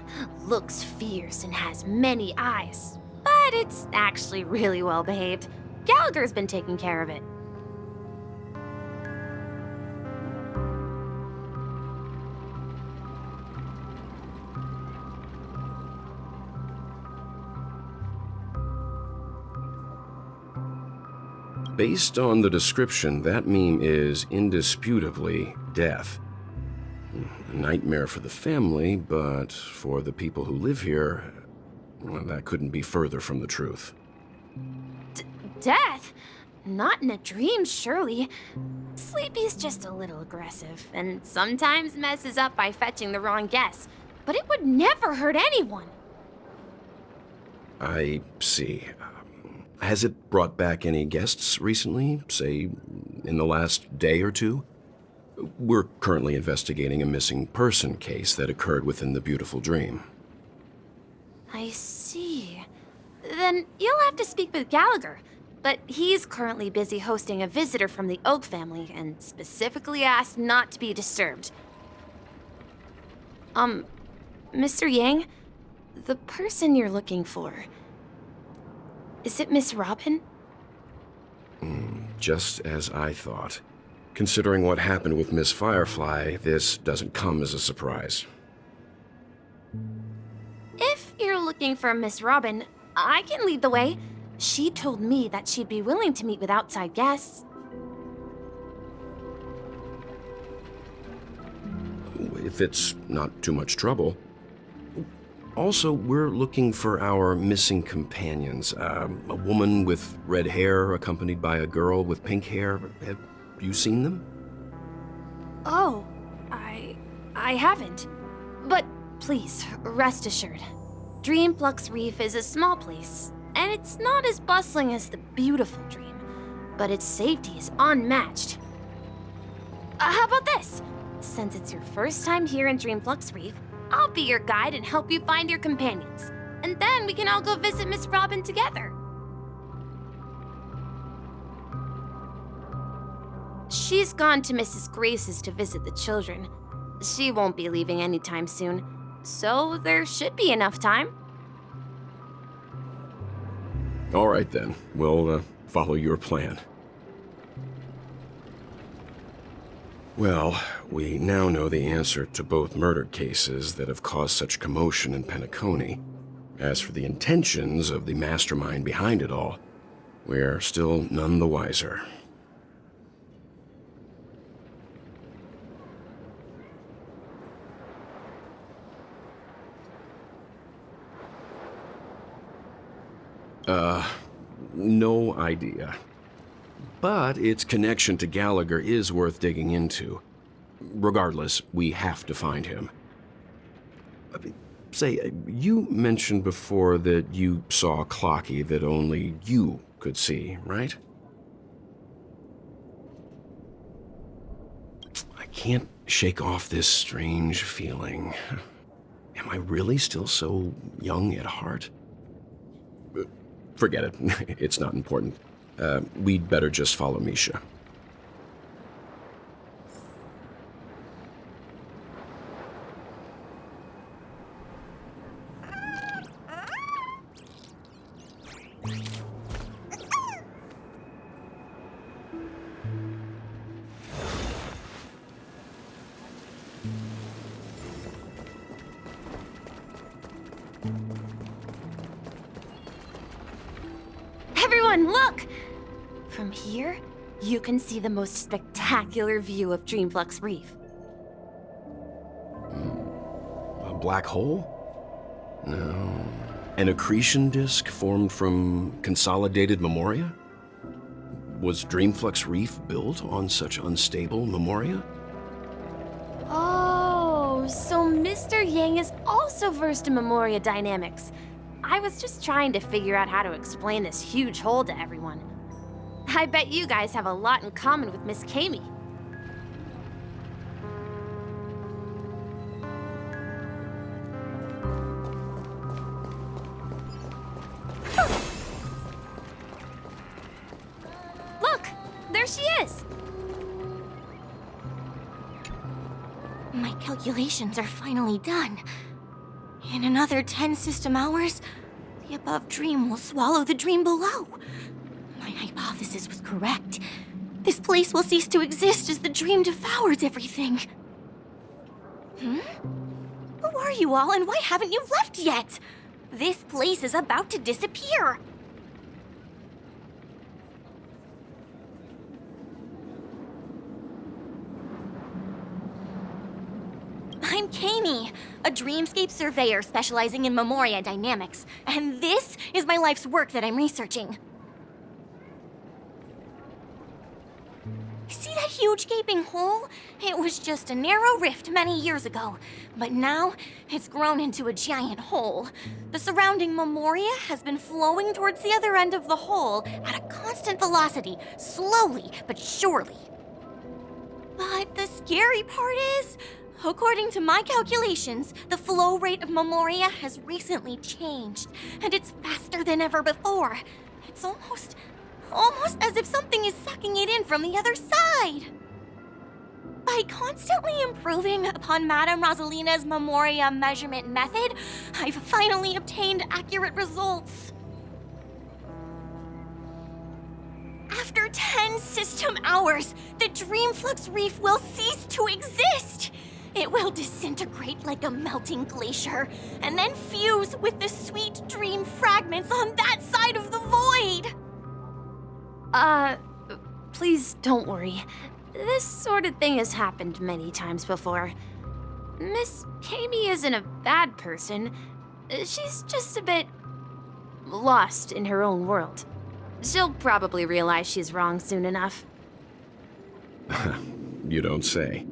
Looks fierce and has many eyes. But it's actually really well behaved. Gallagher's been taking care of it. Based on the description, that meme is indisputably death. A nightmare for the family, but for the people who live here, well, that couldn't be further from the truth. Death? Not in a dream, surely. Sleepy's just a little aggressive, and sometimes messes up by fetching the wrong guess. But it would never hurt anyone. I see. Has it brought back any guests recently, say, in the last day or two? We're currently investigating a missing person case that occurred within the beautiful dream. I see. Then you'll have to speak with Gallagher. But he's currently busy hosting a visitor from the Oak family and specifically asked not to be disturbed. Mr. Yang, the person you're looking for, is it Miss Robin? Just as I thought. Considering what happened with Miss Firefly, this doesn't come as a surprise. If you're looking for Miss Robin, I can lead the way. She told me that she'd be willing to meet with outside guests. If it's not too much trouble. Also, we're looking for our missing companions. A woman with red hair accompanied by a girl with pink hair. Have you seen them? Oh, I haven't. But please, rest assured. Dreamflux Reef is a small place, and it's not as bustling as the beautiful Dream, but its safety is unmatched. How about this? Since it's your first time here in Dreamflux Reef, I'll be your guide and help you find your companions. And then we can all go visit Miss Robin together. She's gone to Mrs. Grace's to visit the children. She won't be leaving anytime soon, so there should be enough time. All right then, we'll follow your plan. Well, we now know the answer to both murder cases that have caused such commotion in Penacony. As for the intentions of the mastermind behind it all, we're still none the wiser. No idea. But its connection to Gallagher is worth digging into. Regardless, we have to find him. Say, you mentioned before that you saw a clocky that only you could see, right? I can't shake off this strange feeling. Am I really still so young at heart? Forget it. It's not important. We'd better just follow Misha. Everyone, look! From here, you can see the most spectacular view of Dreamflux Reef. A black hole? No. An accretion disk formed from consolidated memoria? Was Dreamflux Reef built on such unstable memoria? Oh, so Mr. Yang is also versed in memoria dynamics. I was just trying to figure out how to explain this huge hole to everyone. I bet you guys have a lot in common with Miss Kami. Look, there she is. My calculations are finally done. In another 10 system hours, the above dream will swallow the dream below. My hypothesis was correct. This place will cease to exist as the dream devours everything. Who are you all, and why haven't you left yet? This place is about to disappear. I'm Kami, a dreamscape surveyor specializing in memoria dynamics, and this is my life's work that I'm researching. See that huge gaping hole? It was just a narrow rift many years ago, but now it's grown into a giant hole. The surrounding memoria has been flowing towards the other end of the hole at a constant velocity, slowly but surely. But the scary part is, According to my calculations, the flow rate of Memoria has recently changed, and it's faster than ever before. It's almost as if something is sucking it in from the other side. By constantly improving upon Madame Rosalina's Memoria measurement method, I've finally obtained accurate results. After 10 system hours, the Dreamflux Reef will cease to exist. It will disintegrate like a melting glacier, and then fuse with the sweet dream fragments on that side of the void. Please don't worry. This sort of thing has happened many times before. Miss Kami isn't a bad person. She's just a bit lost in her own world. She'll probably realize she's wrong soon enough. You don't say.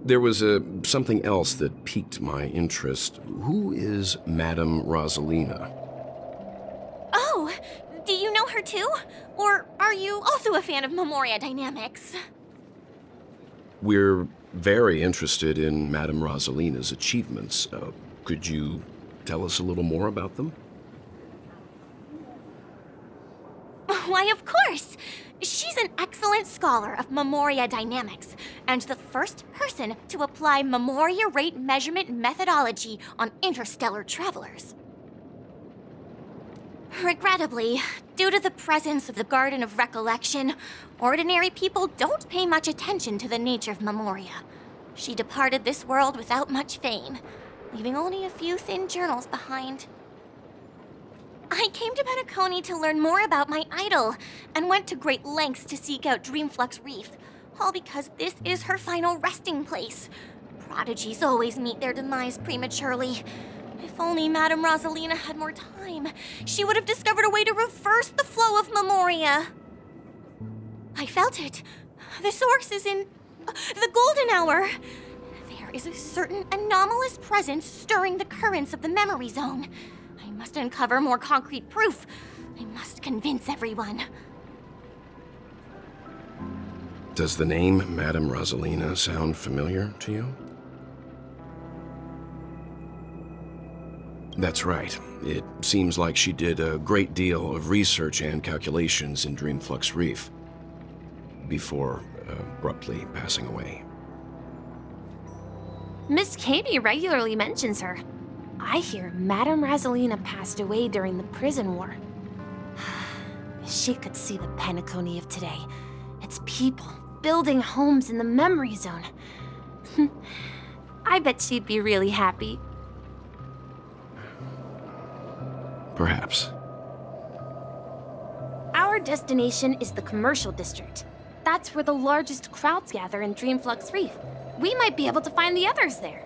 There was something else that piqued my interest. Who is Madame Rosalina? Oh, do you know her too? Or are you also a fan of Memoria Dynamics? We're very interested in Madame Rosalina's achievements. Could you tell us a little more about them? Why, of course! She's an excellent scholar of Memoria Dynamics, and the first person to apply Memoria rate measurement methodology on interstellar travelers. Regrettably, due to the presence of the Garden of Recollection, ordinary people don't pay much attention to the nature of Memoria. She departed this world without much fame, leaving only a few thin journals behind. I came to Penacony to learn more about my idol, and went to great lengths to seek out Dreamflux Reef, all because this is her final resting place. Prodigies always meet their demise prematurely. If only Madame Rosalina had more time, she would have discovered a way to reverse the flow of Memoria. I felt it. The source is in the golden hour. There is a certain anomalous presence stirring the currents of the memory zone. I must uncover more concrete proof. I must convince everyone. Does the name Madame Rosalina sound familiar to you? That's right. It seems like she did a great deal of research and calculations in Dreamflux Reef before abruptly passing away. Miss Kami regularly mentions her. I hear Madame Rosalina passed away during the prison war. She could see the Penacony of today. Its people building homes in the memory zone. I bet she'd be really happy. Perhaps. Our destination is the commercial district. That's where the largest crowds gather in Dreamflux Reef. We might be able to find the others there.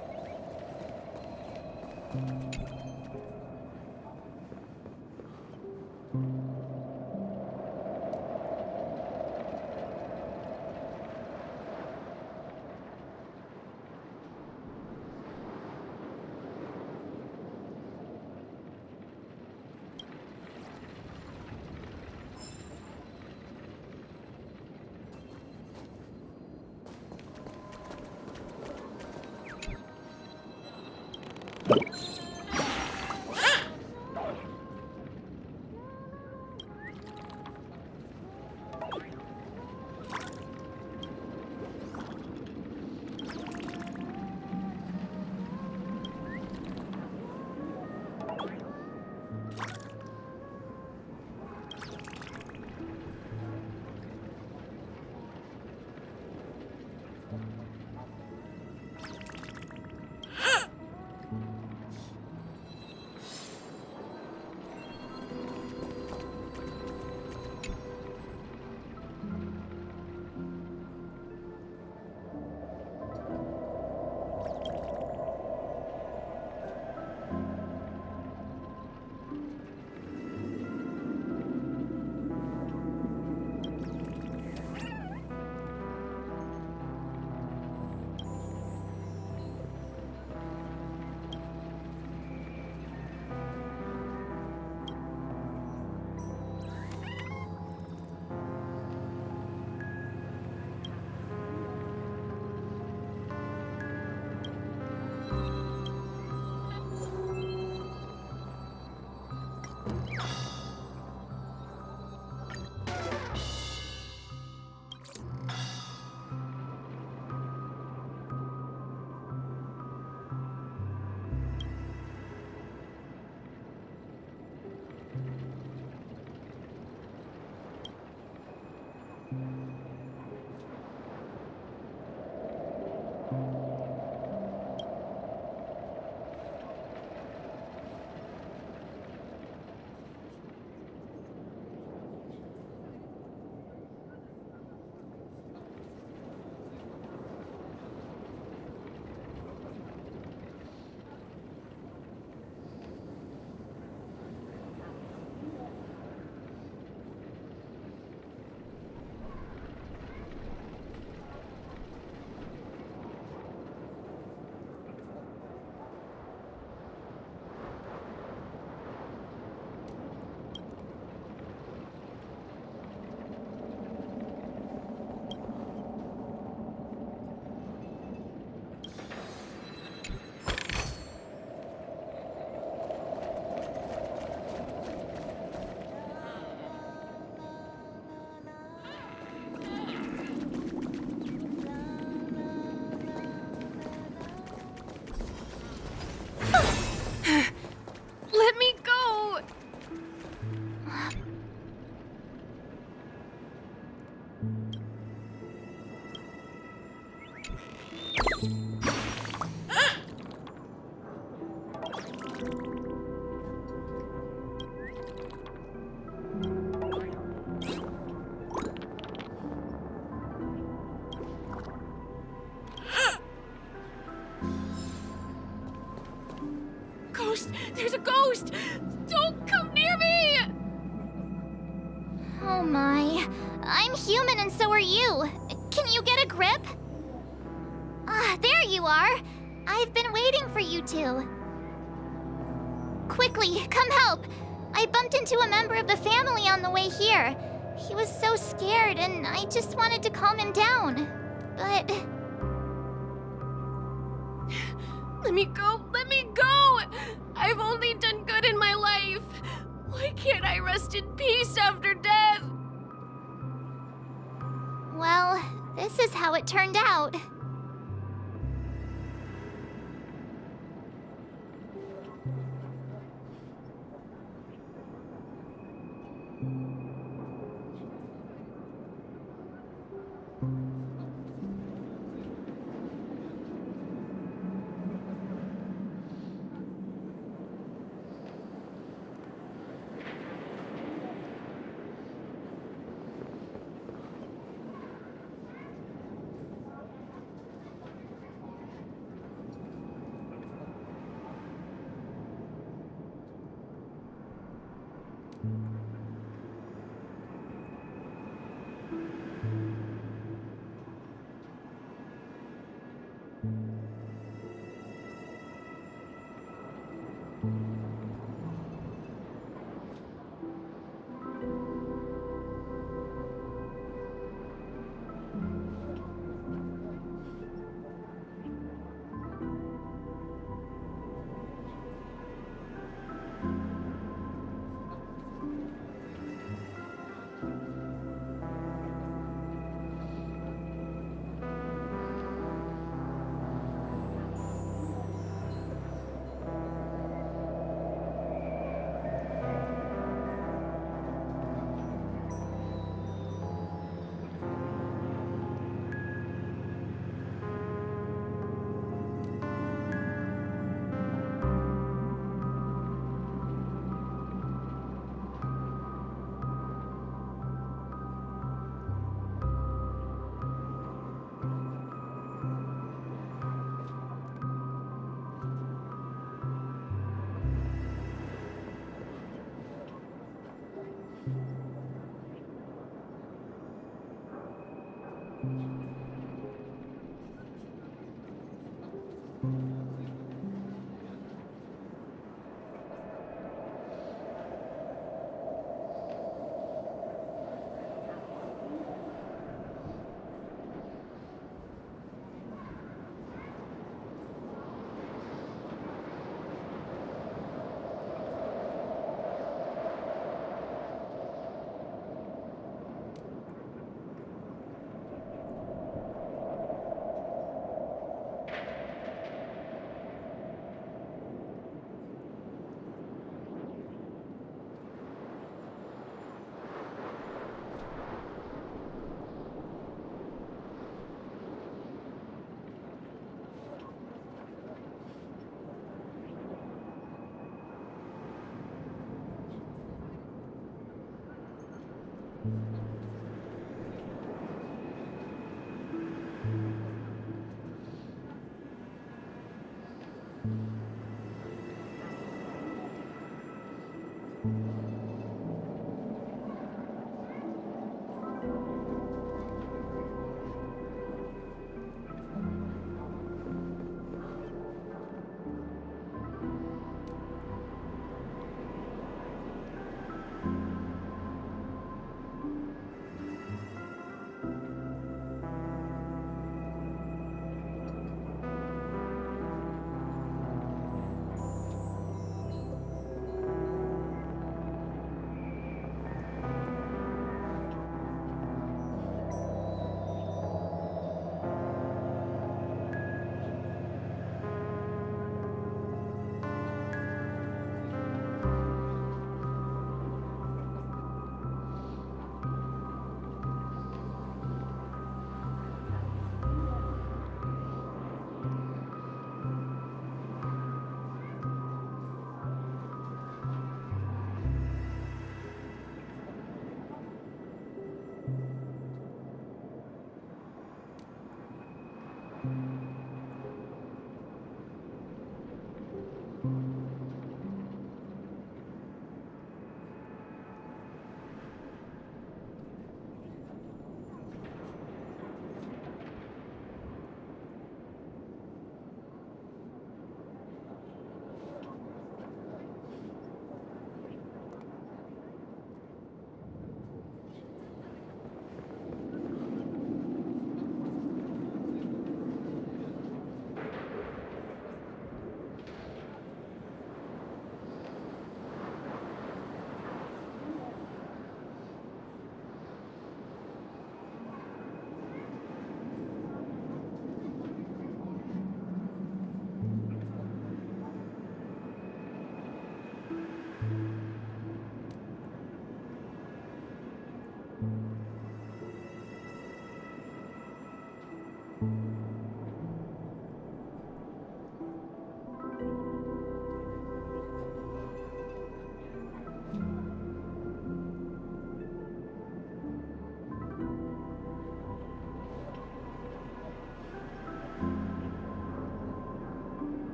Ghost! There's a ghost! Don't come near me! Oh my. I'm human and so are you. Can you get a grip? Ah, there you are. I've been waiting for you two. Quickly, come help. I bumped into a member of the family on the way here. He was so scared and I just wanted to calm him down. But... Let me go! Let me go! I've only done good in my life. Why can't I rest in peace after death? well, this is how it turned out.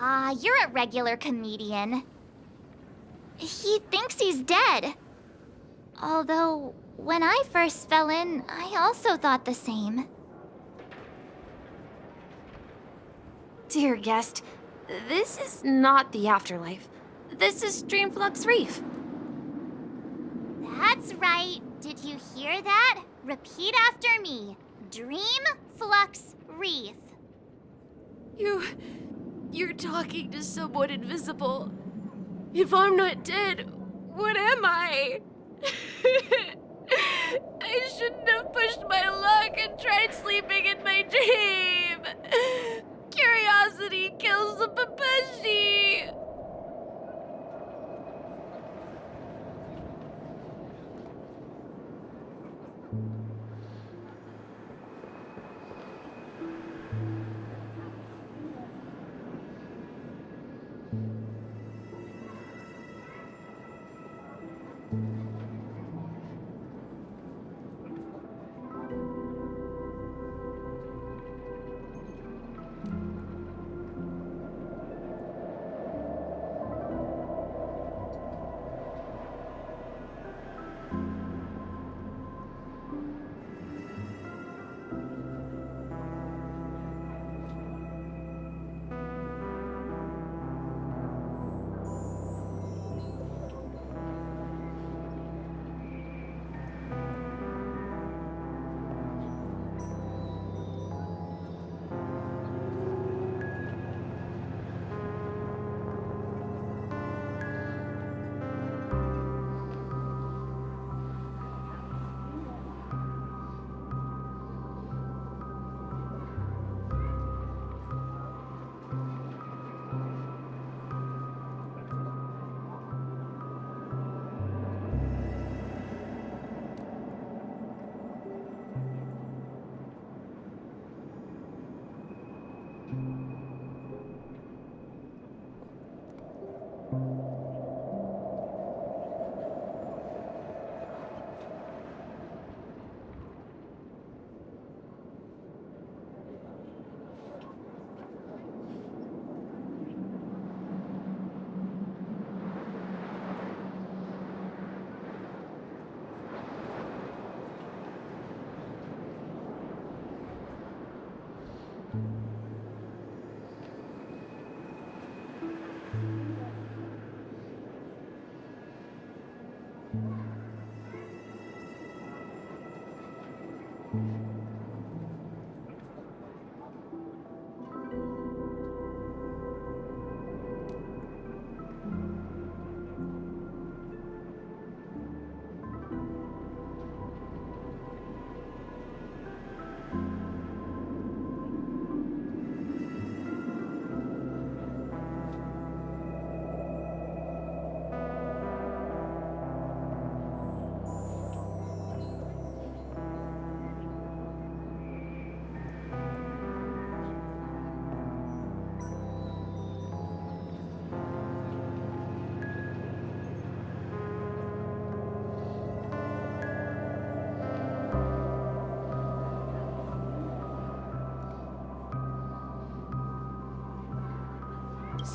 Haha, you're a regular comedian. He thinks he's dead. Although, when I first fell in, I also thought the same. Dear guest, this is not the afterlife. This is Dreamflux Reef. That's right. Did you hear that? Repeat after me. Dreamflux Reef. You're talking to someone invisible. If I'm not dead, what am I? I shouldn't have pushed my luck and tried sleeping in my dream. Curiosity kills the Papeshi.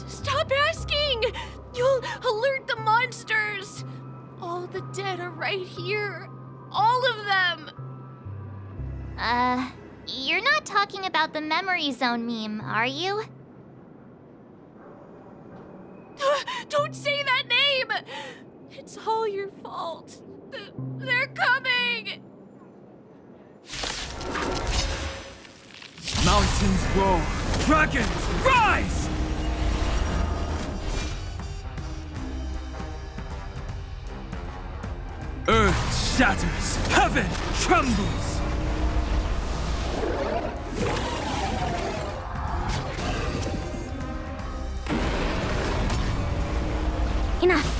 Stop asking! You'll alert the monsters! All the dead are right here. All of them! You're not talking about the memory zone meme, are you? Don't say that name! It's all your fault. They're coming! Mountains roar, dragons rise! Earth shatters, heaven trembles! Enough.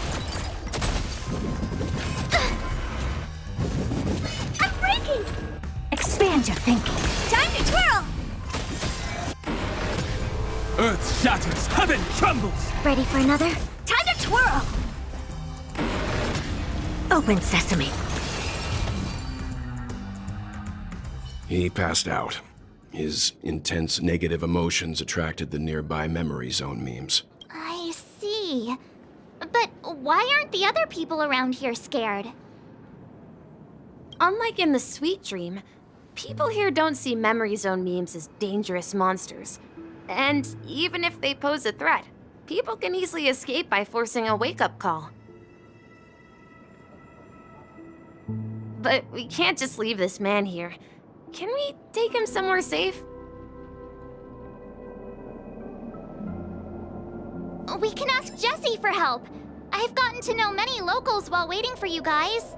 I'm breaking! Expand your thinking. Time to twirl! Earth shatters, heaven trembles! Ready for another? Time to twirl! Open sesame. He passed out. His intense negative emotions attracted the nearby memory zone memes. I see. But why aren't the other people around here scared? Unlike in the Sweet Dream, people here don't see memory zone memes as dangerous monsters. And even if they pose a threat, people can easily escape by forcing a wake-up call. But we can't just leave this man here. Can we take him somewhere safe? We can ask Jessie for help. I've gotten to know many locals while waiting for you guys.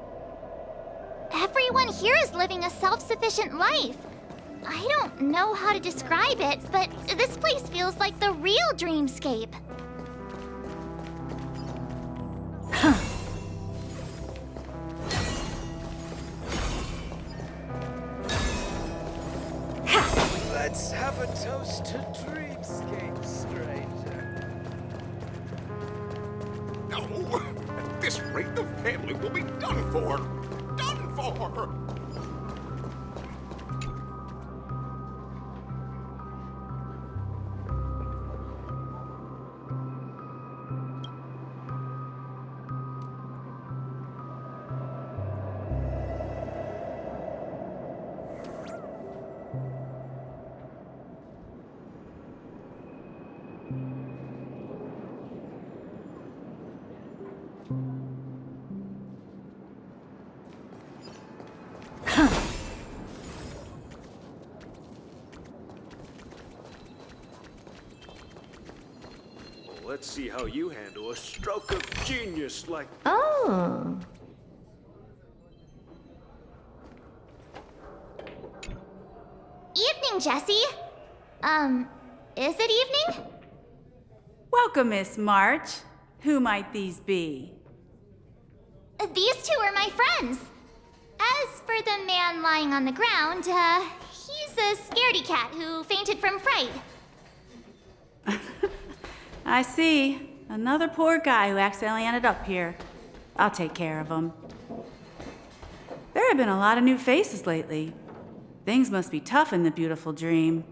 Everyone here is living a self-sufficient life. I don't know how to describe it, but this place feels like the real dreamscape. Let's have a toast to dreamscape, stranger. No! At this rate, the family will be done for! Done for! Let's see how you handle a stroke of genius like... Oh. Evening, Jessie. Is it evening? Welcome, Miss March. Who might these be? These two are my friends. As for the man lying on the ground, he's a scaredy cat who fainted from fright. I see. Another poor guy who accidentally ended up here. I'll take care of him. There have been a lot of new faces lately. Things must be tough in the beautiful dream.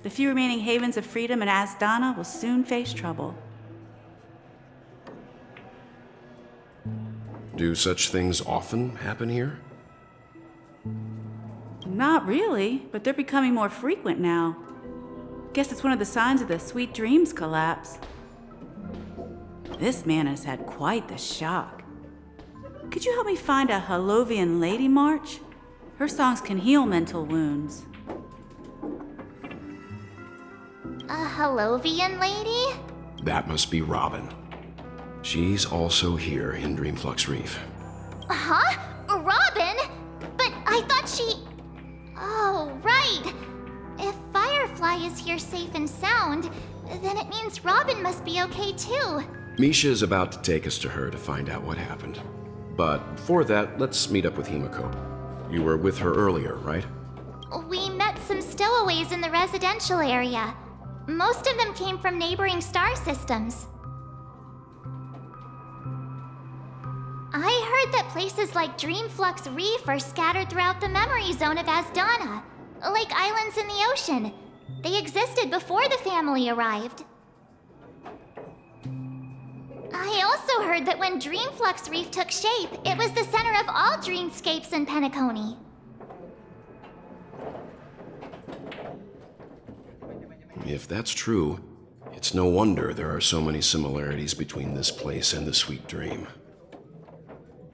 The few remaining havens of freedom in Asdana will soon face trouble. Do such things often happen here? Not really, but they're becoming more frequent now. Guess it's one of the signs of the Sweet Dreams collapse. This man has had quite the shock. Could you help me find a Halovian lady, March? Her songs can heal mental wounds. A Halovian lady? That must be Robin. She's also here in Dreamflux Reef. Huh? Robin? But I thought she... Oh, right. If Firefly is here safe and sound, then it means Robin must be okay too. Misha's about to take us to her to find out what happened. But before that, let's meet up with Himiko. You were with her earlier, right? We met some stowaways in the residential area. Most of them came from neighboring star systems. I heard that places like Dreamflux Reef are scattered throughout the memory zone of Asdana, like islands in the ocean. They existed before the family arrived. I also heard that when Dreamflux Reef took shape, it was the center of all dreamscapes in Penacony. If that's true, it's no wonder there are so many similarities between this place and the Sweet Dream.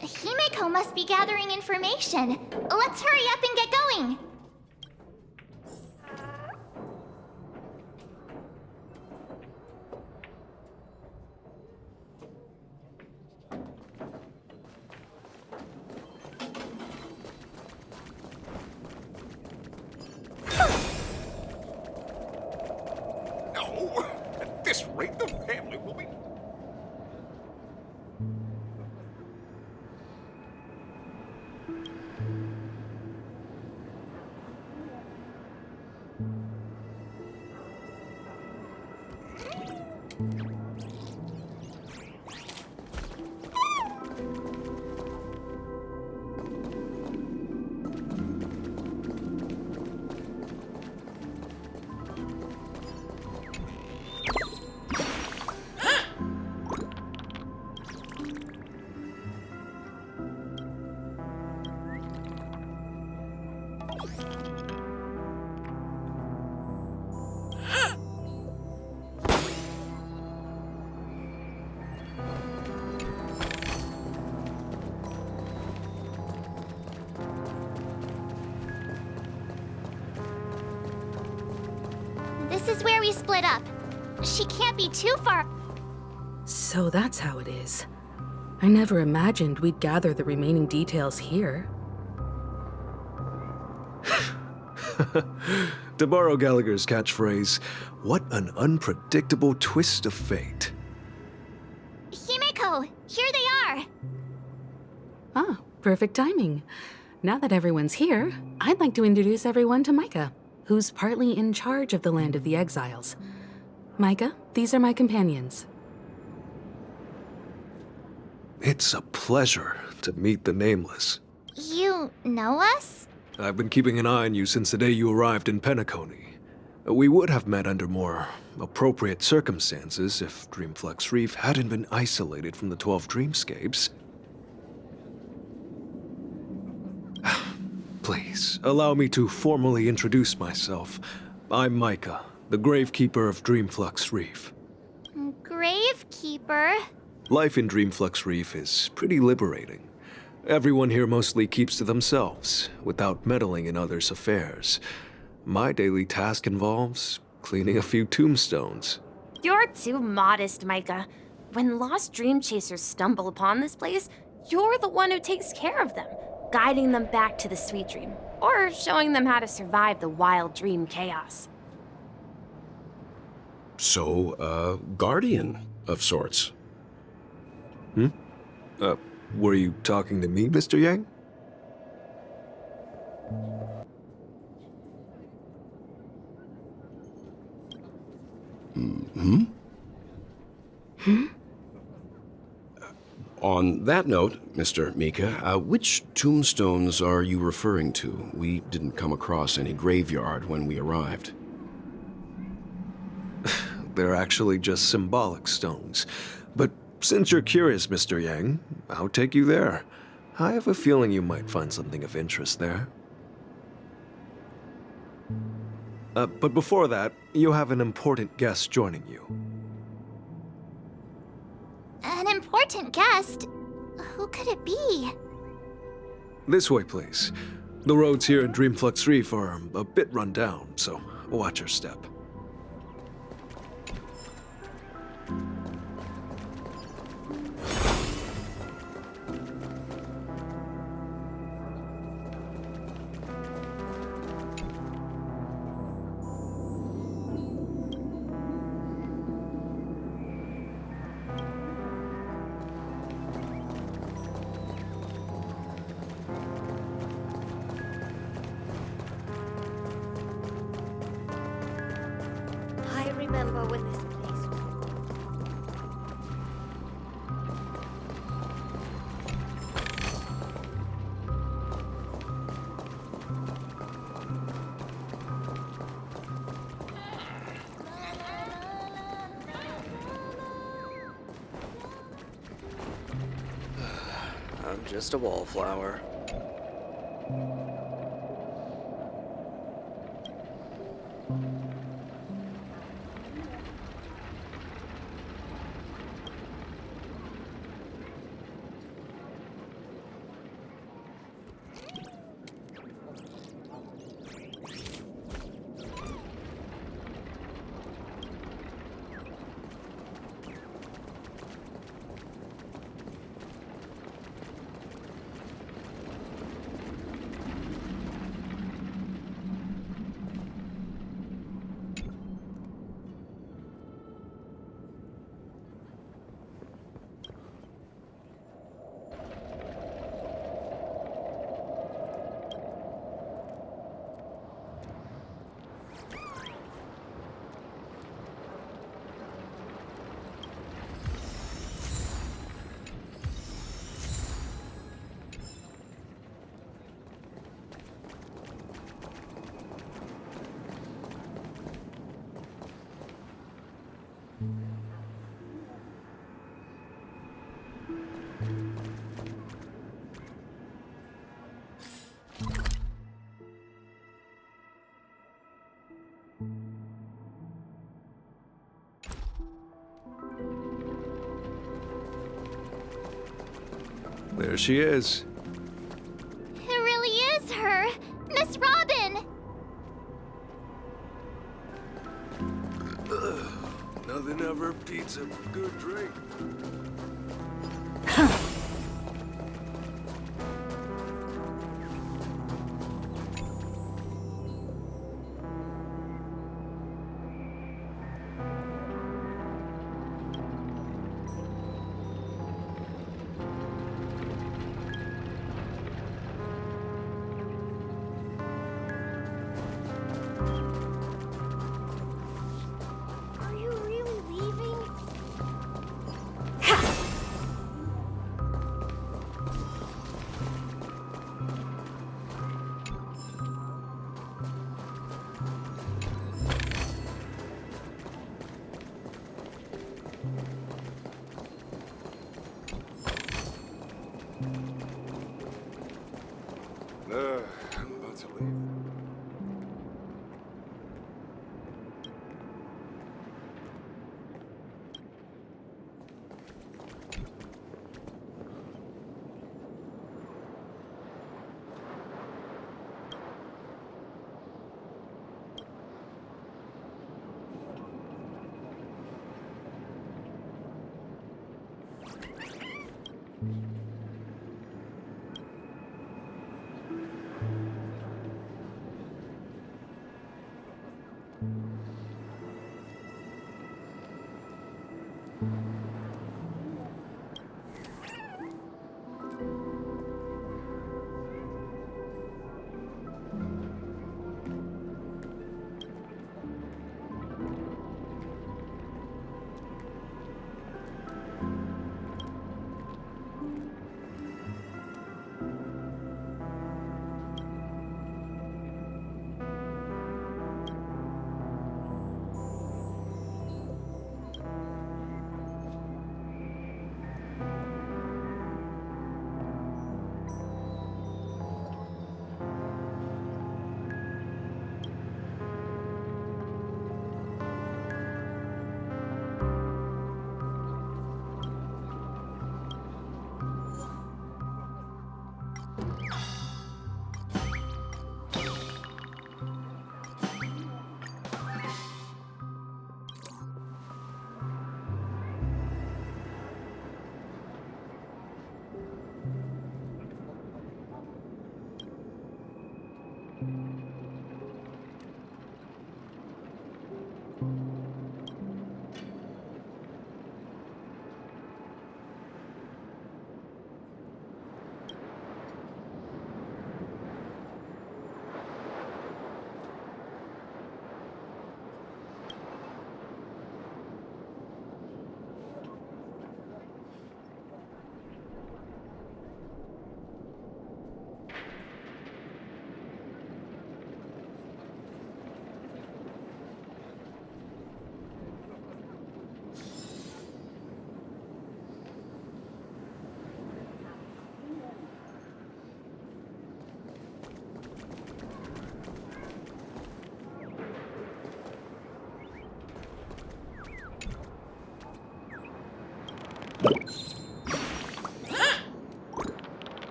Himiko must be gathering information. Let's hurry up and get going. No! At this rate, the family will be... this is where we split up. She can't be too far. So that's how it is. I never imagined we'd gather the remaining details here. To borrow Gallagher's catchphrase, what an unpredictable twist of fate. Himeko, here they are. Ah, perfect timing. Now that everyone's here, I'd like to introduce everyone to Micah, who's partly in charge of the Land of the Exiles. Micah, these are my companions. It's a pleasure to meet the Nameless. You know us? I've been keeping an eye on you since the day you arrived in Penacony. We would have met under more appropriate circumstances if Dreamflux Reef hadn't been isolated from the 12 dreamscapes. Please, allow me to formally introduce myself. I'm Micah, the Gravekeeper of Dreamflux Reef. Gravekeeper? Life in Dreamflux Reef is pretty liberating. Everyone here mostly keeps to themselves, without meddling in others' affairs. My daily task involves cleaning a few tombstones. You're too modest, Micah. When lost dream chasers stumble upon this place, you're the one who takes care of them, guiding them back to the sweet dream, or showing them how to survive the wild dream chaos. So, a guardian of sorts. Were you talking to me, Mr. Yang? On that note, Mr. Mika, which tombstones are you referring to? We didn't come across any graveyard when we arrived. They're actually just symbolic stones. But since you're curious, Mr. Yang, I'll take you there. I have a feeling you might find something of interest there. But before that, you have an important guest joining you. An important guest? Who could it be? This way, please. The roads here in Dreamflux Reef are a bit run down, so watch your step. I remember when this place was... I'm just a wallflower. There she is. It really is her! Miss Robin! Nothing ever beats a good drink. Are you really leaving? I'm about to leave.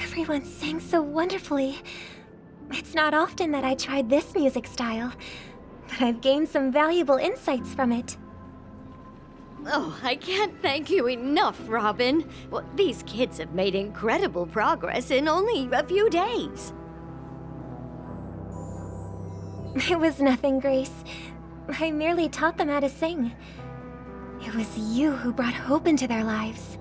Everyone sang so wonderfully. It's not often that I tried this music style, but I've gained some valuable insights from it. Oh, I can't thank you enough, Robin. Well, these kids have made incredible progress in only a few days. It was nothing, Grace. I merely taught them how to sing. It was you who brought hope into their lives.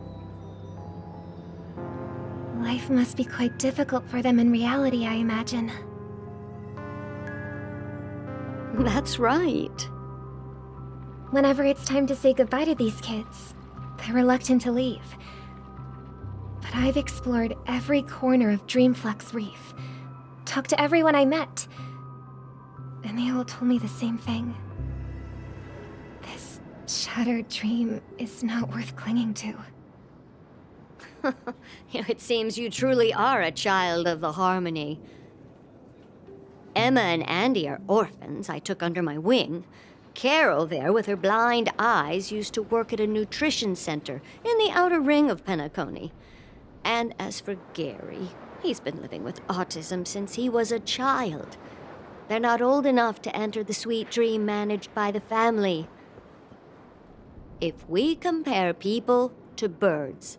Life must be quite difficult for them in reality, I imagine. That's right. Whenever it's time to say goodbye to these kids, they're reluctant to leave. But I've explored every corner of Dreamflux Reef, talked to everyone I met, and they all told me the same thing. This shattered dream is not worth clinging to. It seems you truly are a child of the Harmony. Emma and Andy are orphans I took under my wing. Carol there, with her blind eyes, used to work at a nutrition center in the outer ring of Penacony. And as for Gary, he's been living with autism since he was a child. They're not old enough to enter the sweet dream managed by the family. If we compare people to birds,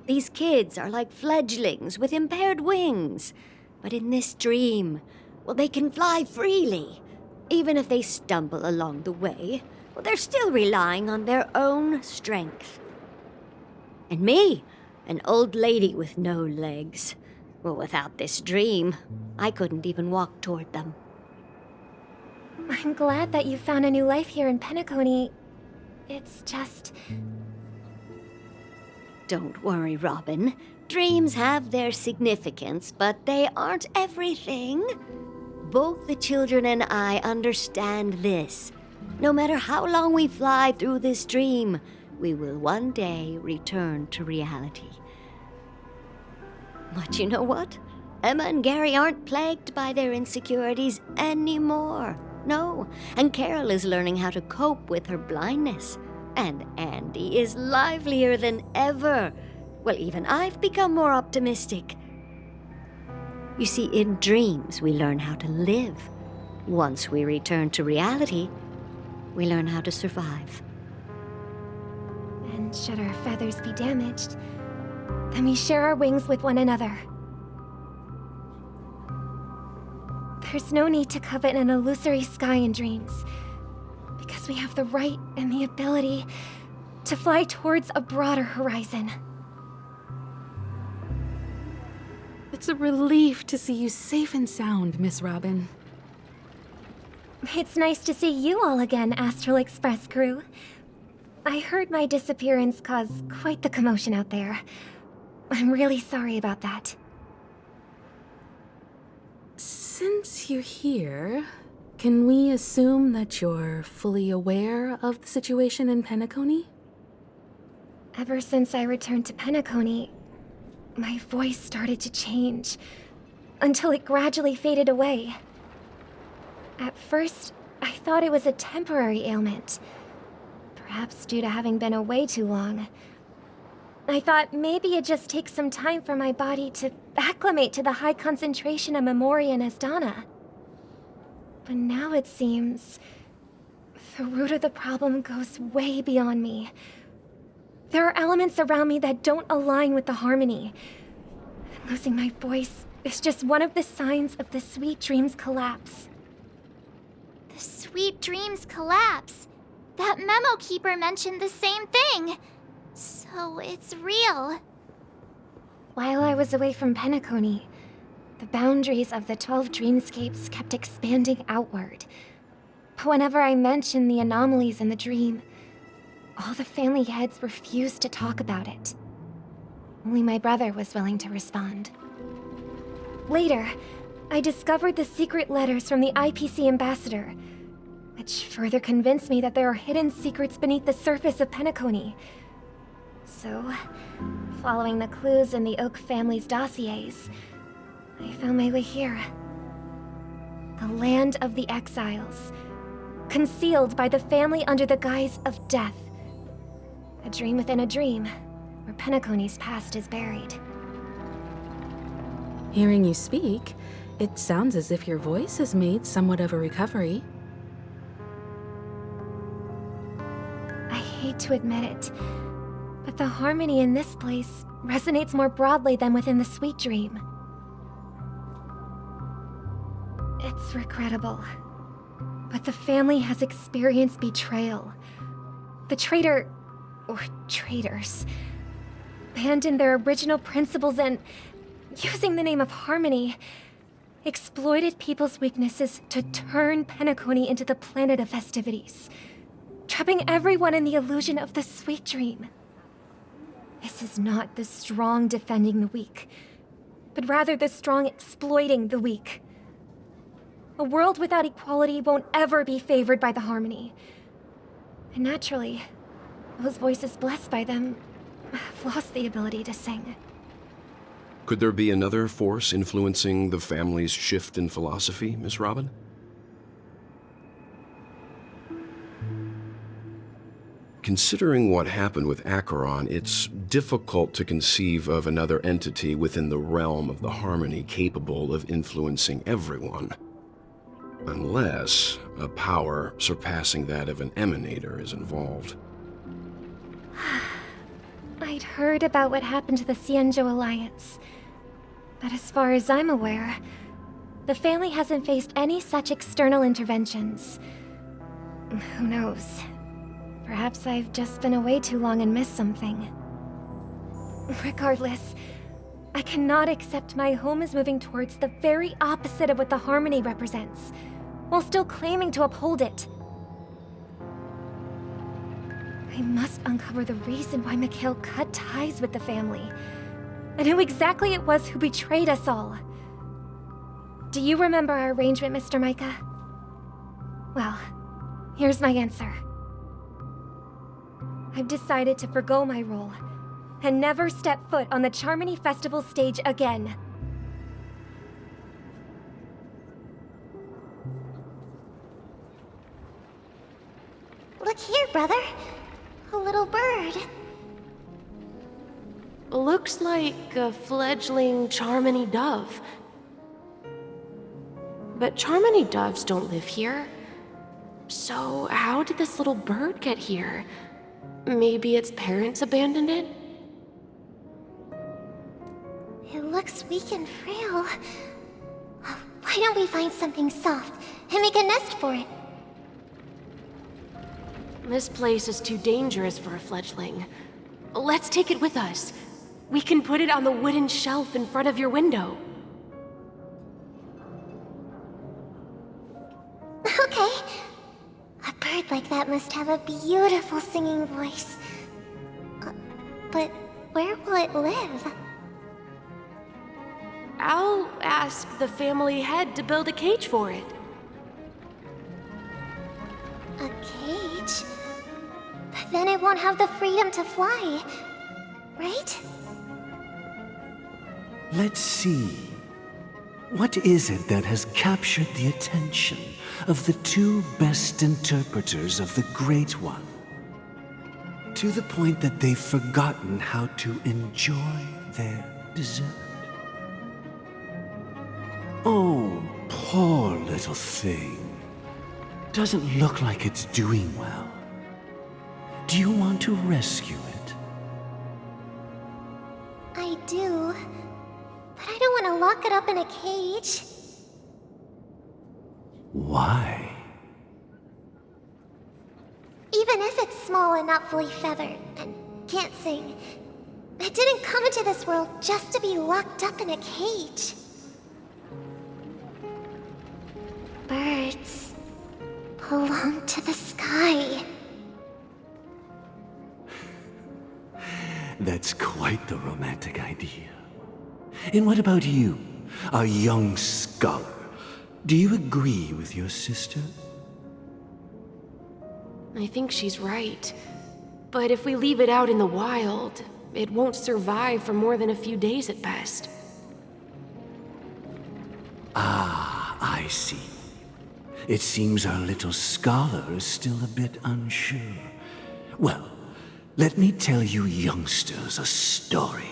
these kids are like fledglings with impaired wings. But in this dream, well, they can fly freely. Even if they stumble along the way, well, they're still relying on their own strength. And me, an old lady with no legs. Well, without this dream, I couldn't even walk toward them. I'm glad that you found a new life here in Penacony. It's just... Don't worry, Robin. Dreams have their significance, but they aren't everything. Both the children and I understand this. No matter how long we fly through this dream, we will one day return to reality. But you know what? Emma and Gary aren't plagued by their insecurities anymore. No, and Carol is learning how to cope with her blindness. And Andy is livelier than ever. Well, even I've become more optimistic. You see, in dreams, we learn how to live. Once we return to reality, we learn how to survive. And should our feathers be damaged, then we share our wings with one another. There's no need to covet an illusory sky in dreams, because we have the right and the ability to fly towards a broader horizon. It's a relief to see you safe and sound, Miss Robin. It's nice to see you all again, Astral Express crew. I heard my disappearance caused quite the commotion out there. I'm really sorry about that. Since you're here, can we assume that you're fully aware of the situation in Penacony? Ever since I returned to Penacony, my voice started to change, until it gradually faded away. At first, I thought it was a temporary ailment, perhaps due to having been away too long. I thought maybe it just takes some time for my body to acclimate to the high concentration of Memoria and Asdana. But now it seems the root of the problem goes way beyond me. There are elements around me that don't align with the harmony. And losing my voice is just one of the signs of the Sweet Dreams collapse. The Sweet Dreams collapse. That memo keeper mentioned the same thing. So it's real. While I was away from Penacony, the boundaries of the 12 dreamscapes kept expanding outward. But whenever I mentioned the anomalies in the dream, all the family heads refused to talk about it. Only my brother was willing to respond. Later, I discovered the secret letters from the IPC ambassador, which further convinced me that there are hidden secrets beneath the surface of Penacony. So, following the clues in the Oak family's dossiers, I found my way here. The land of the exiles, concealed by the family under the guise of death. A dream within a dream, where Penacony's past is buried. Hearing you speak, it sounds as if your voice has made somewhat of a recovery. I hate to admit it, but the harmony in this place resonates more broadly than within the Sweet Dream. It's regrettable, but the family has experienced betrayal. The traitor, or traitors, abandoned their original principles and, using the name of harmony, exploited people's weaknesses to turn Penacony into the planet of festivities, trapping everyone in the illusion of the Sweet Dream. This is not the strong defending the weak, but rather the strong exploiting the weak. A world without equality won't ever be favored by the harmony. And naturally, those voices blessed by them have lost the ability to sing. Could there be another force influencing the family's shift in philosophy, Miss Robin? Considering what happened with Acheron, it's difficult to conceive of another entity within the realm of the Harmony capable of influencing everyone. Unless a power surpassing that of an emanator is involved. I'd heard about what happened to the Xianzhou Alliance. But as far as I'm aware, the family hasn't faced any such external interventions. Who knows? Perhaps I've just been away too long and missed something. Regardless, I cannot accept my home is moving towards the very opposite of what the Harmony represents, while still claiming to uphold it. I must uncover the reason why Mikhail cut ties with the family, and who exactly it was who betrayed us all. Do you remember our arrangement, Mr. Micah? Well, here's my answer. I've decided to forgo my role, and never step foot on the Charmony Festival stage again. Look here, brother. A little bird. Looks like a fledgling Charmony dove. But Charmony doves don't live here. So how did this little bird get here? Maybe its parents abandoned it? It looks weak and frail. Why don't we find something soft and make a nest for it? This place is too dangerous for a fledgling. Let's take it with us. We can put it on the wooden shelf in front of your window. Okay. A bird like that must have a beautiful singing voice. But where will it live? I'll ask the family head to build a cage for it. A cage? But then it won't have the freedom to fly, right? Let's see. What is it that has captured the attention of the two best interpreters of the Great One? To the point that they've forgotten how to enjoy their dessert. Oh, poor little thing. Doesn't look like it's doing well. Do you want to rescue it? I do. But I don't want to lock it up in a cage. Why? Even if it's small and not fully feathered, and can't sing, it didn't come into this world just to be locked up in a cage. Birds belong to the sky. That's quite the romantic idea. And what about you, a young scholar? Do you agree with your sister? I think she's right. But if we leave it out in the wild, it won't survive for more than a few days at best. Ah, I see. It seems our little scholar is still a bit unsure. Well, let me tell you youngsters a story.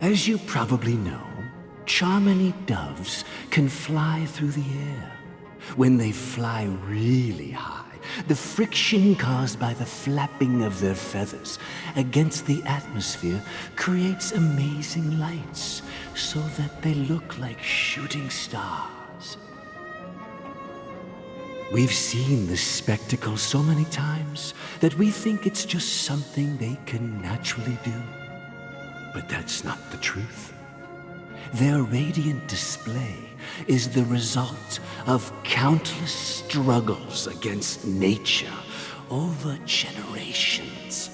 As you probably know, Charmony doves can fly through the air. When they fly really high, the friction caused by the flapping of their feathers against the atmosphere creates amazing lights, so that they look like shooting stars. We've seen this spectacle so many times that we think it's just something they can naturally do. But that's not the truth. Their radiant display is the result of countless struggles against nature over generations.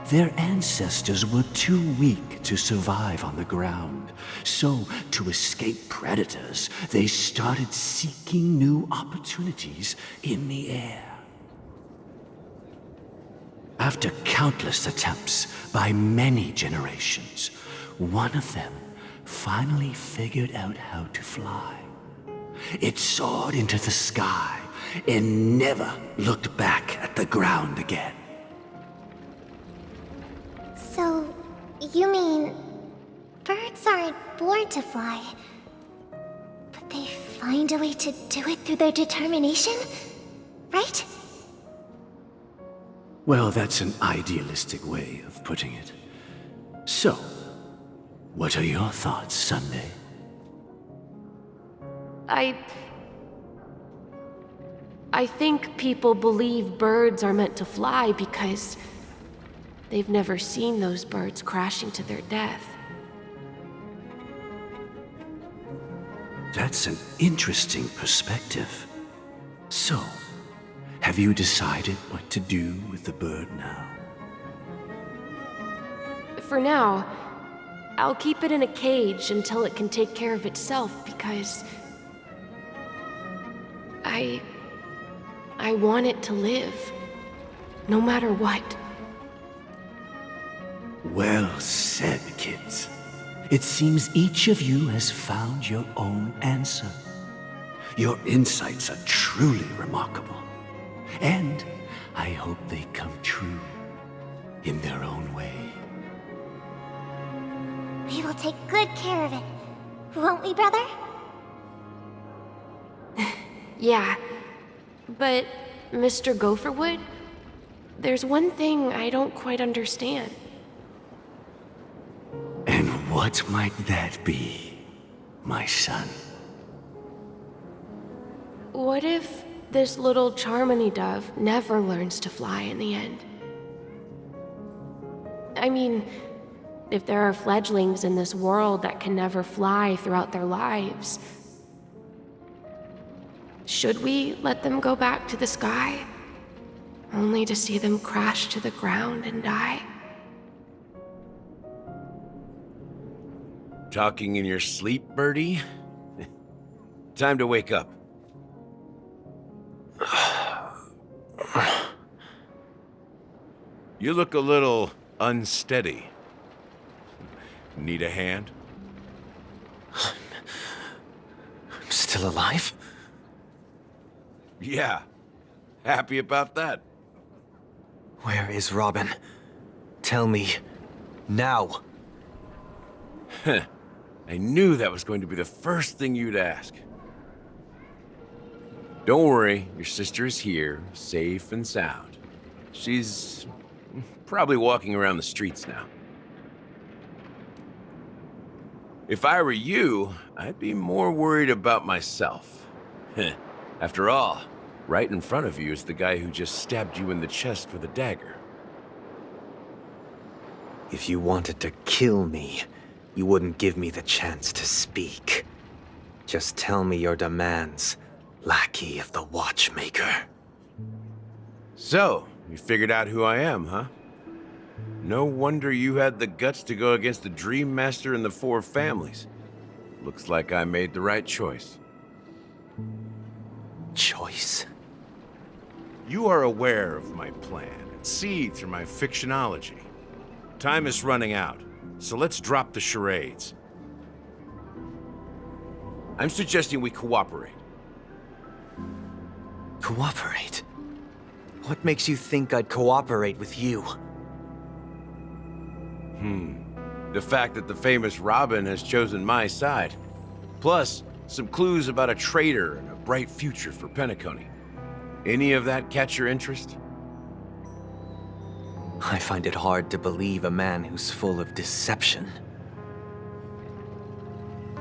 Their ancestors were too weak to survive on the ground, so to escape predators, they started seeking new opportunities in the air. after countless attempts by many generations, one of them finally figured out how to fly. It soared into the sky and never looked back at the ground again. So, you mean birds aren't born to fly, but they find a way to do it through their determination, right? Well, that's an idealistic way of putting it. So, what are your thoughts, Sunday? I think people believe birds are meant to fly because they've never seen those birds crashing to their death. That's an interesting perspective. So, have you decided what to do with the bird now? For now, I'll keep it in a cage until it can take care of itself because I want it to live, no matter what. Well said, kids. It seems each of you has found your own answer. Your insights are truly remarkable. And I hope they come true in their own way. We will take good care of it, won't we, brother? Yeah, but Mr. Gopherwood, there's one thing I don't quite understand. And what might that be, my son? What if this little Charmony dove never learns to fly in the end? I mean, if there are fledglings in this world that can never fly throughout their lives, should we let them go back to the sky, only to see them crash to the ground and die? Talking in your sleep, Birdie? Time to wake up. You look a little unsteady. Need a hand? I'm still alive? Yeah. Happy about that. Where is Robin? Tell me. Now. I knew that was going to be the first thing you'd ask. Don't worry, your sister is here, safe and sound. She's probably walking around the streets now. If I were you, I'd be more worried about myself. After all, right in front of you is the guy who just stabbed you in the chest with a dagger. If you wanted to kill me, you wouldn't give me the chance to speak. Just tell me your demands, lackey of the Watchmaker. So, you figured out who I am, huh? No wonder you had the guts to go against the Dream Master and the Four Families. Looks like I made the right choice. Choice? You are aware of my plan and see through my fictionology. Time is running out, so let's drop the charades. I'm suggesting we cooperate. Cooperate? What makes you think I'd cooperate with you? The fact that the famous Robin has chosen my side. Plus, some clues about a traitor and a bright future for Penacony. Any of that catch your interest? I find it hard to believe a man who's full of deception.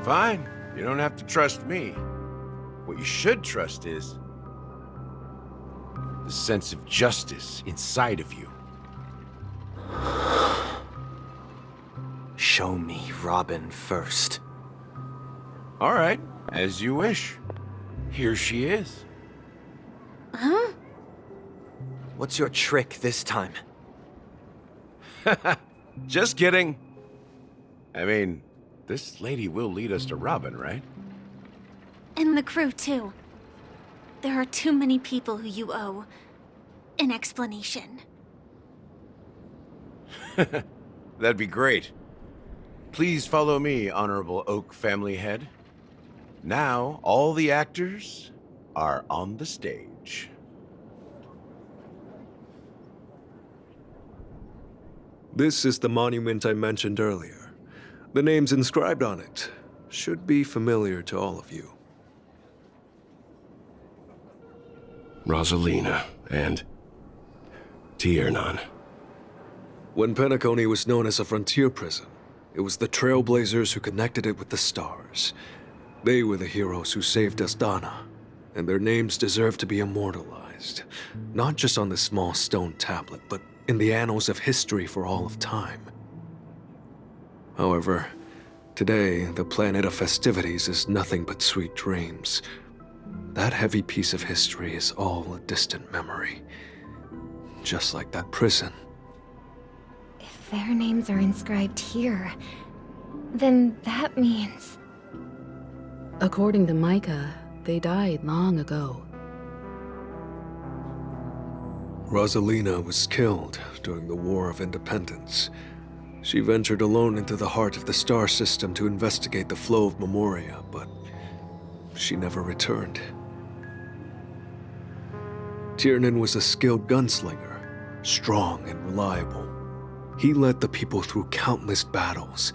Fine, you don't have to trust me. What you should trust is the sense of justice inside of you. Show me Robin first. All right, as you wish. Here she is. Huh? What's your trick this time? Just kidding. I mean, this lady will lead us to Robin, right? And the crew, too. There are too many people who you owe an explanation. That'd be great. Please follow me, Honorable Oak Family Head. Now, all the actors are on the stage. This is the monument I mentioned earlier. The names inscribed on it should be familiar to all of you. Rosalina and Tiernan. When Penacony was known as a frontier prison, it was the Trailblazers who connected it with the stars. They were the heroes who saved Asdana, and their names deserve to be immortalized, not just on this small stone tablet, but in the annals of history for all of time. However, today, the planet of festivities is nothing but sweet dreams. That heavy piece of history is all a distant memory, just like that prison. If their names are inscribed here, then that means... According to Micah, they died long ago. Rosalina was killed during the War of Independence. She ventured alone into the heart of the star system to investigate the flow of Memoria, but she never returned. Tiernan was a skilled gunslinger, strong and reliable. He led the people through countless battles,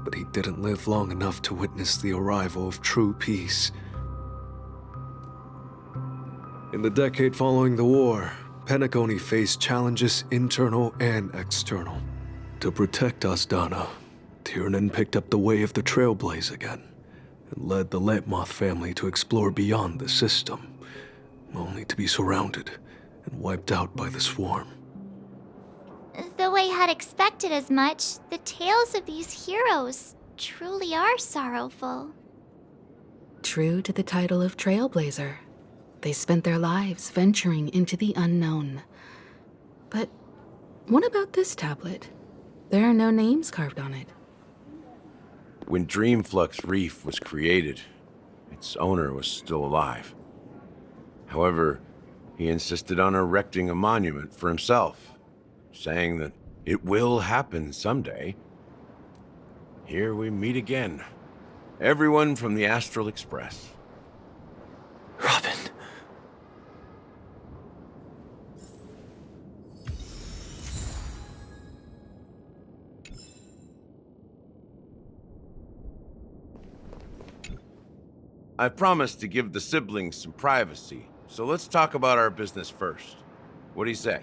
but he didn't live long enough to witness the arrival of true peace. In the decade following the war, Penacony faced challenges internal and external. To protect Asdana, Tiernan picked up the way of the Trailblaze again, and led the Letmoth family to explore beyond the system, only to be surrounded and wiped out by the swarm. Though I had expected as much, the tales of these heroes truly are sorrowful. True to the title of Trailblazer, they spent their lives venturing into the unknown. But what about this tablet? There are no names carved on it. When Dreamflux Reef was created, its owner was still alive. However, he insisted on erecting a monument for himself, saying that it will happen someday. Here we meet again. Everyone from the Astral Express. Robin. I promised to give the siblings some privacy, so let's talk about our business first. What do you say?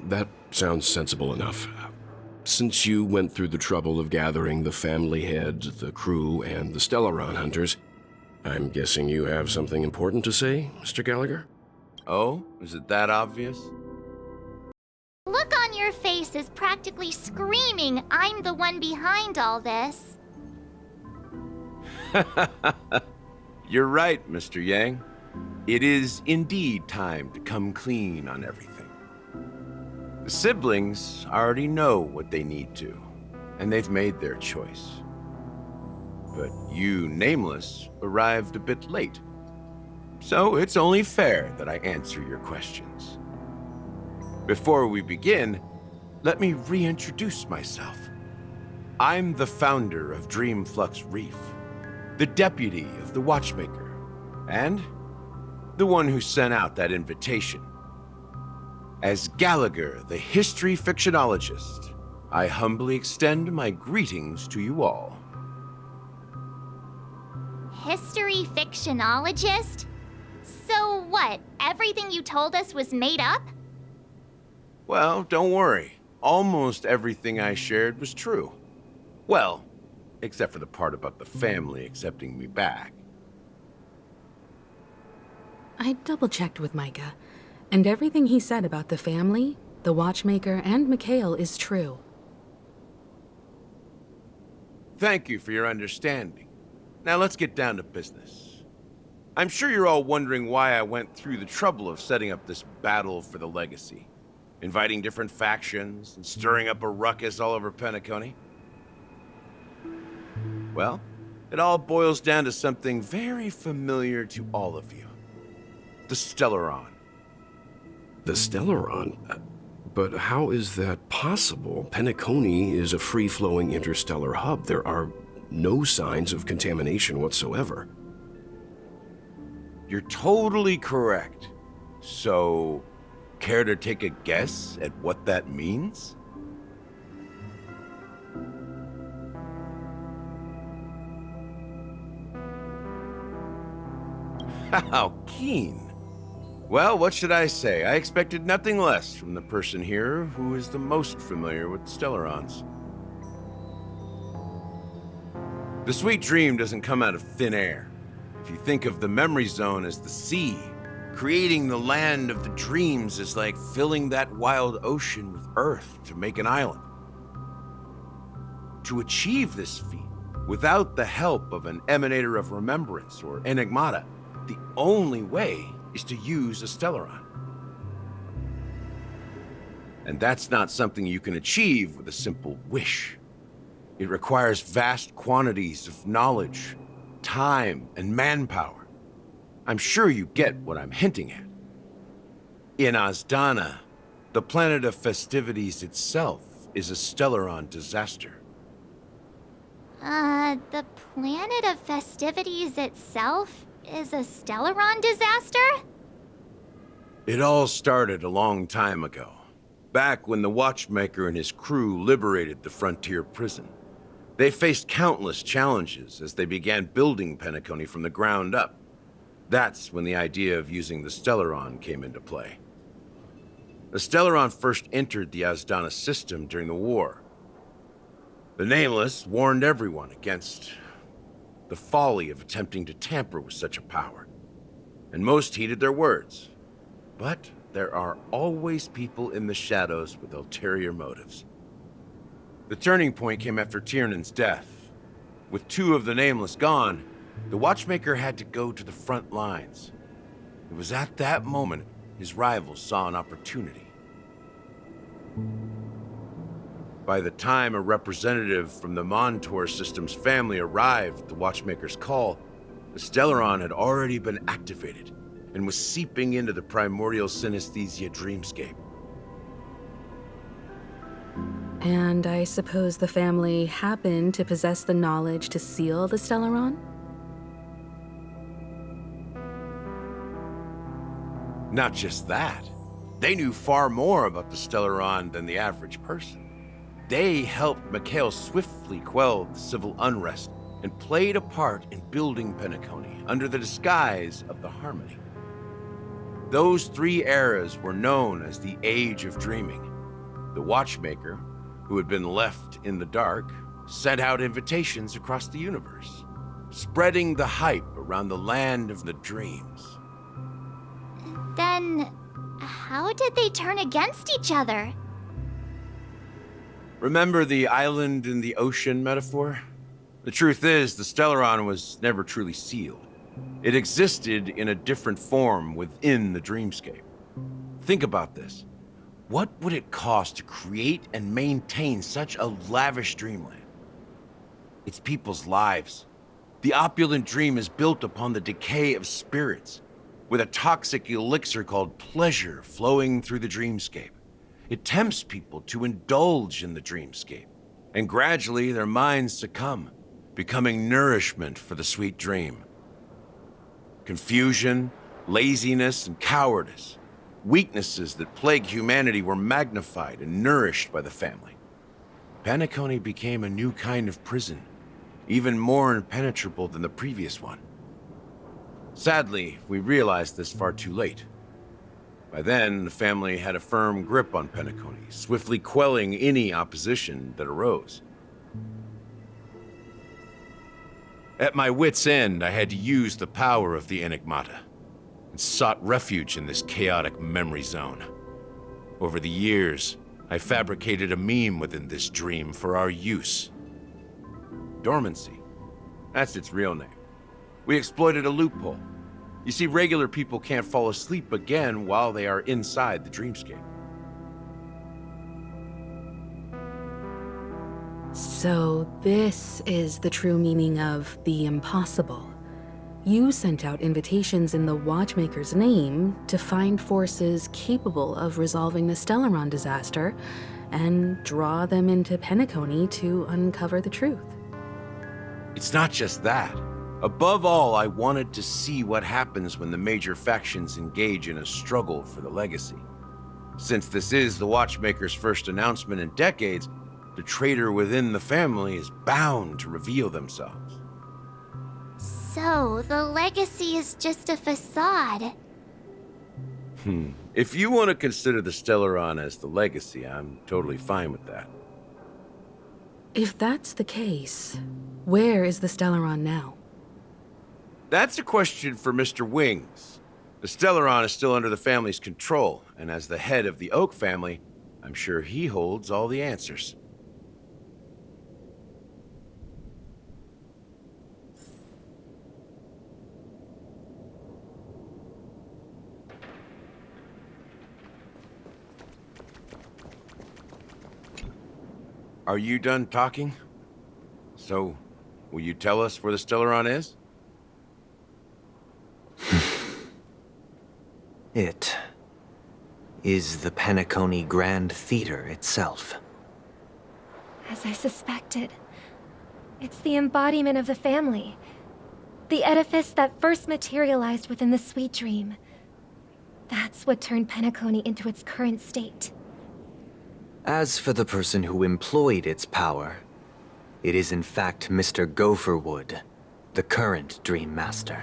That sounds sensible enough. Since you went through the trouble of gathering the family head, the crew, and the Stellaron hunters, I'm guessing you have something important to say, Mr. Gallagher? Oh? Is it that obvious? Look on your face is practically screaming, I'm the one behind all this. You're right, Mr. Yang. It is indeed time to come clean on everything. The siblings already know what they need to, and they've made their choice. But you, Nameless, arrived a bit late. So it's only fair that I answer your questions. Before we begin, let me reintroduce myself. I'm the founder of Dreamflux Reef, the deputy of the Watchmaker, and the one who sent out that invitation. As Gallagher, the history fictionologist, I humbly extend my greetings to you all. History fictionologist? So what, everything you told us was made up? Well, don't worry. Almost everything I shared was true. Well, except for the part about the family accepting me back. I double-checked with Micah, and everything he said about the family, the Watchmaker, and Mikhail is true. Thank you for your understanding. Now let's get down to business. I'm sure you're all wondering why I went through the trouble of setting up this battle for the legacy, inviting different factions and stirring up a ruckus all over Penacony. Well, it all boils down to something very familiar to all of you. The Stellaron, The Stellaron? But how is that possible? Penacony is a free-flowing interstellar hub. There are no signs of contamination whatsoever. You're totally correct. So, care to take a guess at what that means? How keen. Well, what should I say? I expected nothing less from the person here who is the most familiar with Stellarons. The sweet dream doesn't come out of thin air. If you think of the memory zone as the sea, creating the land of the dreams is like filling that wild ocean with earth to make an island. To achieve this feat, without the help of an emanator of remembrance or enigmata, the only way is to use a Stellaron. And that's not something you can achieve with a simple wish. It requires vast quantities of knowledge, time, and manpower. I'm sure you get what I'm hinting at. In Azdana, the planet of festivities itself is a Stellaron disaster. The planet of festivities itself is a Stellaron disaster? It all started a long time ago, back when the Watchmaker and his crew liberated the frontier prison. They faced countless challenges as they began building Penacony from the ground up. That's when the idea of using the Stellaron came into play. The Stellaron first entered the Azdana system during the war. The Nameless warned everyone against the folly of attempting to tamper with such a power, and most heeded their words. But there are always people in the shadows with ulterior motives. The turning point came after Tiernan's death. With two of the Nameless gone, the Watchmaker had to go to the front lines. It was at that moment his rivals saw an opportunity. By the time a representative from the Montour Systems family arrived at the Watchmaker's call, the Stellaron had already been activated and was seeping into the primordial synesthesia dreamscape. And I suppose the family happened to possess the knowledge to seal the Stellaron? Not just that. They knew far more about the Stellaron than the average person. They helped Mikhail swiftly quell the civil unrest and played a part in building Penacony under the disguise of the Harmony. Those three eras were known as the Age of Dreaming. The Watchmaker, who had been left in the dark, sent out invitations across the universe, spreading the hype around the land of the dreams. Then, how did they turn against each other? Remember the island in the ocean metaphor? The truth is, the Stellaron was never truly sealed. It existed in a different form within the dreamscape. Think about this. What would it cost to create and maintain such a lavish dreamland? It's people's lives. The opulent dream is built upon the decay of spirits, with a toxic elixir called pleasure flowing through the dreamscape. It tempts people to indulge in the dreamscape, and gradually their minds succumb, becoming nourishment for the sweet dream. Confusion, laziness, and cowardice, weaknesses that plague humanity, were magnified and nourished by the family. Penacony became a new kind of prison, even more impenetrable than the previous one. Sadly, we realized this far too late. By then, the family had a firm grip on Penacony, swiftly quelling any opposition that arose. At my wit's end, I had to use the power of the Enigmata, and sought refuge in this chaotic memory zone. Over the years, I fabricated a meme within this dream for our use. Dormancy. That's its real name. We exploited a loophole. You see, regular people can't fall asleep again while they are inside the dreamscape. So this is the true meaning of the impossible. You sent out invitations in the Watchmaker's name to find forces capable of resolving the Stellaron disaster and draw them into Penacony to uncover the truth. It's not just that. Above all, I wanted to see what happens when the major factions engage in a struggle for the legacy. Since this is the Watchmaker's first announcement in decades, the traitor within the family is bound to reveal themselves. So, the legacy is just a facade. If you want to consider the Stellaron as the legacy, I'm totally fine with that. If that's the case, where is the Stellaron now? That's a question for Mr. Wings. The Stellaron is still under the family's control, and as the head of the Oak family, I'm sure he holds all the answers. Are you done talking? So, will you tell us where the Stellaron is? It is the Penacony Grand Theater itself. As I suspected, it's the embodiment of the family. The edifice that first materialized within the Sweet Dream. That's what turned Penacony into its current state. As for the person who employed its power, it is in fact Mr. Gopherwood, the current Dream Master.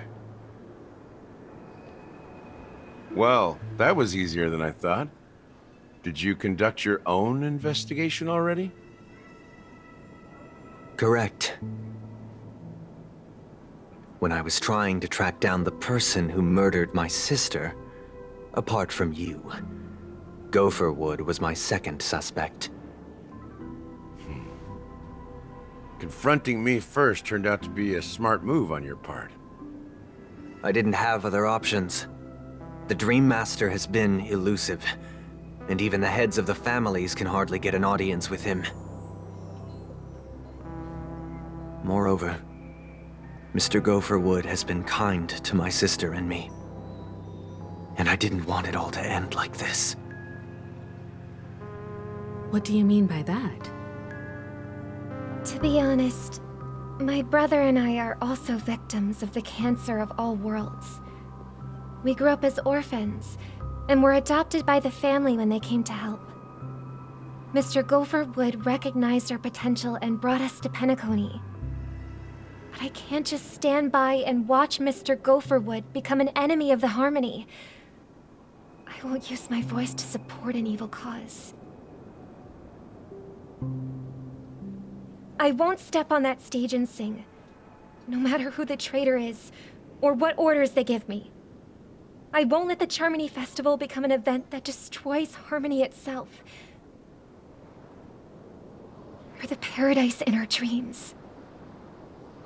Well, that was easier than I thought. Did you conduct your own investigation already? Correct. When I was trying to track down the person who murdered my sister, apart from you, Gopherwood was my second suspect. Confronting me first turned out to be a smart move on your part. I didn't have other options. The Dream Master has been elusive, and even the heads of the families can hardly get an audience with him. Moreover, Mr. Gopherwood has been kind to my sister and me, and I didn't want it all to end like this. What do you mean by that? To be honest, my brother and I are also victims of the cancer of all worlds. We grew up as orphans, and were adopted by the family when they came to help. Mr. Gopherwood recognized our potential and brought us to Penacony. But I can't just stand by and watch Mr. Gopherwood become an enemy of the Harmony. I won't use my voice to support an evil cause. I won't step on that stage and sing, no matter who the traitor is, or what orders they give me. I won't let the Charmony Festival become an event that destroys Harmony itself. For the paradise in our dreams.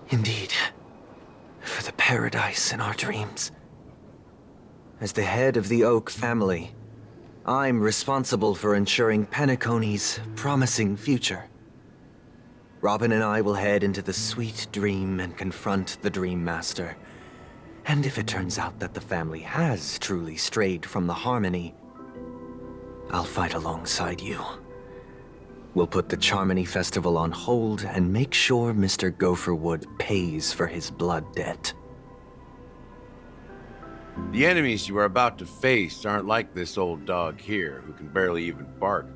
Indeed. For the paradise in our dreams. As the head of the Oak family, I'm responsible for ensuring Penacony's promising future. Robin and I will head into the Sweet Dream and confront the Dream Master. And if it turns out that the family has truly strayed from the Harmony, I'll fight alongside you. We'll put the Charmony Festival on hold and make sure Mr. Gopherwood pays for his blood debt. The enemies you are about to face aren't like this old dog here, who can barely even bark.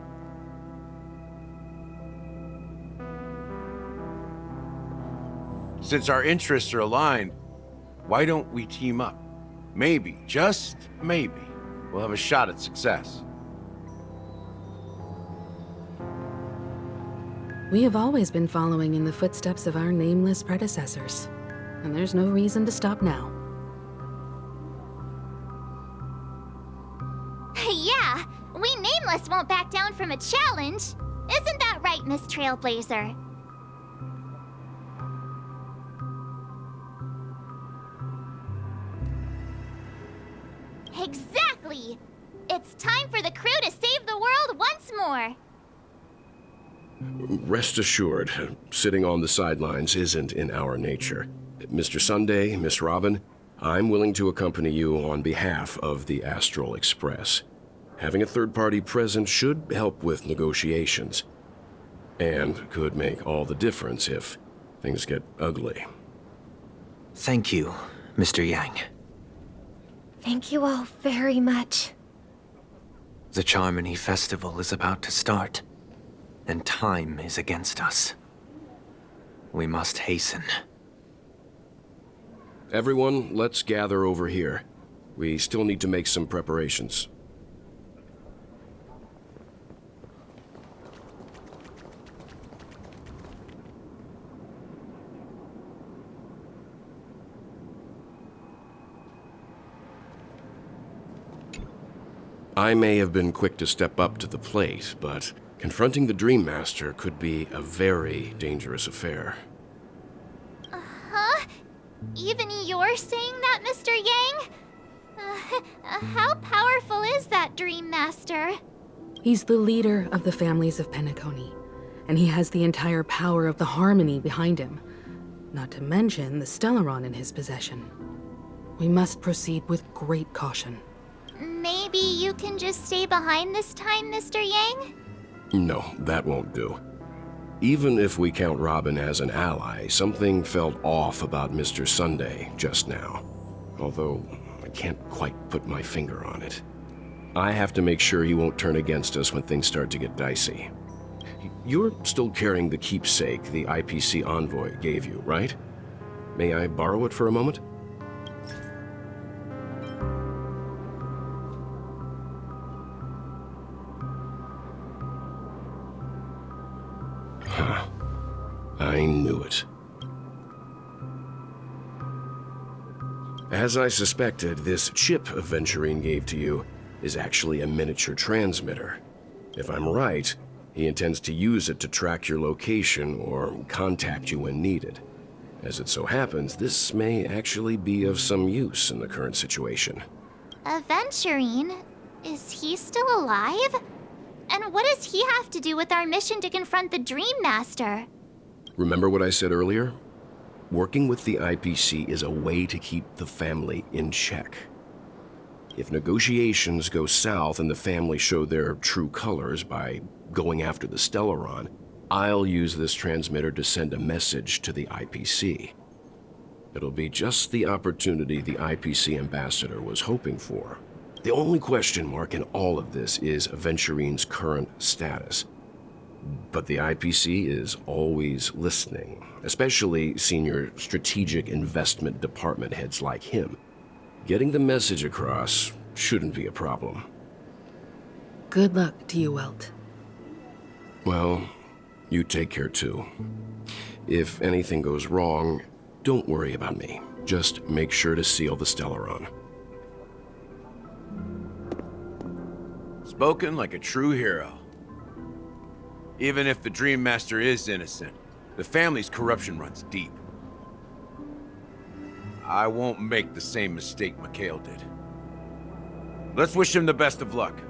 Since our interests are aligned, why don't we team up? Maybe, just maybe, we'll have a shot at success. We have always been following in the footsteps of our nameless predecessors, and there's no reason to stop now. Yeah, we Nameless won't back down from a challenge. Isn't that right, Miss Trailblazer? Exactly! It's time for the crew to save the world once more! Rest assured, sitting on the sidelines isn't in our nature. Mr. Sunday, Miss Robin, I'm willing to accompany you on behalf of the Astral Express. Having a third party present should help with negotiations, and could make all the difference if things get ugly. Thank you, Mr. Yang. Thank you all very much. The Charmony Festival is about to start, and time is against us. We must hasten. Everyone, let's gather over here. We still need to make some preparations. I may have been quick to step up to the plate, but confronting the Dream Master could be a very dangerous affair. Huh? Even you're saying that, Mr. Yang? How powerful is that Dream Master? He's the leader of the families of Penacony, and he has the entire power of the Harmony behind him, not to mention the Stellaron in his possession. We must proceed with great caution. Maybe you can just stay behind this time, Mr. Yang? No, that won't do. Even if we count Robin as an ally, something felt off about Mr. Sunday just now. Although, I can't quite put my finger on it. I have to make sure he won't turn against us when things start to get dicey. You're still carrying the keepsake the IPC envoy gave you, right? May I borrow it for a moment? Huh. I knew it. As I suspected, this chip Aventurine gave to you is actually a miniature transmitter. If I'm right, he intends to use it to track your location or contact you when needed. As it so happens, this may actually be of some use in the current situation. Aventurine? Is he still alive? And what does he have to do with our mission to confront the Dream Master? Remember what I said earlier? Working with the IPC is a way to keep the family in check. If negotiations go south and the family show their true colors by going after the Stellaron, I'll use this transmitter to send a message to the IPC. It'll be just the opportunity the IPC ambassador was hoping for. The only question mark in all of this is Aventurine's current status. But the IPC is always listening, especially senior strategic investment department heads like him. Getting the message across shouldn't be a problem. Good luck to you, Welt. Well, you take care too. If anything goes wrong, don't worry about me. Just make sure to seal the Stellaron. Spoken like a true hero. Even if the Dream Master is innocent, the family's corruption runs deep. I won't make the same mistake Mikhail did. Let's wish him the best of luck.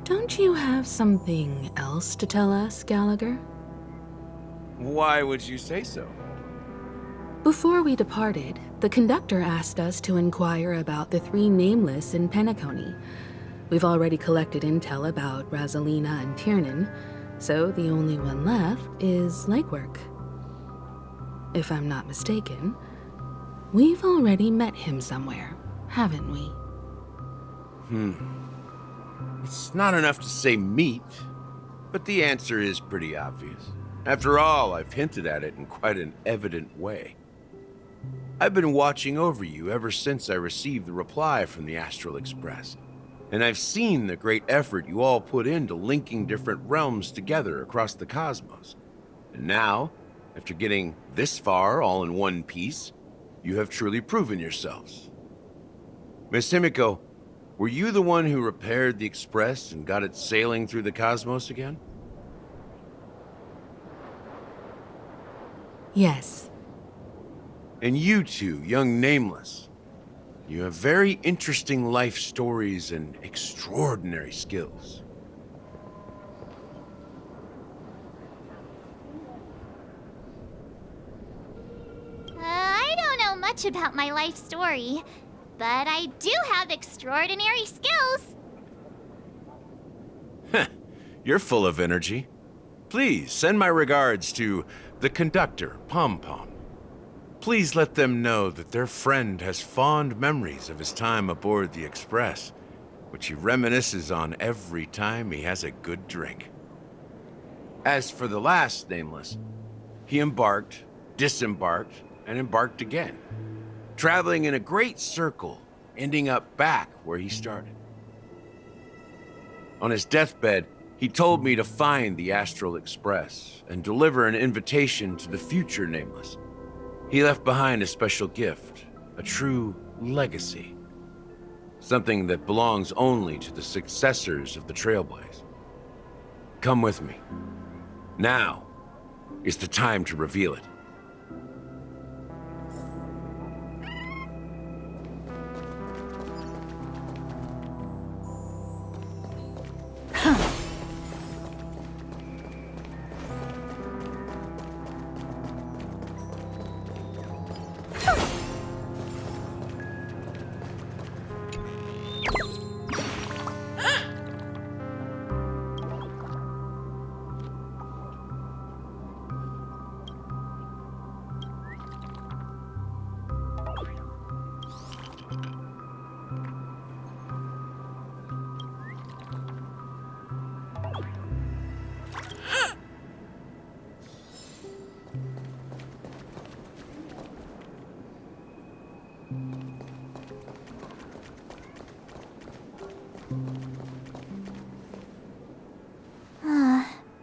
Don't you have something else to tell us, Gallagher? Why would you say so? Before we departed, the conductor asked us to inquire about the 3 nameless in Penacony. We've already collected intel about Rosalina and Tiernan, so the only one left is legwork. If I'm not mistaken, we've already met him somewhere, haven't we? It's not enough to say meet, but the answer is pretty obvious. After all, I've hinted at it in quite an evident way. I've been watching over you ever since I received the reply from the Astral Express. And I've seen the great effort you all put into linking different realms together across the cosmos. And now, after getting this far all in one piece, you have truly proven yourselves. Miss Himiko, were you the one who repaired the Express and got it sailing through the cosmos again? Yes. And you two, young Nameless, you have very interesting life stories and extraordinary skills. much about my life story, but I do have extraordinary skills. You're full of energy. Please send my regards to the conductor, Pom Pom. Please let them know that their friend has fond memories of his time aboard the Express, which he reminisces on every time he has a good drink. As for the last nameless, he embarked, disembarked, and embarked again, traveling in a great circle, ending up back where he started. On his deathbed, he told me to find the Astral Express and deliver an invitation to the future nameless. He left behind a special gift, a true legacy. Something that belongs only to the successors of the Trailblaze. Come with me. Now is the time to reveal it.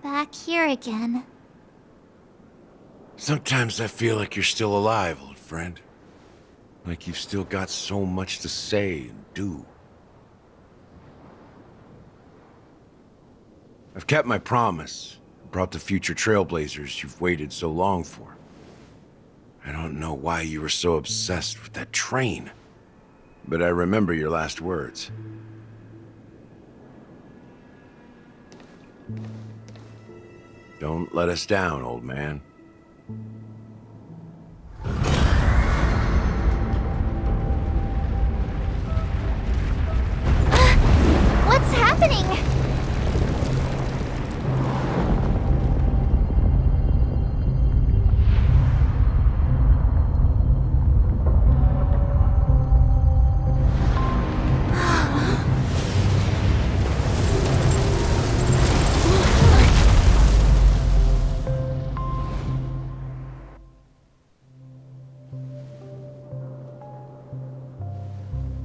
Back here again. Sometimes I feel like you're still alive, old friend. Like you've still got so much to say and do. I've kept my promise, brought the future trailblazers you've waited so long for. I don't know why you were so obsessed with that train, but I remember your last words. Don't let us down, old man. What's happening?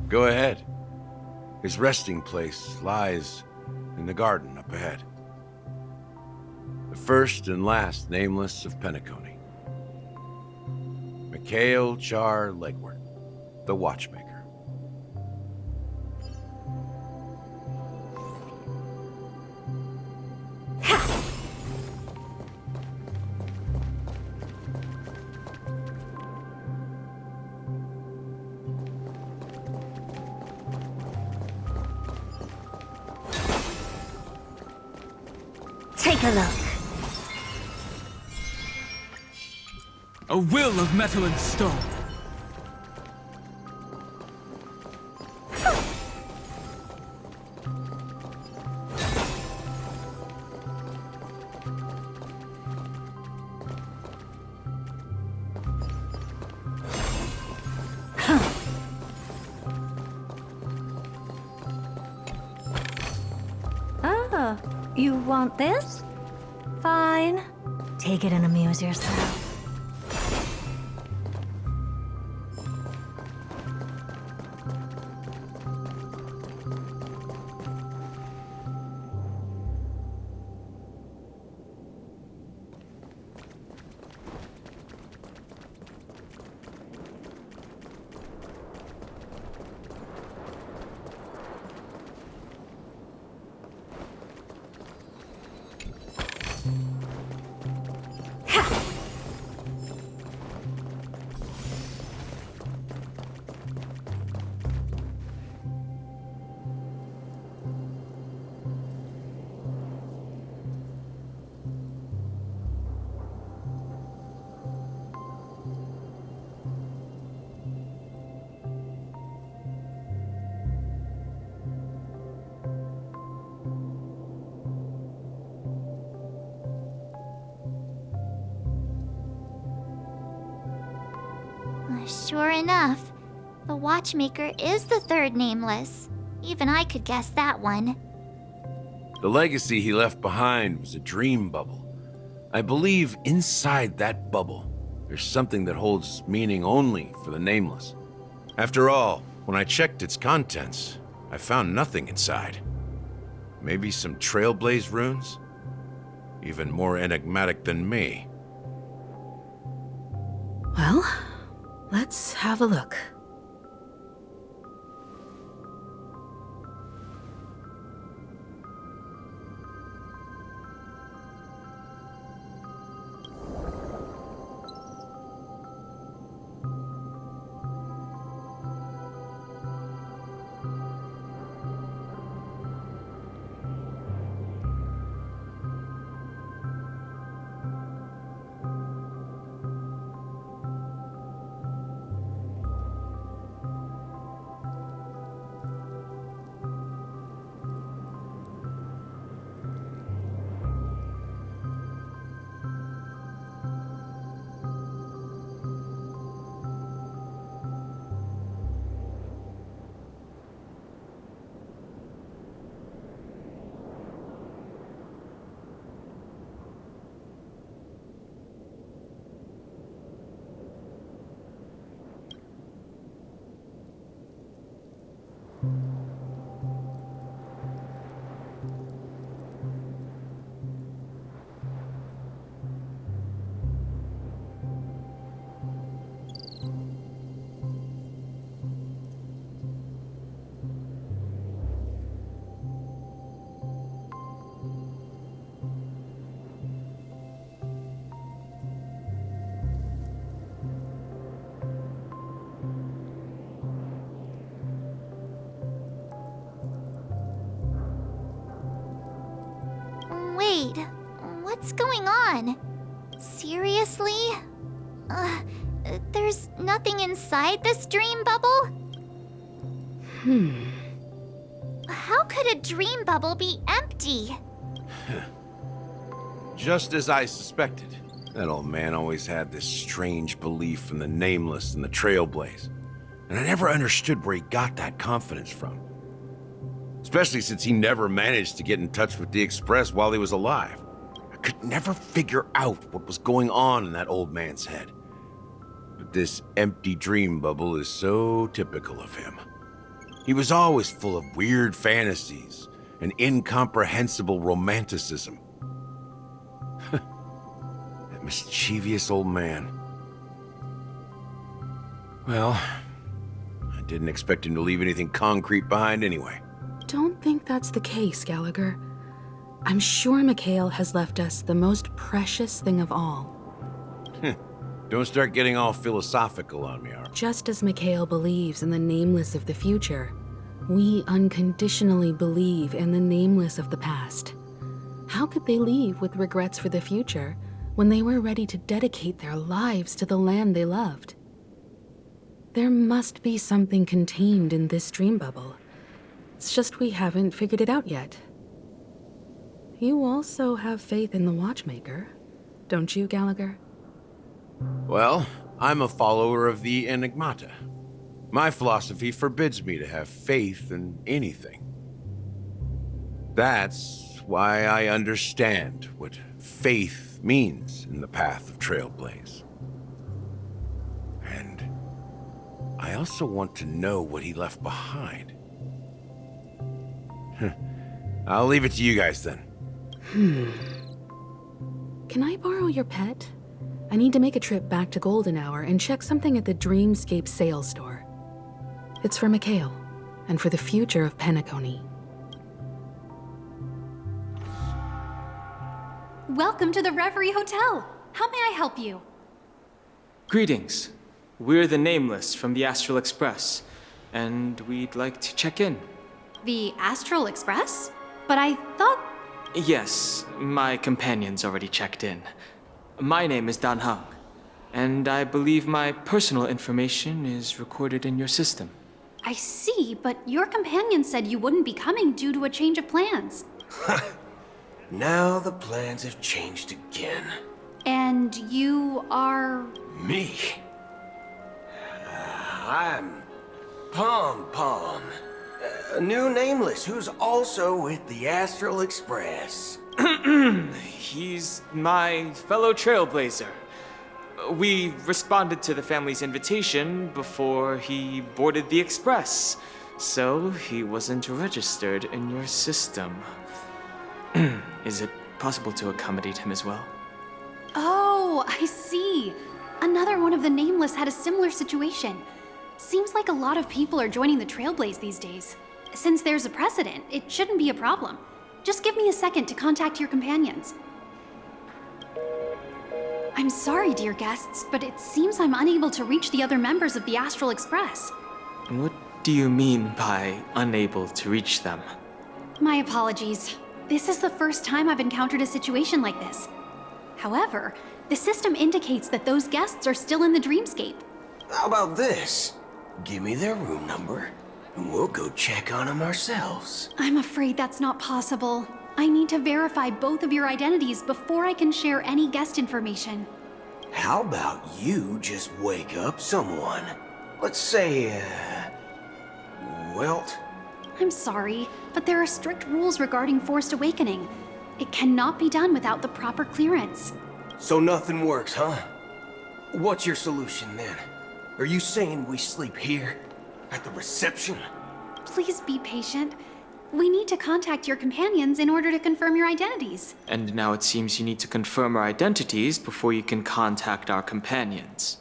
Go ahead. His resting place lies in the garden up ahead. The first and last nameless of Penacony. Mikhail Char Legward, the Watchmaker. Take a look. A will of metal and stone. Ah, you want this? Fine. Take it and amuse yourself. Sure enough, the watchmaker is the third nameless. Even I could guess that one. The legacy he left behind was a dream bubble. I believe inside that bubble, there's something that holds meaning only for the nameless. After all, when I checked its contents, I found nothing inside. Maybe some Trailblaze runes? Even more enigmatic than me. Well, let's have a look. Wait, what's going on? Seriously? There's nothing inside this dream bubble? How could a dream bubble be empty? Just as I suspected. That old man always had this strange belief in the nameless and the Trailblaze. And I never understood where he got that confidence from. Especially since he never managed to get in touch with the Express while he was alive. I could never figure out what was going on in that old man's head. But this empty dream bubble is so typical of him. He was always full of weird fantasies and incomprehensible romanticism. That mischievous old man. Well, I didn't expect him to leave anything concrete behind anyway. Don't think that's the case, Gallagher. I'm sure Mikhail has left us the most precious thing of all. Don't start getting all philosophical on me, Ark. Just as Mikhail believes in the nameless of the future, we unconditionally believe in the nameless of the past. How could they leave with regrets for the future when they were ready to dedicate their lives to the land they loved? There must be something contained in this dream bubble. It's just we haven't figured it out yet. You also have faith in the watchmaker, don't you, Gallagher? Well, I'm a follower of the Enigmata. My philosophy forbids me to have faith in anything. That's why I understand what faith means in the path of Trailblaze. And I also want to know what he left behind. I'll leave it to you guys then. Can I borrow your pet? I need to make a trip back to Golden Hour and check something at the Dreamscape sales store. It's for Mikhail, and for the future of Penacony. Welcome to the Reverie Hotel. How may I help you? Greetings. We're the Nameless from the Astral Express, and we'd like to check in. The Astral Express? But I thought... Yes, my companion's already checked in. My name is Dan Hung, and I believe my personal information is recorded in your system. I see, but your companion said you wouldn't be coming due to a change of plans. Now the plans have changed again. And you are... Me? I'm Pom Pom, a new nameless who's also with the Astral Express. He's my fellow trailblazer. We responded to the family's invitation before he boarded the express, so he wasn't registered in your system. Is it possible to accommodate him as well? Oh, I see. Another one of the Nameless had a similar situation. Seems like a lot of people are joining the Trailblaze these days. Since there's a precedent, it shouldn't be a problem. Just give me a second to contact your companions. I'm sorry, dear guests, but it seems I'm unable to reach the other members of the Astral Express. What do you mean by unable to reach them? My apologies. This is the first time I've encountered a situation like this. However, the system indicates that those guests are still in the dreamscape. How about this? Give me their room number, and we'll go check on them ourselves. I'm afraid that's not possible. I need to verify both of your identities before I can share any guest information. How about you just wake up someone? Let's say, Welt? I'm sorry, but there are strict rules regarding forced awakening. It cannot be done without the proper clearance. So nothing works, huh? What's your solution then? Are you saying we sleep here? At the reception? Please be patient. We need to contact your companions in order to confirm your identities. And now it seems you need to confirm our identities before you can contact our companions.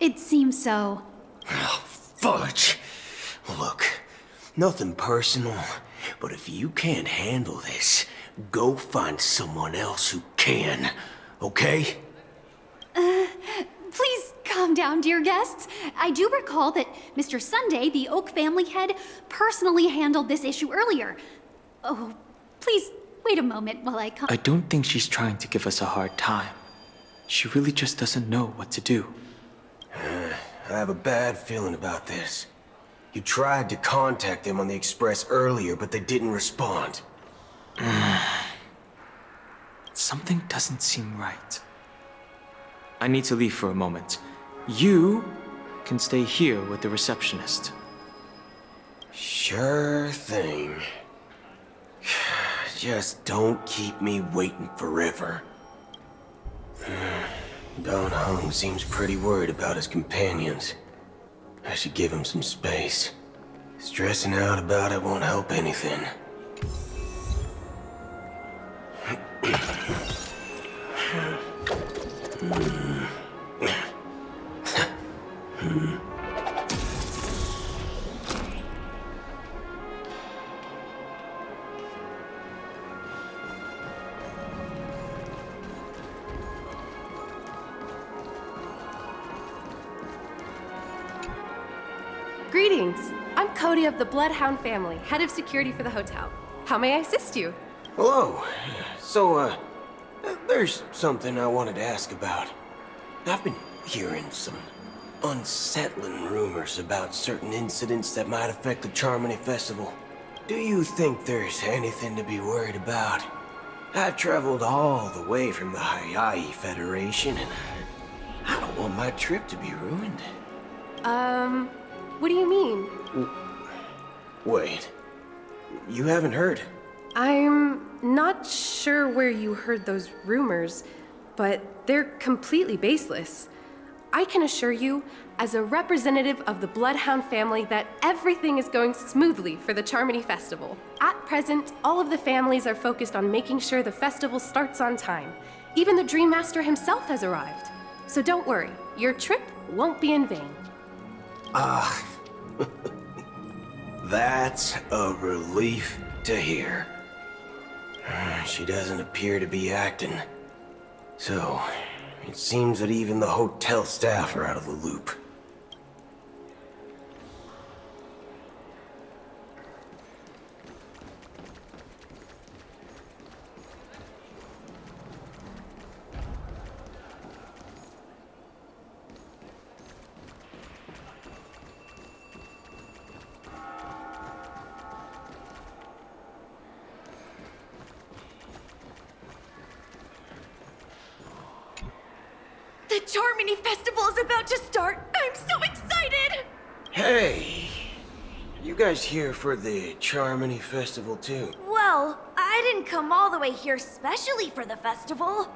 It seems so. Oh, fudge! Look, nothing personal, but if you can't handle this, go find someone else who can, okay? Please calm down, dear guests. I do recall that Mr. Sunday, the Oak family head, personally handled this issue earlier. Oh, please wait a moment while I I don't think she's trying to give us a hard time. She really just doesn't know what to do. I have a bad feeling about this. You tried to contact them on the express earlier, but they didn't respond. Something doesn't seem right. I need to leave for a moment. You can stay here with the receptionist. Sure thing. Just don't keep me waiting forever. Don Hung seems pretty worried about his companions. I should give him some space. Stressing out about it won't help anything. Greetings! I'm Cody of the Bloodhound family, head of security for the hotel. How may I assist you? Hello. So, there's something I wanted to ask about. I've been hearing some unsettling rumors about certain incidents that might affect the Charmony Festival. Do you think there's anything to be worried about? I've traveled all the way from the Hayaii Federation, and I don't want my trip to be ruined. What do you mean? Wait, you haven't heard? I'm not sure where you heard those rumors, but they're completely baseless. I can assure you, as a representative of the Bloodhound family, that everything is going smoothly for the Charmony Festival. At present, all of the families are focused on making sure the festival starts on time. Even the Dream Master himself has arrived. So don't worry, your trip won't be in vain. That's a relief to hear. She doesn't appear to be acting. So, it seems that even the hotel staff are out of the loop. The Charmony Festival is about to start! I'm so excited! excited! Hey, you guys here for the Charmony Festival too? Well, I didn't come all the way here specially for the festival.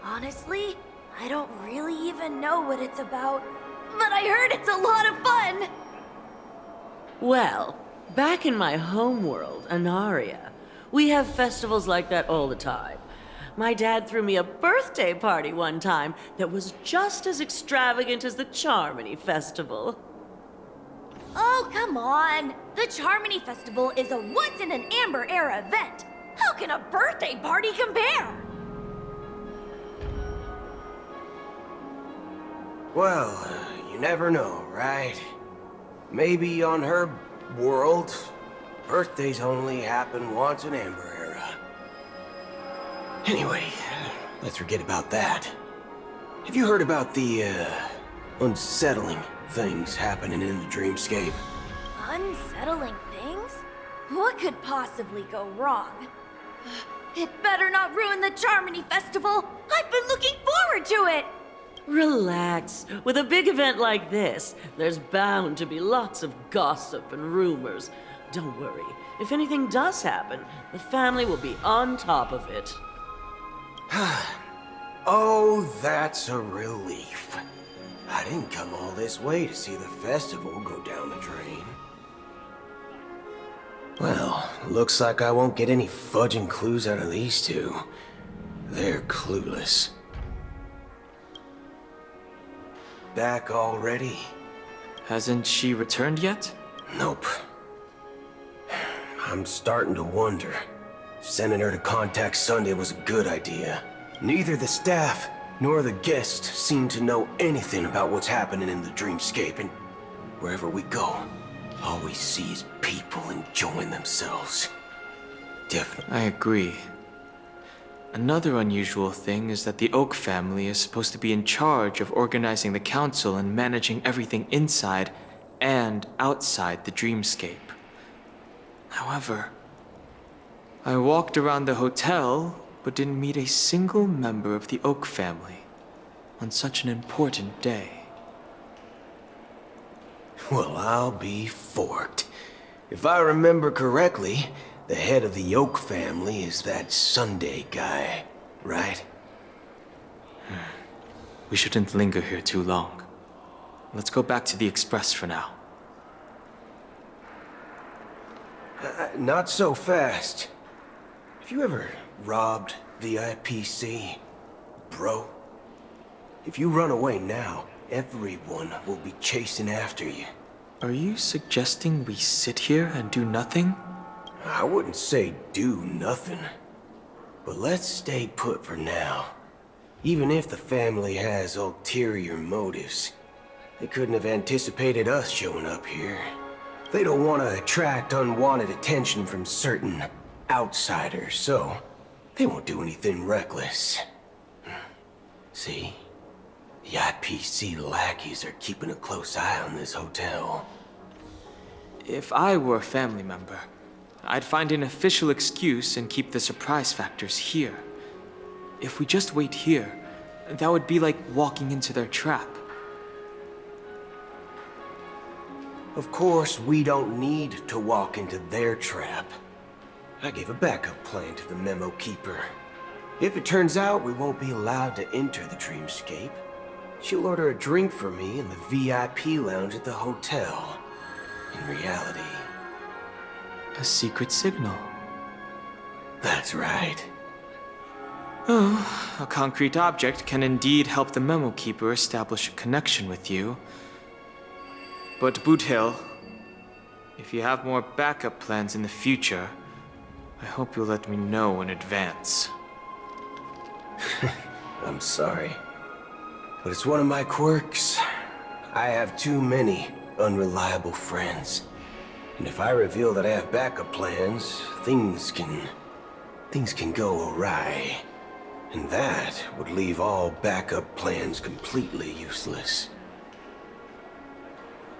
Honestly, I don't really even know what it's about. But I heard it's a lot of fun! Well, back in my homeworld, Anaria, we have festivals like that all the time. My dad threw me a birthday party one time that was just as extravagant as the Charmony Festival. Oh, come on! The Charmony Festival is a once-in-an-Amber-era event! How can a birthday party compare? Well, you never know, right? Maybe on her world, birthdays only happen once in Amber Era. Anyway, let's forget about that. Have you heard about the, unsettling things happening in the dreamscape? Unsettling things? What could possibly go wrong? It better not ruin the Charmony Festival! I've been looking forward to it! Relax. With a big event like this, there's bound to be lots of gossip and rumors. Don't worry. If anything does happen, the family will be on top of it. Oh, that's a relief. I didn't come all this way to see the festival go down the drain. Well, looks like I won't get any fudging clues out of these two. They're clueless. Back already? Hasn't she returned yet? Nope. I'm starting to wonder. Sending her to contact Sunday was a good idea. Neither the staff nor the guests seem to know anything about what's happening in the dreamscape, and wherever we go, all we see is people enjoying themselves. Definitely. I agree. Another unusual thing is that the Oak family is supposed to be in charge of organizing the council and managing everything inside and outside the dreamscape. However, I walked around the hotel but didn't meet a single member of the Oak family on such an important day. Well, I'll be forked. If I remember correctly, the head of the Oak family is that Sunday guy, right? We shouldn't linger here too long. Let's go back to the Express for now. Not so fast. Have you ever robbed the IPC, bro? If you run away now, everyone will be chasing after you. Are you suggesting we sit here and do nothing? I wouldn't say do nothing. But let's stay put for now. Even if the family has ulterior motives, they couldn't have anticipated us showing up here. They don't want to attract unwanted attention from certain outsiders, so they won't do anything reckless. See? The IPC lackeys are keeping a close eye on this hotel. If I were a family member, I'd find an official excuse and keep the surprise factors here. If we just wait here, that would be like walking into their trap. Of course, we don't need to walk into their trap. I gave a backup plan to the memo keeper. If it turns out we won't be allowed to enter the dreamscape, she'll order a drink for me in the VIP lounge at the hotel. In reality, a secret signal. That's right. Oh, a concrete object can indeed help the memo keeper establish a connection with you. But Boot Hill, if you have more backup plans in the future, I hope you'll let me know in advance. I'm sorry, but it's one of my quirks. I have too many unreliable friends. And if I reveal that I have backup plans, things can go awry. And that would leave all backup plans completely useless.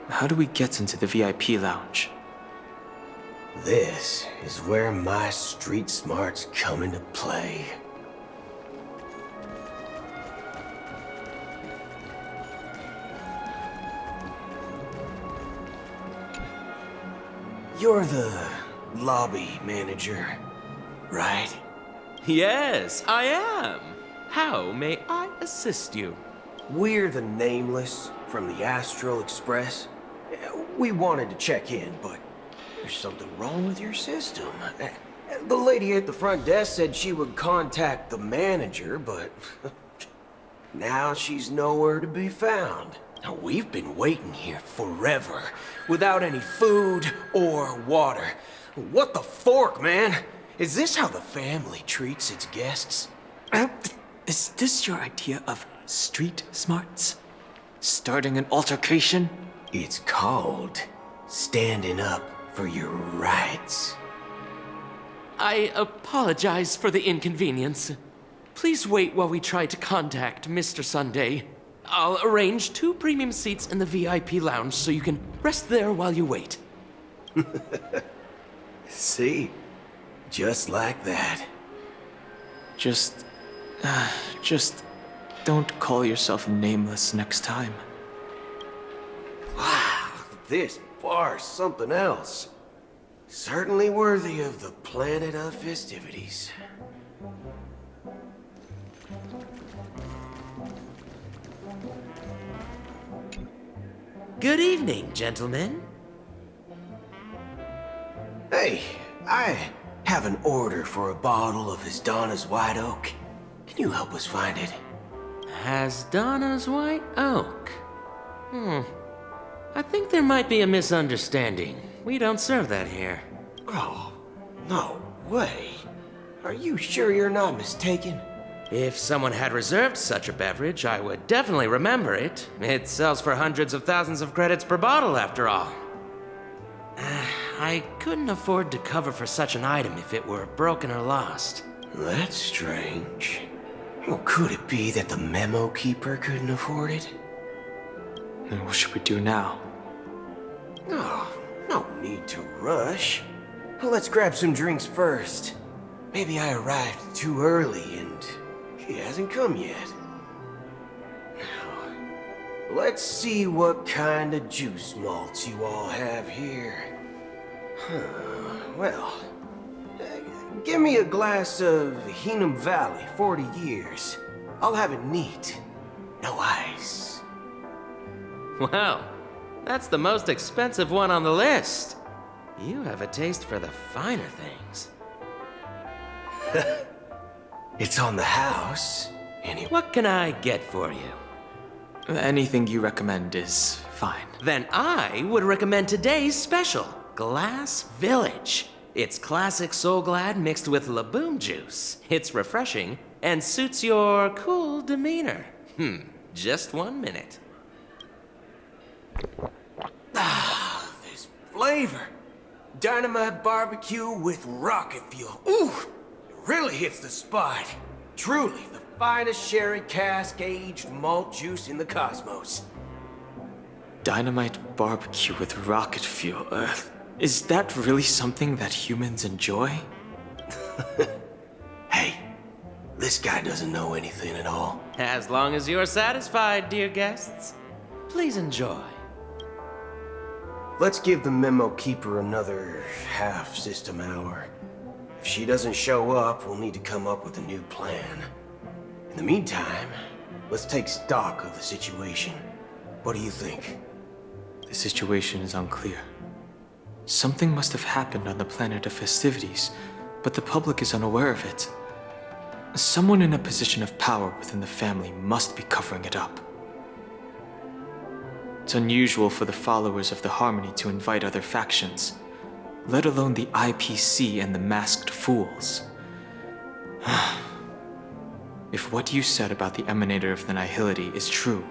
How do we get into the VIP lounge? This is where my street smarts come into play. you're the lobby manager, right? Yes, I am. How may I assist you? We're the Nameless from the Astral Express. We wanted to check in, but there's something wrong with your system. The lady at the front desk said she would contact the manager, but now she's nowhere to be found. Now, we've been waiting here forever, without any food or water. What the fork, man? Is this how the family treats its guests? Is this your idea of street smarts? Starting an altercation? It's called standing up for your rights. I apologize for the inconvenience. Please wait while we try to contact Mr. Sunday. I'll arrange 2 premium seats in the VIP lounge so you can rest there while you wait. See? Just like that. Just don't call yourself Nameless next time. Wow, this bar's something else. Certainly worthy of the planet of festivities. Good evening, gentlemen. Hey, I have an order for a bottle of Hasdana's White Oak. Can you help us find it? Hasdana's White Oak? I think there might be a misunderstanding. We don't serve that here. Oh, no way. Are you sure you're not mistaken? If someone had reserved such a beverage, I would definitely remember it. It sells for hundreds of thousands of credits per bottle, after all. I couldn't afford to cover for such an item if it were broken or lost. That's strange. Well, could it be that the memo keeper couldn't afford it? Then what should we do now? Oh, no need to rush. Let's grab some drinks first. Maybe I arrived too early and he hasn't come yet. Now, let's see what kind of juice malts you all have here. Well, give me a glass of Hingham Valley, 40 years. I'll have it neat. No ice. Wow, that's the most expensive one on the list. You have a taste for the finer things. It's on the house. What can I get for you? Anything you recommend is fine. Then I would recommend today's special, Glass Village. It's classic Soul Glad mixed with Laboom juice. It's refreshing and suits your cool demeanor. Just 1 minute. Ah, this flavor. Dynamite barbecue with rocket fuel. Ooh, it really hits the spot. Truly the finest sherry cask-aged malt juice in the cosmos. Dynamite barbecue with rocket fuel. Is that really something that humans enjoy? Hey, this guy doesn't know anything at all. As long as you're satisfied, dear guests, please enjoy. Let's give the memo keeper another half system hour. If she doesn't show up, we'll need to come up with a new plan. In the meantime, let's take stock of the situation. What do you think? The situation is unclear. Something must have happened on the planet of festivities, but the public is unaware of it. Someone in a position of power within the family must be covering it up. It's unusual for the followers of the Harmony to invite other factions, let alone the IPC and the Masked Fools. If what you said about the Emanator of the Nihility is true,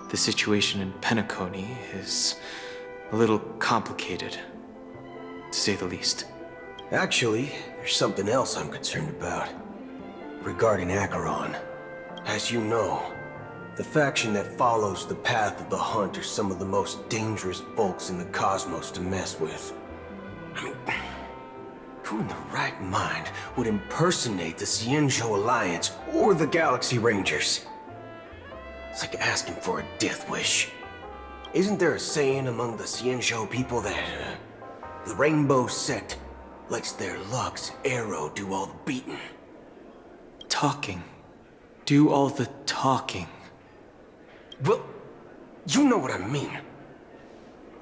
the situation in Penacony is a little complicated, to say the least. Actually, there's something else I'm concerned about. Regarding Acheron. As you know, the faction that follows the path of the Hunt are some of the most dangerous folks in the cosmos to mess with. I mean, who in the right mind would impersonate the Xianzhou Alliance or the Galaxy Rangers? It's like asking for a death wish. Isn't there a saying among the Xianzhou people that The Rainbow Sect lets their Lux arrow do all the beating. Talking. Do all the talking. Well, you know what I mean.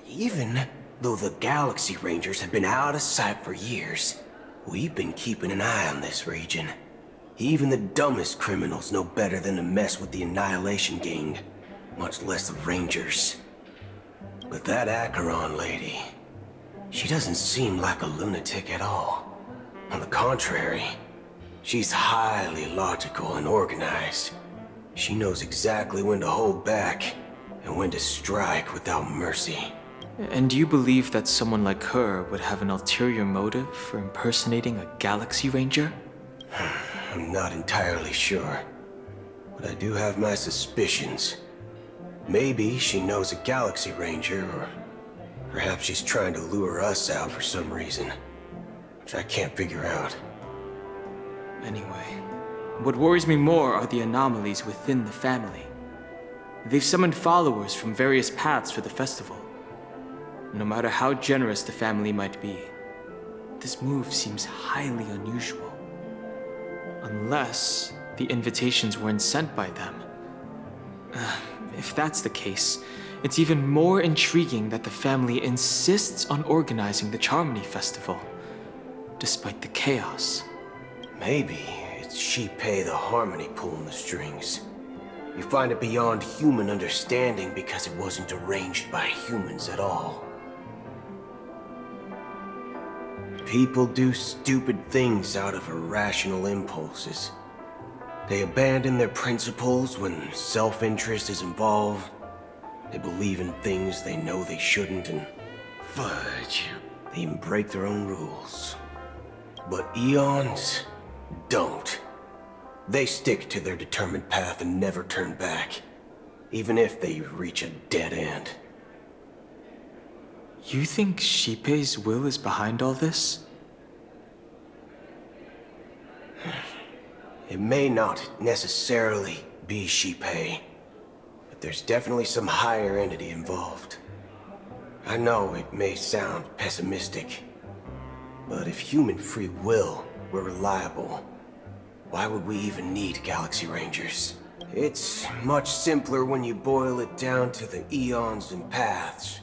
Even though the Galaxy Rangers have been out of sight for years, we've been keeping an eye on this region. Even the dumbest criminals know better than to mess with the Annihilation Gang, much less the Rangers. But that Acheron lady, she doesn't seem like a lunatic at all. On the contrary, she's highly logical and organized. She knows exactly when to hold back and when to strike without mercy. And you believe that someone like her would have an ulterior motive for impersonating a Galaxy Ranger? I'm not entirely sure, but I do have my suspicions. Maybe she knows a Galaxy Ranger, or perhaps she's trying to lure us out for some reason, which I can't figure out. Anyway, what worries me more are the anomalies within the family. They've summoned followers from various paths for the festival. No matter how generous the family might be, this move seems highly unusual. Unless the invitations weren't sent by them. If that's the case, it's even more intriguing that the family insists on organizing the Charmony Festival, despite the chaos. Maybe it's Shipei the Harmony pulling the strings. You find it beyond human understanding because it wasn't arranged by humans at all. People do stupid things out of irrational impulses. They abandon their principles when self-interest is involved. They believe in things they know they shouldn't, and fudge, they even break their own rules. But Eons don't. They stick to their determined path and never turn back, even if they reach a dead end. You think Shipei's will is behind all this? It may not necessarily be Shipei, but there's definitely some higher entity involved. I know it may sound pessimistic, but if human free will were reliable, why would we even need Galaxy Rangers? It's much simpler when you boil it down to the eons and paths.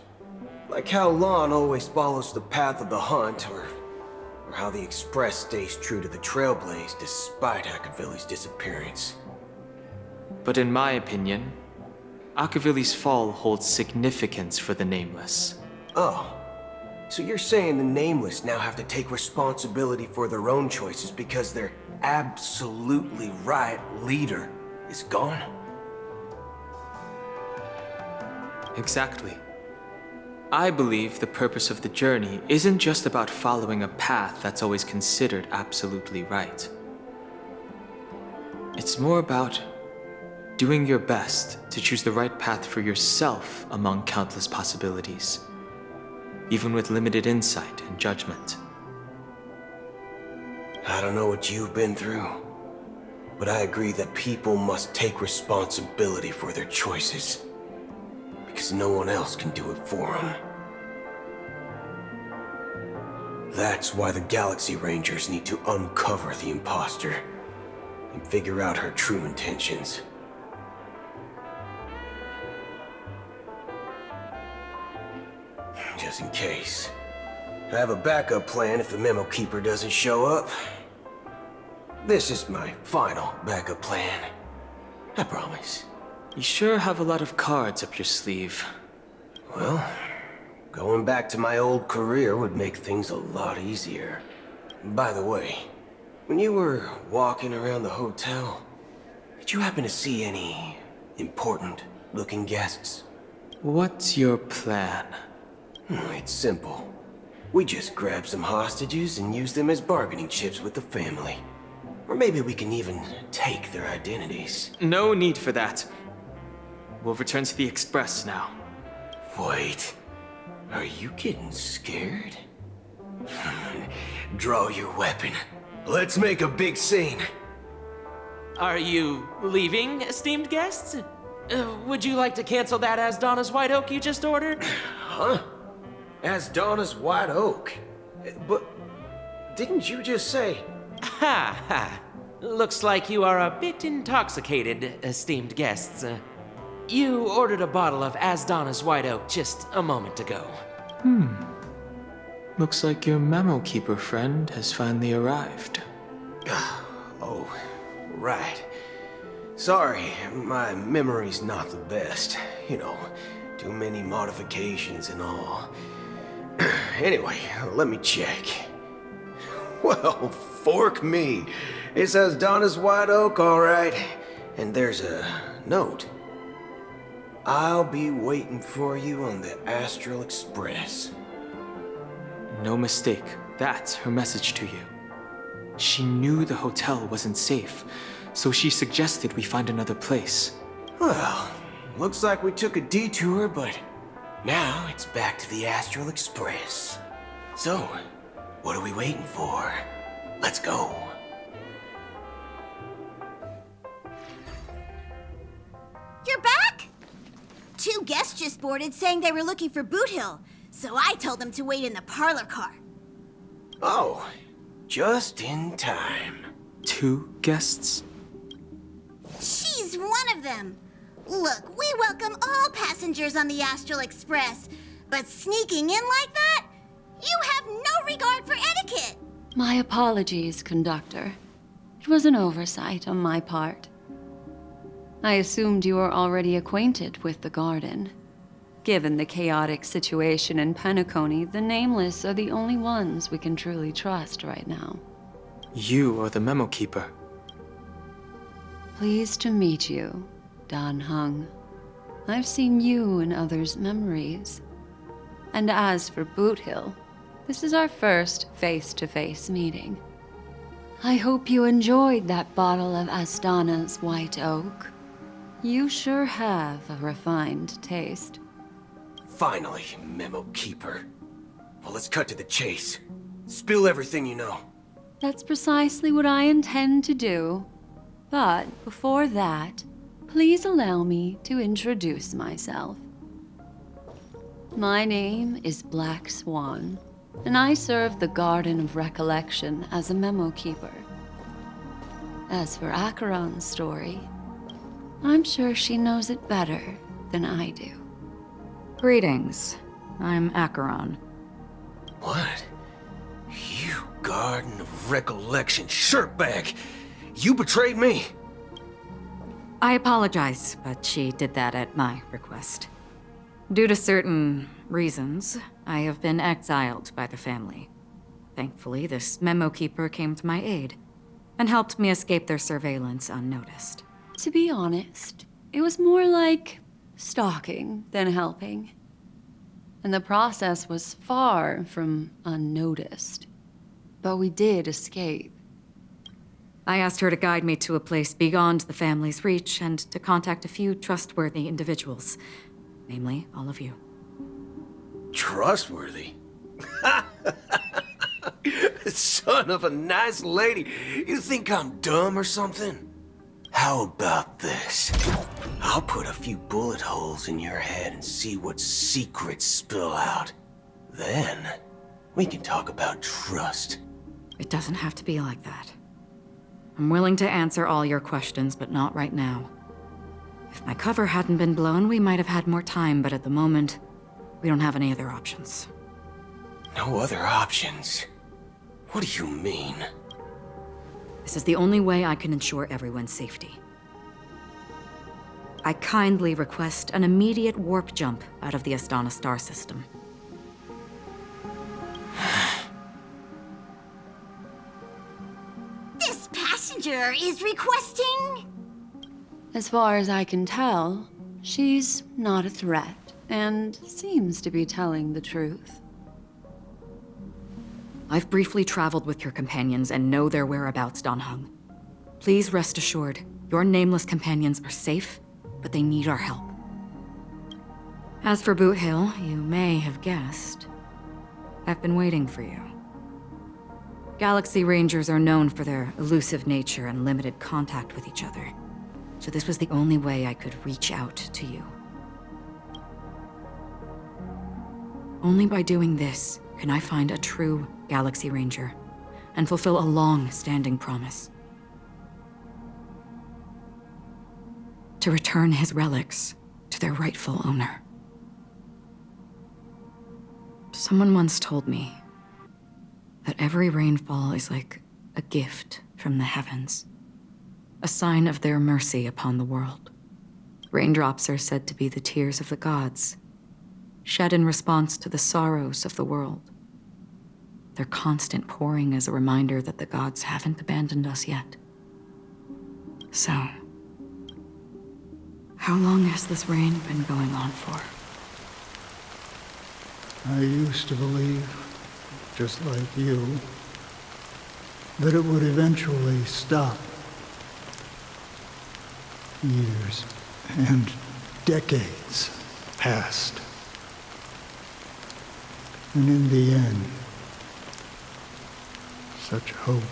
Like how Lon always follows the path of the hunt, or how the Express stays true to the Trailblaze despite Akavili's disappearance. But in my opinion, Akavili's fall holds significance for the Nameless. Oh, so you're saying the Nameless now have to take responsibility for their own choices because their absolutely right leader is gone? Exactly. I believe the purpose of the journey isn't just about following a path that's always considered absolutely right. It's more about doing your best to choose the right path for yourself among countless possibilities, even with limited insight and judgment. I don't know what you've been through, but I agree that people must take responsibility for their choices, because no one else can do it for them. That's why the Galaxy Rangers need to uncover the imposter and figure out her true intentions. Just in case, I have a backup plan if the Memo Keeper doesn't show up. This is my final backup plan. I promise. You sure have a lot of cards up your sleeve. Well, going back to my old career would make things a lot easier. By the way, when you were walking around the hotel, did you happen to see any important-looking guests? What's your plan? It's simple. We just grab some hostages and use them as bargaining chips with the family. Or maybe we can even take their identities. No need for that. We'll return to the Express now. Wait. Are you getting scared? Draw your weapon. Let's make a big scene. Are you leaving, esteemed guests? Would you like to cancel that as Donna's White Oak you just ordered? Huh? Asdana's White Oak. But didn't you just say... Ha ha. Looks like you are a bit intoxicated, esteemed guests. You ordered a bottle of Asdana's White Oak just a moment ago. Looks like your memo keeper friend has finally arrived. Oh, right. Sorry, my memory's not the best. You know, too many modifications and all. Anyway, let me check. Well, fork me. It says Donna's White Oak, all right. And there's a note. I'll be waiting for you on the Astral Express. No mistake. That's her message to you. She knew the hotel wasn't safe, so she suggested we find another place. Well, looks like we took a detour, but now it's back to the Astral Express. So, what are we waiting for? Let's go. You're back? 2 guests just boarded saying they were looking for Boot Hill, so I told them to wait in the parlor car. Oh, just in time. 2 guests? She's one of them. Look, we welcome all passengers on the Astral Express, but sneaking in like that? You have no regard for etiquette. My apologies, conductor. It was an oversight on my part. I assumed you were already acquainted with the garden. Given the chaotic situation in Penacony, the Nameless are the only ones we can truly trust right now. You are the memo keeper. Pleased to meet you, Dan Hung. I've seen you in others' memories. And as for Boot Hill, this is our first face-to-face meeting. I hope you enjoyed that bottle of Asdana's White Oak. You sure have a refined taste. Finally, Memo Keeper. Well, let's cut to the chase. Spill everything you know. That's precisely what I intend to do. But before that, please allow me to introduce myself. My name is Black Swan, and I serve the Garden of Recollection as a memo keeper. As for Acheron's story, I'm sure she knows it better than I do. Greetings. I'm Acheron. What? You Garden of Recollection shirtbag! You betrayed me! I apologize, but she did that at my request. Due to certain reasons, I have been exiled by the family. Thankfully, this memo keeper came to my aid and helped me escape their surveillance unnoticed. To be honest, it was more like stalking than helping. And the process was far from unnoticed. But we did escape. I asked her to guide me to a place beyond the family's reach and to contact a few trustworthy individuals. Namely, all of you. Trustworthy? Son of a nice lady. You think I'm dumb or something? How about this? I'll put a few bullet holes in your head and see what secrets spill out. Then, we can talk about trust. It doesn't have to be like that. I'm willing to answer all your questions, but not right now. If my cover hadn't been blown, we might have had more time, but at the moment, we don't have any other options. No other options? What do you mean? This is the only way I can ensure everyone's safety. I kindly request an immediate warp jump out of the Astana star system. This passenger is requesting... As far as I can tell, she's not a threat and seems to be telling the truth. I've briefly traveled with your companions and know their whereabouts, Dan Hung. Please rest assured, your nameless companions are safe, but they need our help. As for Boot Hill, you may have guessed. I've been waiting for you. Galaxy Rangers are known for their elusive nature and limited contact with each other. So this was the only way I could reach out to you. Only by doing this can I find a true Galaxy Ranger and fulfill a long-standing promise. To return his relics to their rightful owner. Someone once told me that every rainfall is like a gift from the heavens, a sign of their mercy upon the world. Raindrops are said to be the tears of the gods, shed in response to the sorrows of the world. Their constant pouring is a reminder that the gods haven't abandoned us yet. So, how long has this rain been going on for? I used to believe, just like you, that it would eventually stop. Years and decades passed. And in the end, such hope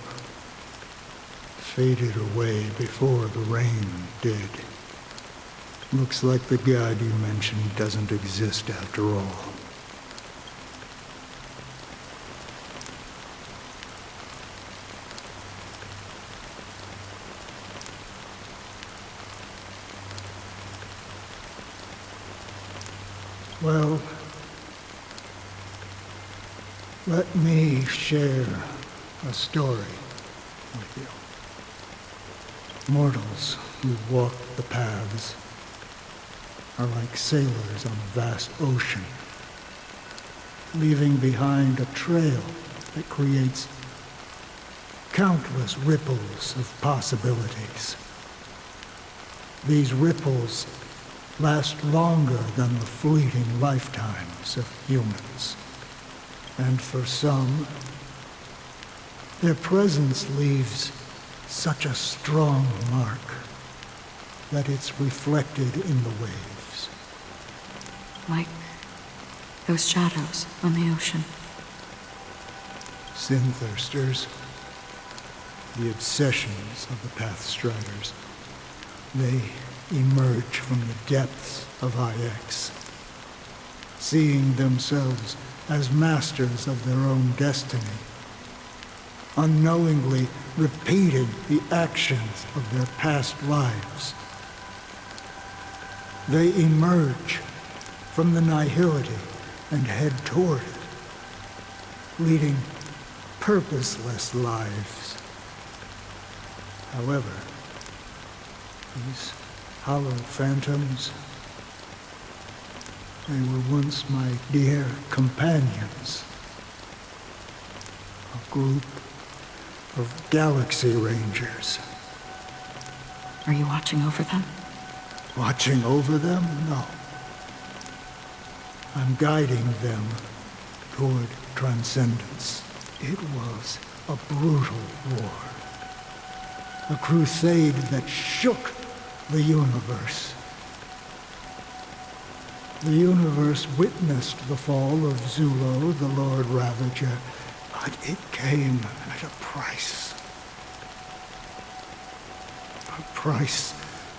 faded away before the rain did. Looks like the god you mentioned doesn't exist after all. Well, let me share a story with you. Mortals who walk the paths are like sailors on a vast ocean, leaving behind a trail that creates countless ripples of possibilities. These ripples last longer than the fleeting lifetimes of humans. And for some, their presence leaves such a strong mark that it's reflected in the waves. Like those shadows on the ocean. Sin-thirsters, the obsessions of the Pathstriders, they emerge from the depths of IX, seeing themselves as masters of their own destiny, unknowingly repeating the actions of their past lives. They emerge from the nihility and head toward it, leading purposeless lives. However, these hollow phantoms, they were once my dear companions. A group of Galaxy Rangers. Are you watching over them? Watching over them? No. I'm guiding them toward transcendence. It was a brutal war. A crusade that shook the universe. The universe witnessed the fall of Zulo, the Lord Ravager, but it came at a price. A price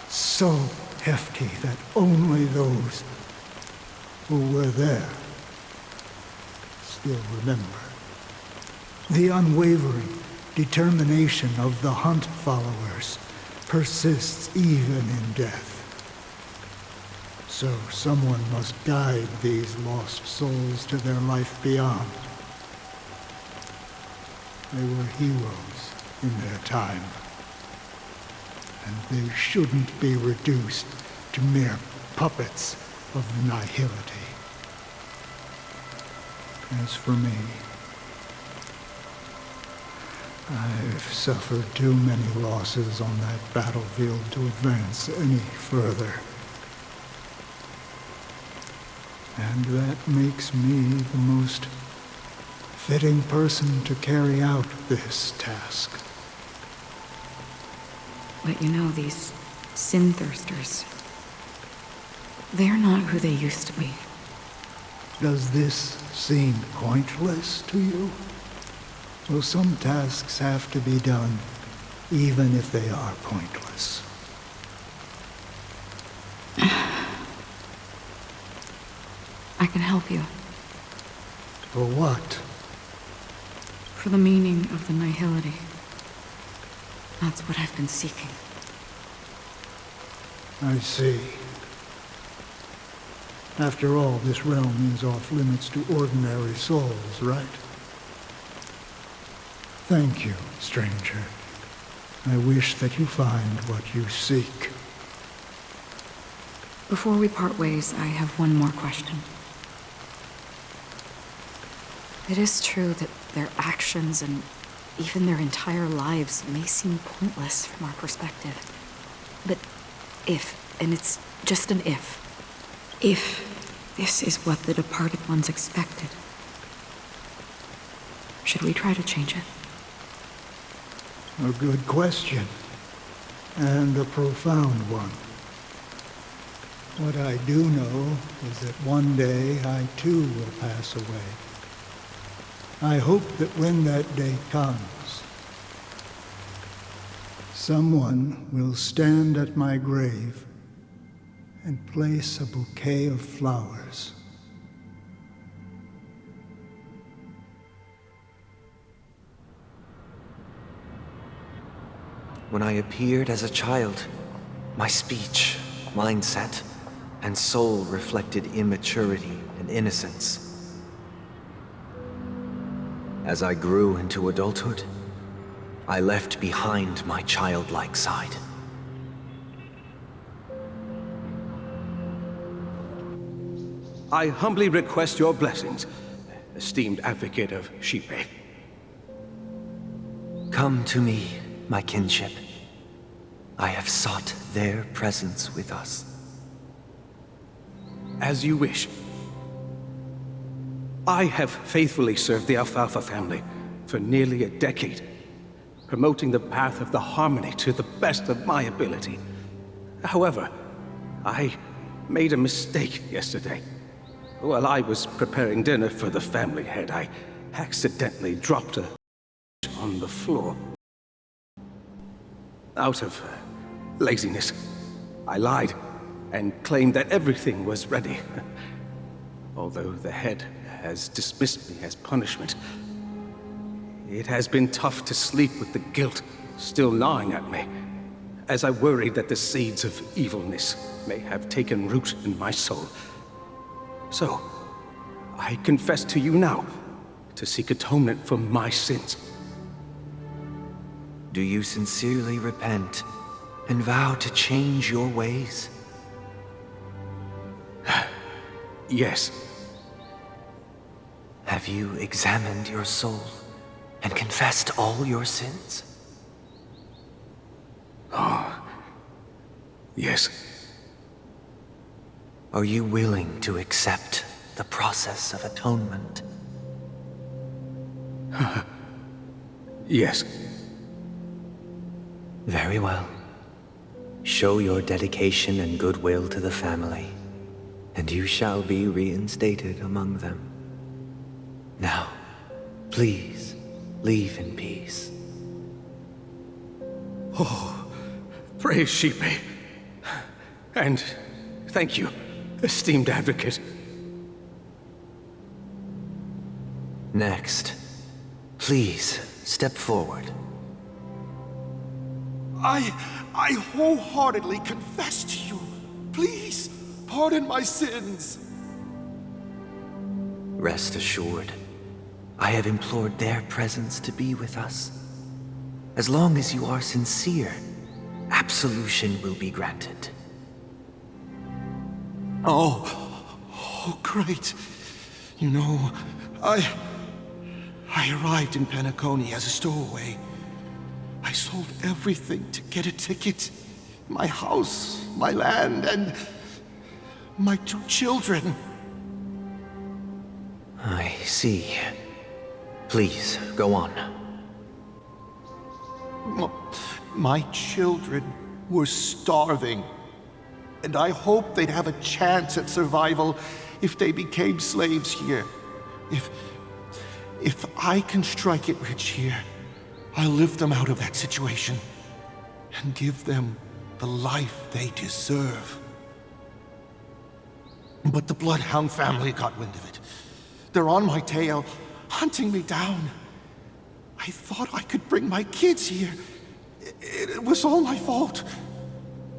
so hefty that only those who were there still remember. The unwavering determination of the Hunt followers persists even in death. So someone must guide these lost souls to their life beyond. They were heroes in their time, and they shouldn't be reduced to mere puppets of the nihility. As for me, I've suffered too many losses on that battlefield to advance any further. And that makes me the most fitting person to carry out this task. But you know, these sin-thirsters, they're not who they used to be. Does this seem pointless to you? Well, some tasks have to be done, even if they are pointless. I can help you. For what? For the meaning of the nihility. That's what I've been seeking. I see. After all, this realm is off limits to ordinary souls, right? Thank you, stranger. I wish that you find what you seek. Before we part ways, I have one more question. It is true that their actions and even their entire lives may seem pointless from our perspective. But if, and it's just an if this is what the departed ones expected, should we try to change it? A good question. And a profound one. What I do know is that one day I too will pass away. I hope that when that day comes, someone will stand at my grave and place a bouquet of flowers. When I appeared as a child, my speech, mindset, and soul reflected immaturity and innocence. As I grew into adulthood, I left behind my childlike side. I humbly request your blessings, esteemed advocate of Shipe. Come to me, my kinship. I have sought their presence with us. As you wish. I have faithfully served the Alfalfa family for nearly a decade, promoting the path of the harmony to the best of my ability. However, I made a mistake yesterday. While I was preparing dinner for the family head, I accidentally dropped a on the floor. Out of laziness, I lied and claimed that everything was ready. Although the head has dismissed me as punishment, it has been tough to sleep with the guilt still gnawing at me, as I worried that the seeds of evilness may have taken root in my soul. So, I confess to you now to seek atonement for my sins. Do you sincerely repent and vow to change your ways? Yes. Have you examined your soul and confessed all your sins? Oh, yes. Are you willing to accept the process of atonement? Yes. Very well. Show your dedication and goodwill to the family, and you shall be reinstated among them. Now, please, leave in peace. Oh, praise Shipe. And thank you, esteemed advocate. Next, please step forward. I wholeheartedly confess to you. Please, pardon my sins. Rest assured, I have implored their presence to be with us. As long as you are sincere, absolution will be granted. Oh, great. You know, I arrived in Penacony as a stowaway. I sold everything to get a ticket. My house, my land, and my 2 children. I see. Please, go on. My children were starving, and I hoped they'd have a chance at survival if they became slaves here. If I can strike it rich here, I'll lift them out of that situation and give them the life they deserve. But the Bloodhound family got wind of it. They're on my tail, hunting me down. I thought I could bring my kids here. It was all my fault.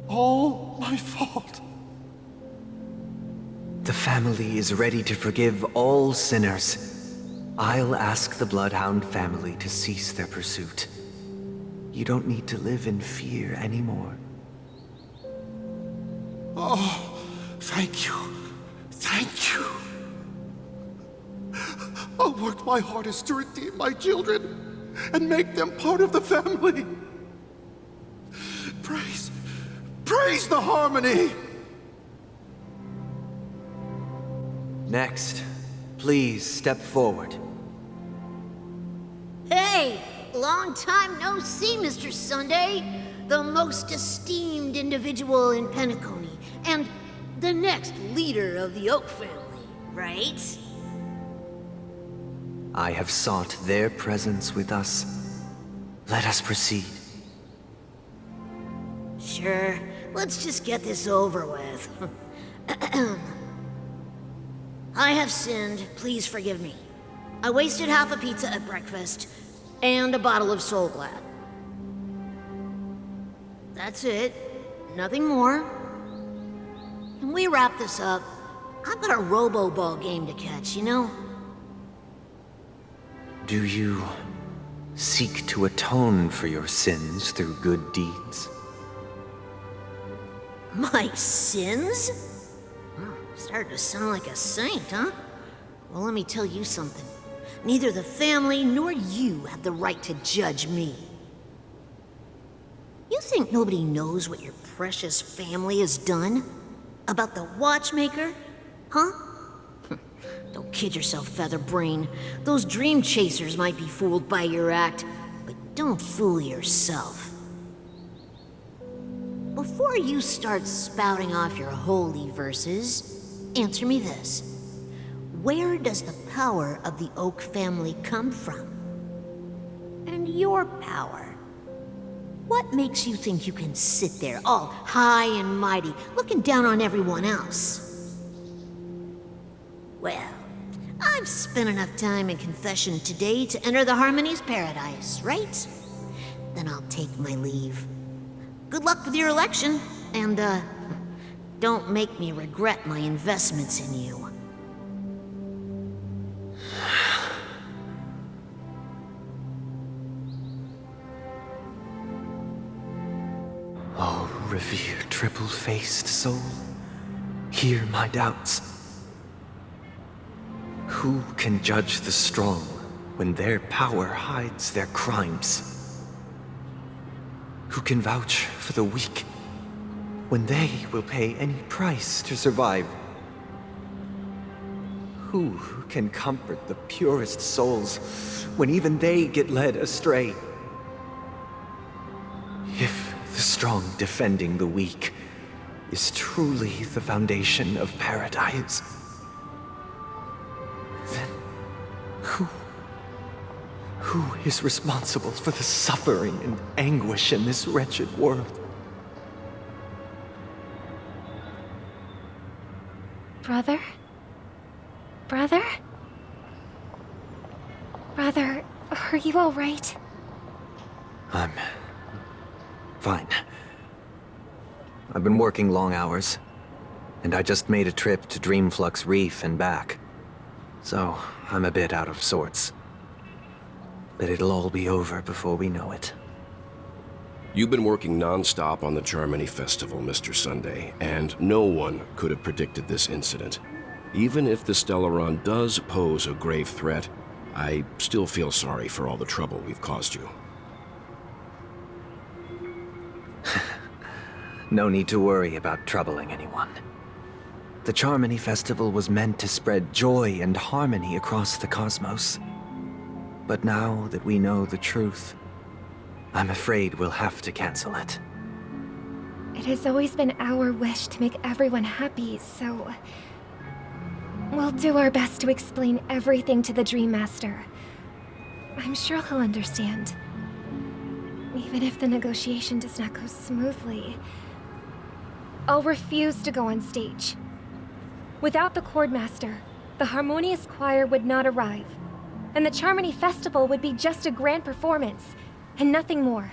All my fault. The family is ready to forgive all sinners. I'll ask the Bloodhound family to cease their pursuit. You don't need to live in fear anymore. Oh, thank you. Thank you. I'll work my hardest to redeem my children and make them part of the family. Praise the harmony! Next, please step forward. Hey! Long time no see, Mr. Sunday. The most esteemed individual in Penacony, and the next leader of the Oak family, right? I have sought their presence with us. Let us proceed. Sure. Let's just get this over with. I have sinned. Please forgive me. I wasted half a pizza at breakfast and a bottle of Soul Glad. That's it. Nothing more. Can we wrap this up? I've got a robo-ball game to catch, you know? Do you seek to atone for your sins through good deeds? My sins? Starting to sound like a saint, huh? Well, let me tell you something. Neither the family nor you have the right to judge me. You think nobody knows what your precious family has done? About the watchmaker? Huh? Don't kid yourself, Featherbrain. Those dream chasers might be fooled by your act, but don't fool yourself. Before you start spouting off your holy verses, answer me this. Where does the power of the Oak family come from? And your power? What makes you think you can sit there all high and mighty, looking down on everyone else? Well, I've spent enough time in confession today to enter the Harmony's paradise, right? Then I'll take my leave. Good luck with your election, and, don't make me regret my investments in you. Oh, revered triple-faced soul, hear my doubts. Who can judge the strong when their power hides their crimes? Who can vouch for the weak when they will pay any price to survive? Who can comfort the purest souls when even they get led astray? If the strong defending the weak is truly the foundation of paradise, then who is responsible for the suffering and anguish in this wretched world? Brother? Brother? Brother, are you all right? I'm fine. I've been working long hours, and I just made a trip to Dreamflux Reef and back. So, I'm a bit out of sorts. But it'll all be over before we know it. You've been working non-stop on the Charmony Festival, Mr. Sunday, and no one could have predicted this incident. Even if the Stellaron does pose a grave threat, I still feel sorry for all the trouble we've caused you. No need to worry about troubling anyone. The Charmony Festival was meant to spread joy and harmony across the cosmos. But now that we know the truth, I'm afraid we'll have to cancel it. It has always been our wish to make everyone happy, so we'll do our best to explain everything to the Dream Master. I'm sure he'll understand. Even if the negotiation does not go smoothly, I'll refuse to go on stage. Without the Chord Master, the the Harmonious Choir would not arrive, and the Charmony Festival would be just a grand performance, and nothing more.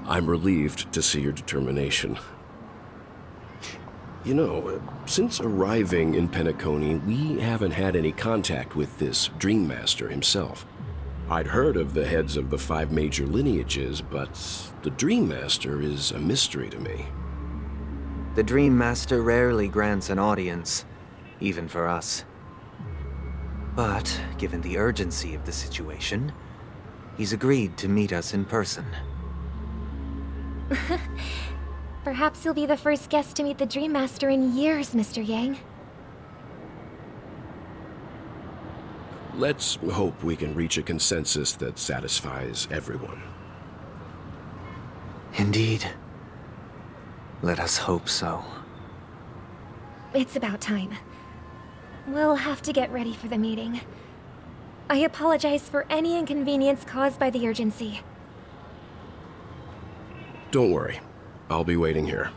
I'm relieved to see your determination. You know, since arriving in Penacony, we haven't had any contact with this Dream Master himself. I'd heard of the heads of the 5 major lineages, but the Dream Master is a mystery to me. The Dream Master rarely grants an audience, even for us. But, given the urgency of the situation, he's agreed to meet us in person. Perhaps you'll be the first guest to meet the Dream Master in years, Mr. Yang. Let's hope we can reach a consensus that satisfies everyone. Indeed. Let us hope so. It's about time. We'll have to get ready for the meeting. I apologize for any inconvenience caused by the urgency. Don't worry. I'll be waiting here.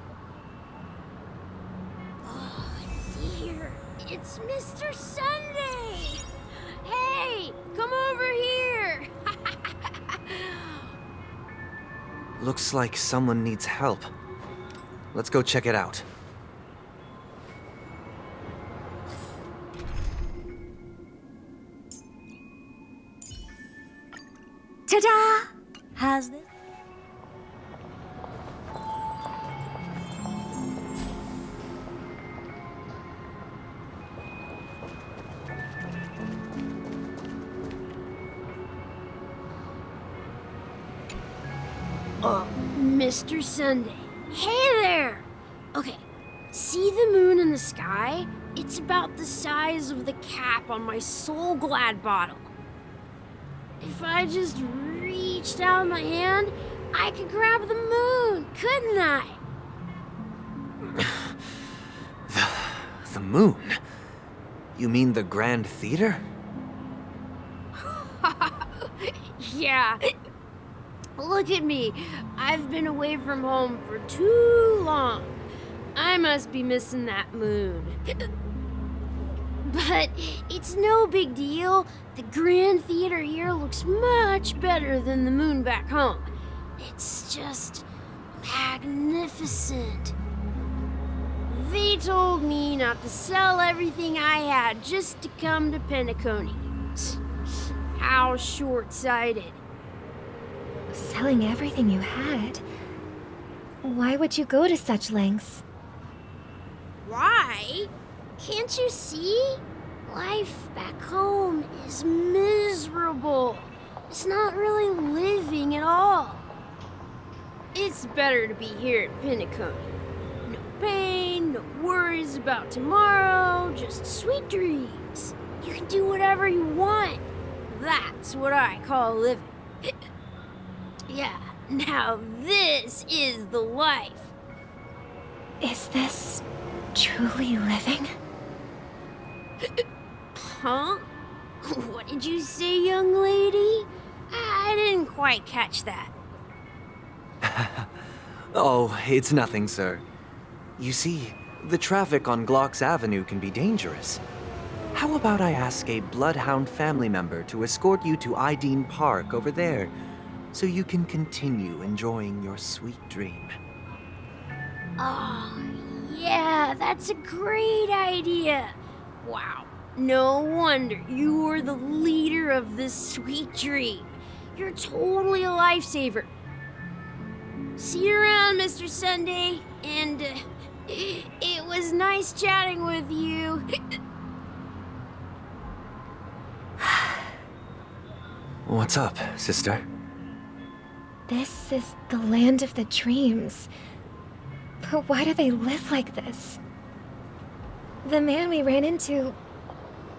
Oh, dear. It's Mr. Sunday! Hey, come over here! Looks like someone needs help. Let's go check it out. Ta-da! How's this? Mr. Sunday. Hey there! Okay, see the moon in the sky? It's about the size of the cap on my Soul Glad bottle. If I just reached out my hand, I could grab the moon, couldn't I? The moon? You mean the Grand Theater? Yeah. Look at me. I've been away from home for too long. I must be missing that moon. But it's no big deal. The Grand Theater here looks much better than the moon back home. It's just magnificent. They told me not to sell everything I had just to come to Penacony. How short-sighted. Selling everything you had? Why would you go to such lengths? Why? Can't you see? Life back home is miserable. It's not really living at all. It's better to be here at Penacony. No pain, no worries about tomorrow, just sweet dreams. You can do whatever you want. That's what I call living. Yeah, now this is the life. Is this truly living? Huh? What did you say, young lady? I didn't quite catch that. Oh, it's nothing, sir. You see, the traffic on Glock's Avenue can be dangerous. How about I ask a Bloodhound family member to escort you to Ideen Park over there, so you can continue enjoying your sweet dream? Oh, yeah, that's a great idea. Wow, no wonder you're the leader of this sweet dream. You're totally a lifesaver. See you around, Mr. Sunday, and it was nice chatting with you. What's up, sister? This is the land of the dreams. But why do they live like this? The man we ran into,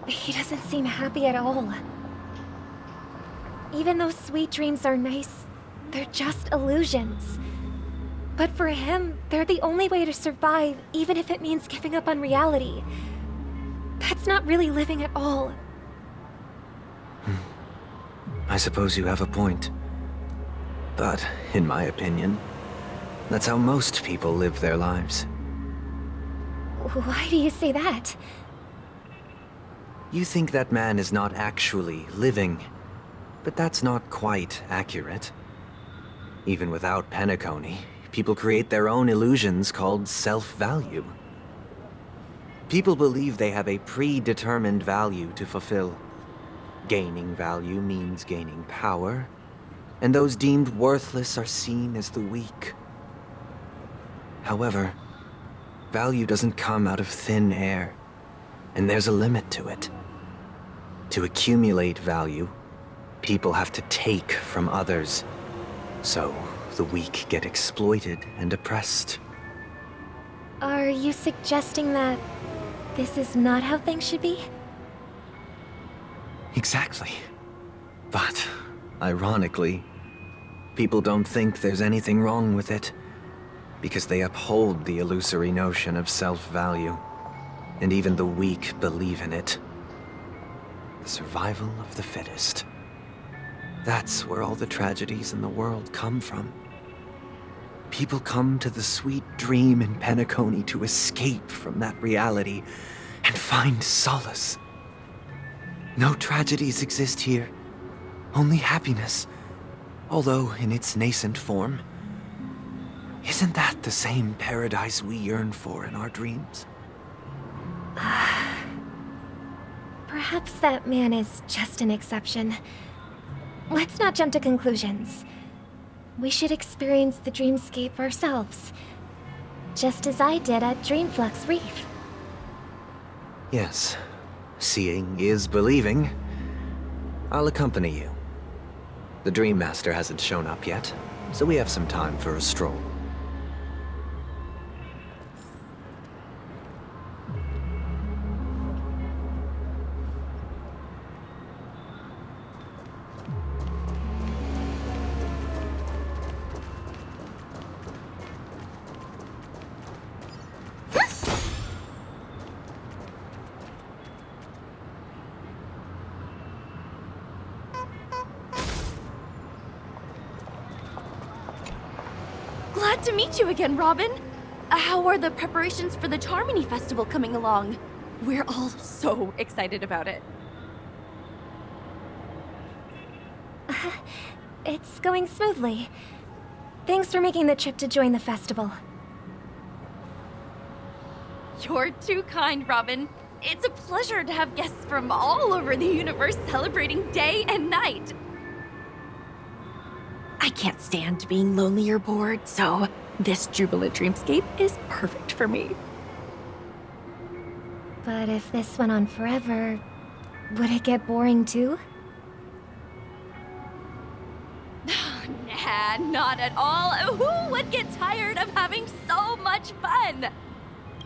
he doesn't seem happy at all. Even though sweet dreams are nice, they're just illusions. But for him, they're the only way to survive, even if it means giving up on reality. That's not really living at all. I suppose you have a point. But, in my opinion, that's how most people live their lives. Why do you say that? You think that man is not actually living, but that's not quite accurate. Even without Penacony, people create their own illusions called self-value. People believe they have a predetermined value to fulfill. Gaining value means gaining power, and those deemed worthless are seen as the weak. However, value doesn't come out of thin air, and there's a limit to it. To accumulate value, people have to take from others, so the weak get exploited and oppressed. Are you suggesting that this is not how things should be? Exactly. But, ironically, people don't think there's anything wrong with it, because they uphold the illusory notion of self-value, and even the weak believe in it. The survival of the fittest. That's where all the tragedies in the world come from. People come to the sweet dream in Penacony to escape from that reality and find solace. No tragedies exist here, only happiness, although in its nascent form. Isn't that the same paradise we yearn for in our dreams? Perhaps that man is just an exception. Let's not jump to conclusions. We should experience the dreamscape ourselves, just as I did at Dreamflux Reef. Yes, seeing is believing. I'll accompany you. The Dream Master hasn't shown up yet, so we have some time for a stroll. Glad to meet you again, Robin. How are the preparations for the Charmony Festival coming along? We're all so excited about it. It's going smoothly. Thanks for making the trip to join the festival. You're too kind, Robin. It's a pleasure to have guests from all over the universe celebrating day and night. I can't stand being lonely or bored, so this jubilant dreamscape is perfect for me. But if this went on forever, would it get boring too? Nah, not at all. Who would get tired of having so much fun?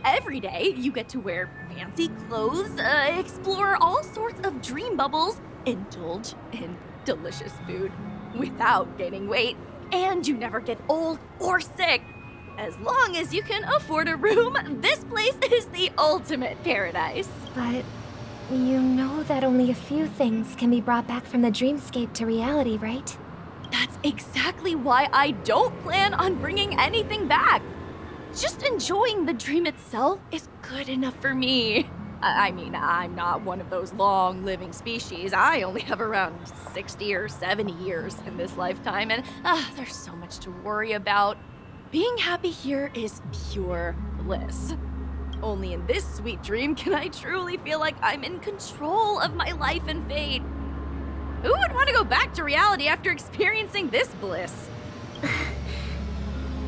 Every day, you get to wear fancy clothes, explore all sorts of dream bubbles, indulge in delicious food without gaining weight, and you never get old or sick. As long as you can afford a room, this place is the ultimate paradise. But you know that only a few things can be brought back from the dreamscape to reality, right? That's exactly why I don't plan on bringing anything back. Just enjoying the dream itself is good enough for me. I mean, I'm not one of those long-living species. I only have around 60 or 70 years in this lifetime, and there's so much to worry about. Being happy here is pure bliss. Only in this sweet dream can I truly feel like I'm in control of my life and fate. Who would want to go back to reality after experiencing this bliss?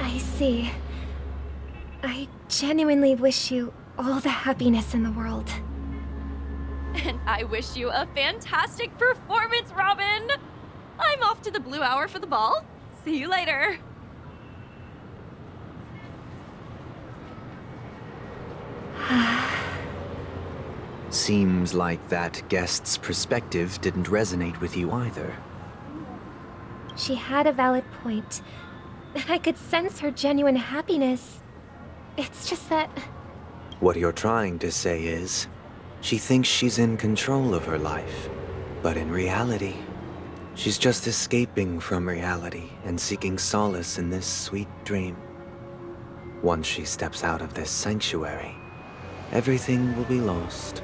I see. I genuinely wish you all the happiness in the world. And I wish you a fantastic performance, Robin! I'm off to the Blue Hour for the ball. See you later. Seems like that guest's perspective didn't resonate with you either. She had a valid point. I could sense her genuine happiness. It's just that... What you're trying to say is, she thinks she's in control of her life. But in reality, she's just escaping from reality and seeking solace in this sweet dream. Once she steps out of this sanctuary, everything will be lost.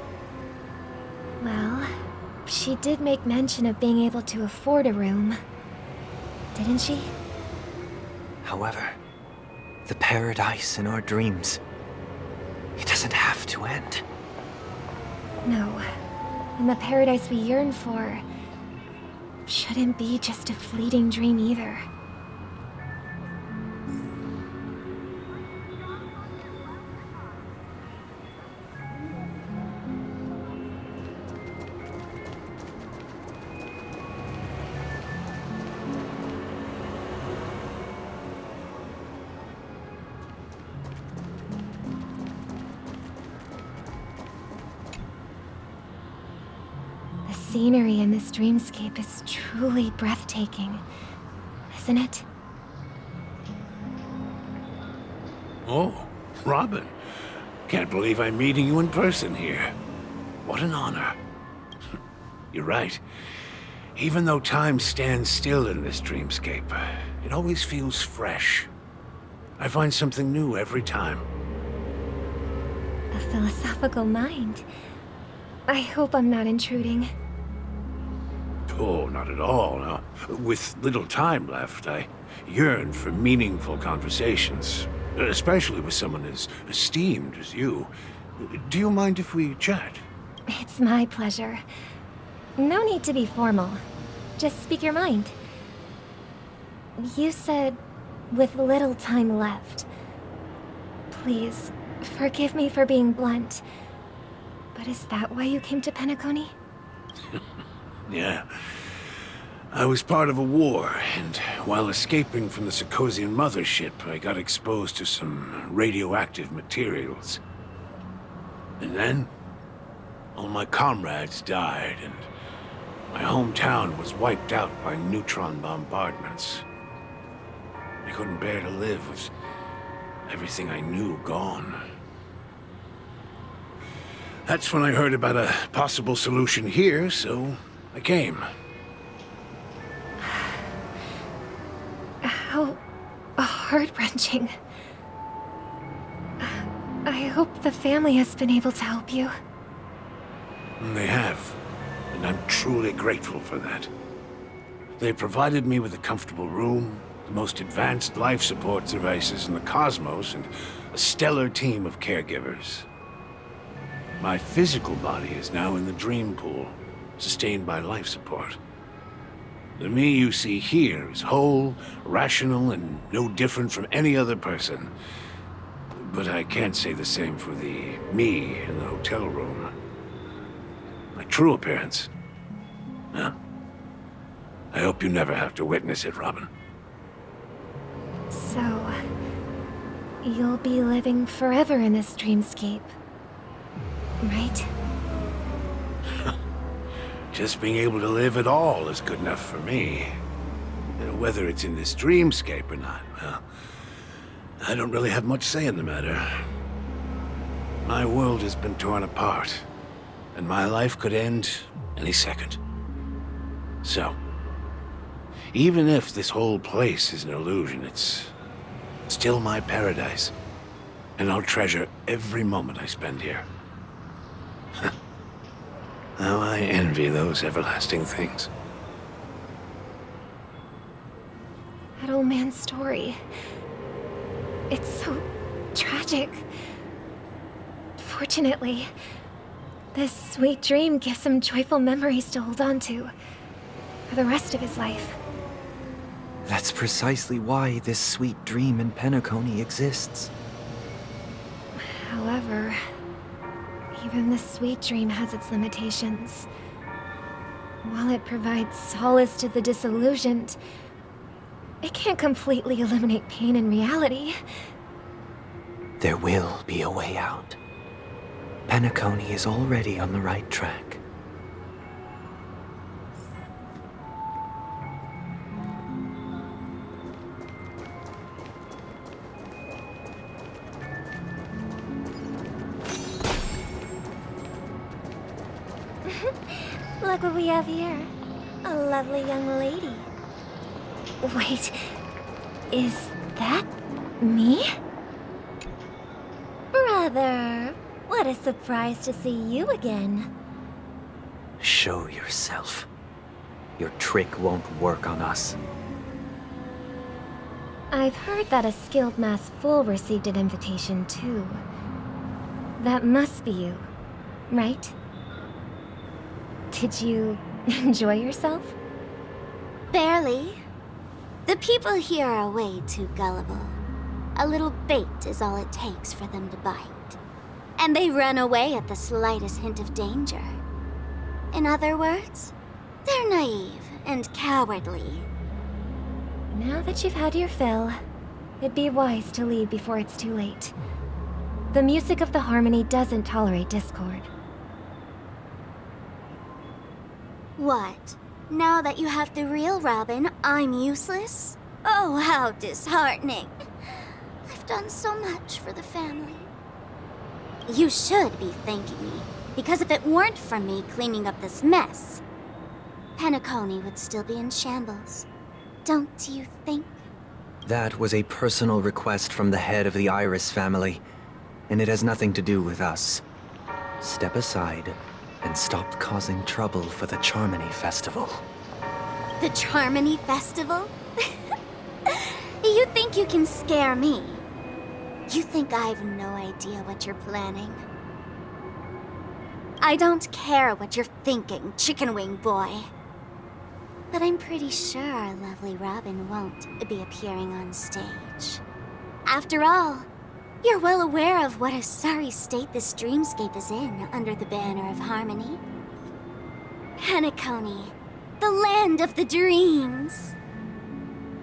She did make mention of being able to afford a room, didn't she? However, the paradise in our dreams, it doesn't have to end. No. And the paradise we yearn for shouldn't be just a fleeting dream either. The scenery in this dreamscape is truly breathtaking, isn't it? Oh, Robin. Can't believe I'm meeting you in person here. What an honor. You're right. Even though time stands still in this dreamscape, it always feels fresh. I find something new every time. A philosophical mind. I hope I'm not intruding. Oh, not at all. No. With little time left, I yearn for meaningful conversations, especially with someone as esteemed as you. Do you mind if we chat? It's my pleasure. No need to be formal. Just speak your mind. You said, with little time left. Please, forgive me for being blunt. But is that why you came to Penacony? Yeah. I was part of a war, and while escaping from the Sarkosian mothership, I got exposed to some radioactive materials. And then, all my comrades died, and my hometown was wiped out by neutron bombardments. I couldn't bear to live with everything I knew gone. That's when I heard about a possible solution here, so I came. How heart-wrenching. I hope the family has been able to help you. They have, and I'm truly grateful for that. They provided me with a comfortable room, the most advanced life support devices in the cosmos, and a stellar team of caregivers. My physical body is now in the dream pool, sustained by life support. The me you see here is whole, rational, and no different from any other person. But I can't say the same for the me in the hotel room. My true appearance. Well, I hope you never have to witness it, Robin. So, you'll be living forever in this dreamscape, right? Just being able to live at all is good enough for me. Whether it's in this dreamscape or not, well, I don't really have much say in the matter. My world has been torn apart, and my life could end any second. So, even if this whole place is an illusion, it's still my paradise, and I'll treasure every moment I spend here. How I envy those everlasting things. That old man's story. It's so tragic. Fortunately, this sweet dream gives him joyful memories to hold on to for the rest of his life. That's precisely why this sweet dream in Penacony exists. However, even the sweet dream has its limitations. While it provides solace to the disillusioned, it can't completely eliminate pain in reality. There will be a way out. Penacony is already on the right track. Look what we have here. A lovely young lady. Wait, is that me? Brother, what a surprise to see you again. Show yourself. Your trick won't work on us. I've heard that a skilled mass fool received an invitation too. That must be you, right? Did you enjoy yourself? Barely. The people here are way too gullible. A little bait is all it takes for them to bite. And they run away at the slightest hint of danger. In other words, they're naive and cowardly. Now that you've had your fill, it'd be wise to leave before it's too late. The music of the harmony doesn't tolerate discord. What? Now that you have the real Robin, I'm useless? Oh, how disheartening. I've done so much for the family. You should be thanking me, because if it weren't for me cleaning up this mess, Penacony would still be in shambles. Don't you think? That was a personal request from the head of the Iris family, and it has nothing to do with us. Step aside and stop causing trouble for the Charmony Festival. The Charmony Festival? You think you can scare me? You think I've no idea what you're planning? I don't care what you're thinking, chicken wing boy. But I'm pretty sure our lovely Robin won't be appearing on stage. After all, you're well aware of what a sorry state this dreamscape is in under the banner of harmony. Penacony, the land of the dreams.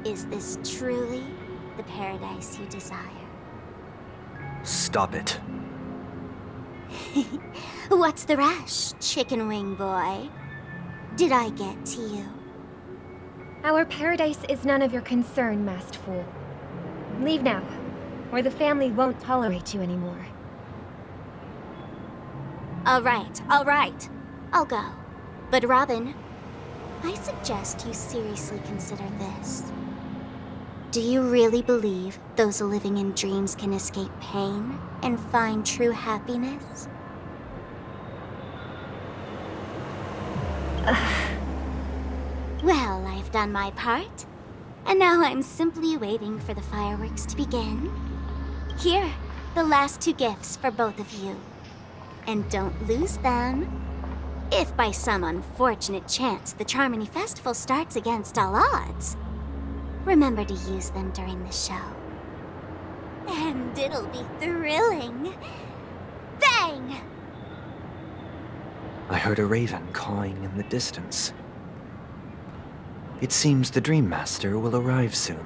Is this truly the paradise you desire? Stop it. What's the rush, chicken wing boy? Did I get to you? Our paradise is none of your concern, masked fool. Leave now, or the family won't tolerate you anymore. All right. I'll go. But Robin, I suggest you seriously consider this. Do you really believe those living in dreams can escape pain and find true happiness? Well, I've done my part, and now I'm simply waiting for the fireworks to begin. Here, the last 2 gifts for both of you. And don't lose them. If by some unfortunate chance the Charmony Festival starts against all odds, remember to use them during the show. And it'll be thrilling. Bang! I heard a raven cawing in the distance. It seems the Dream Master will arrive soon.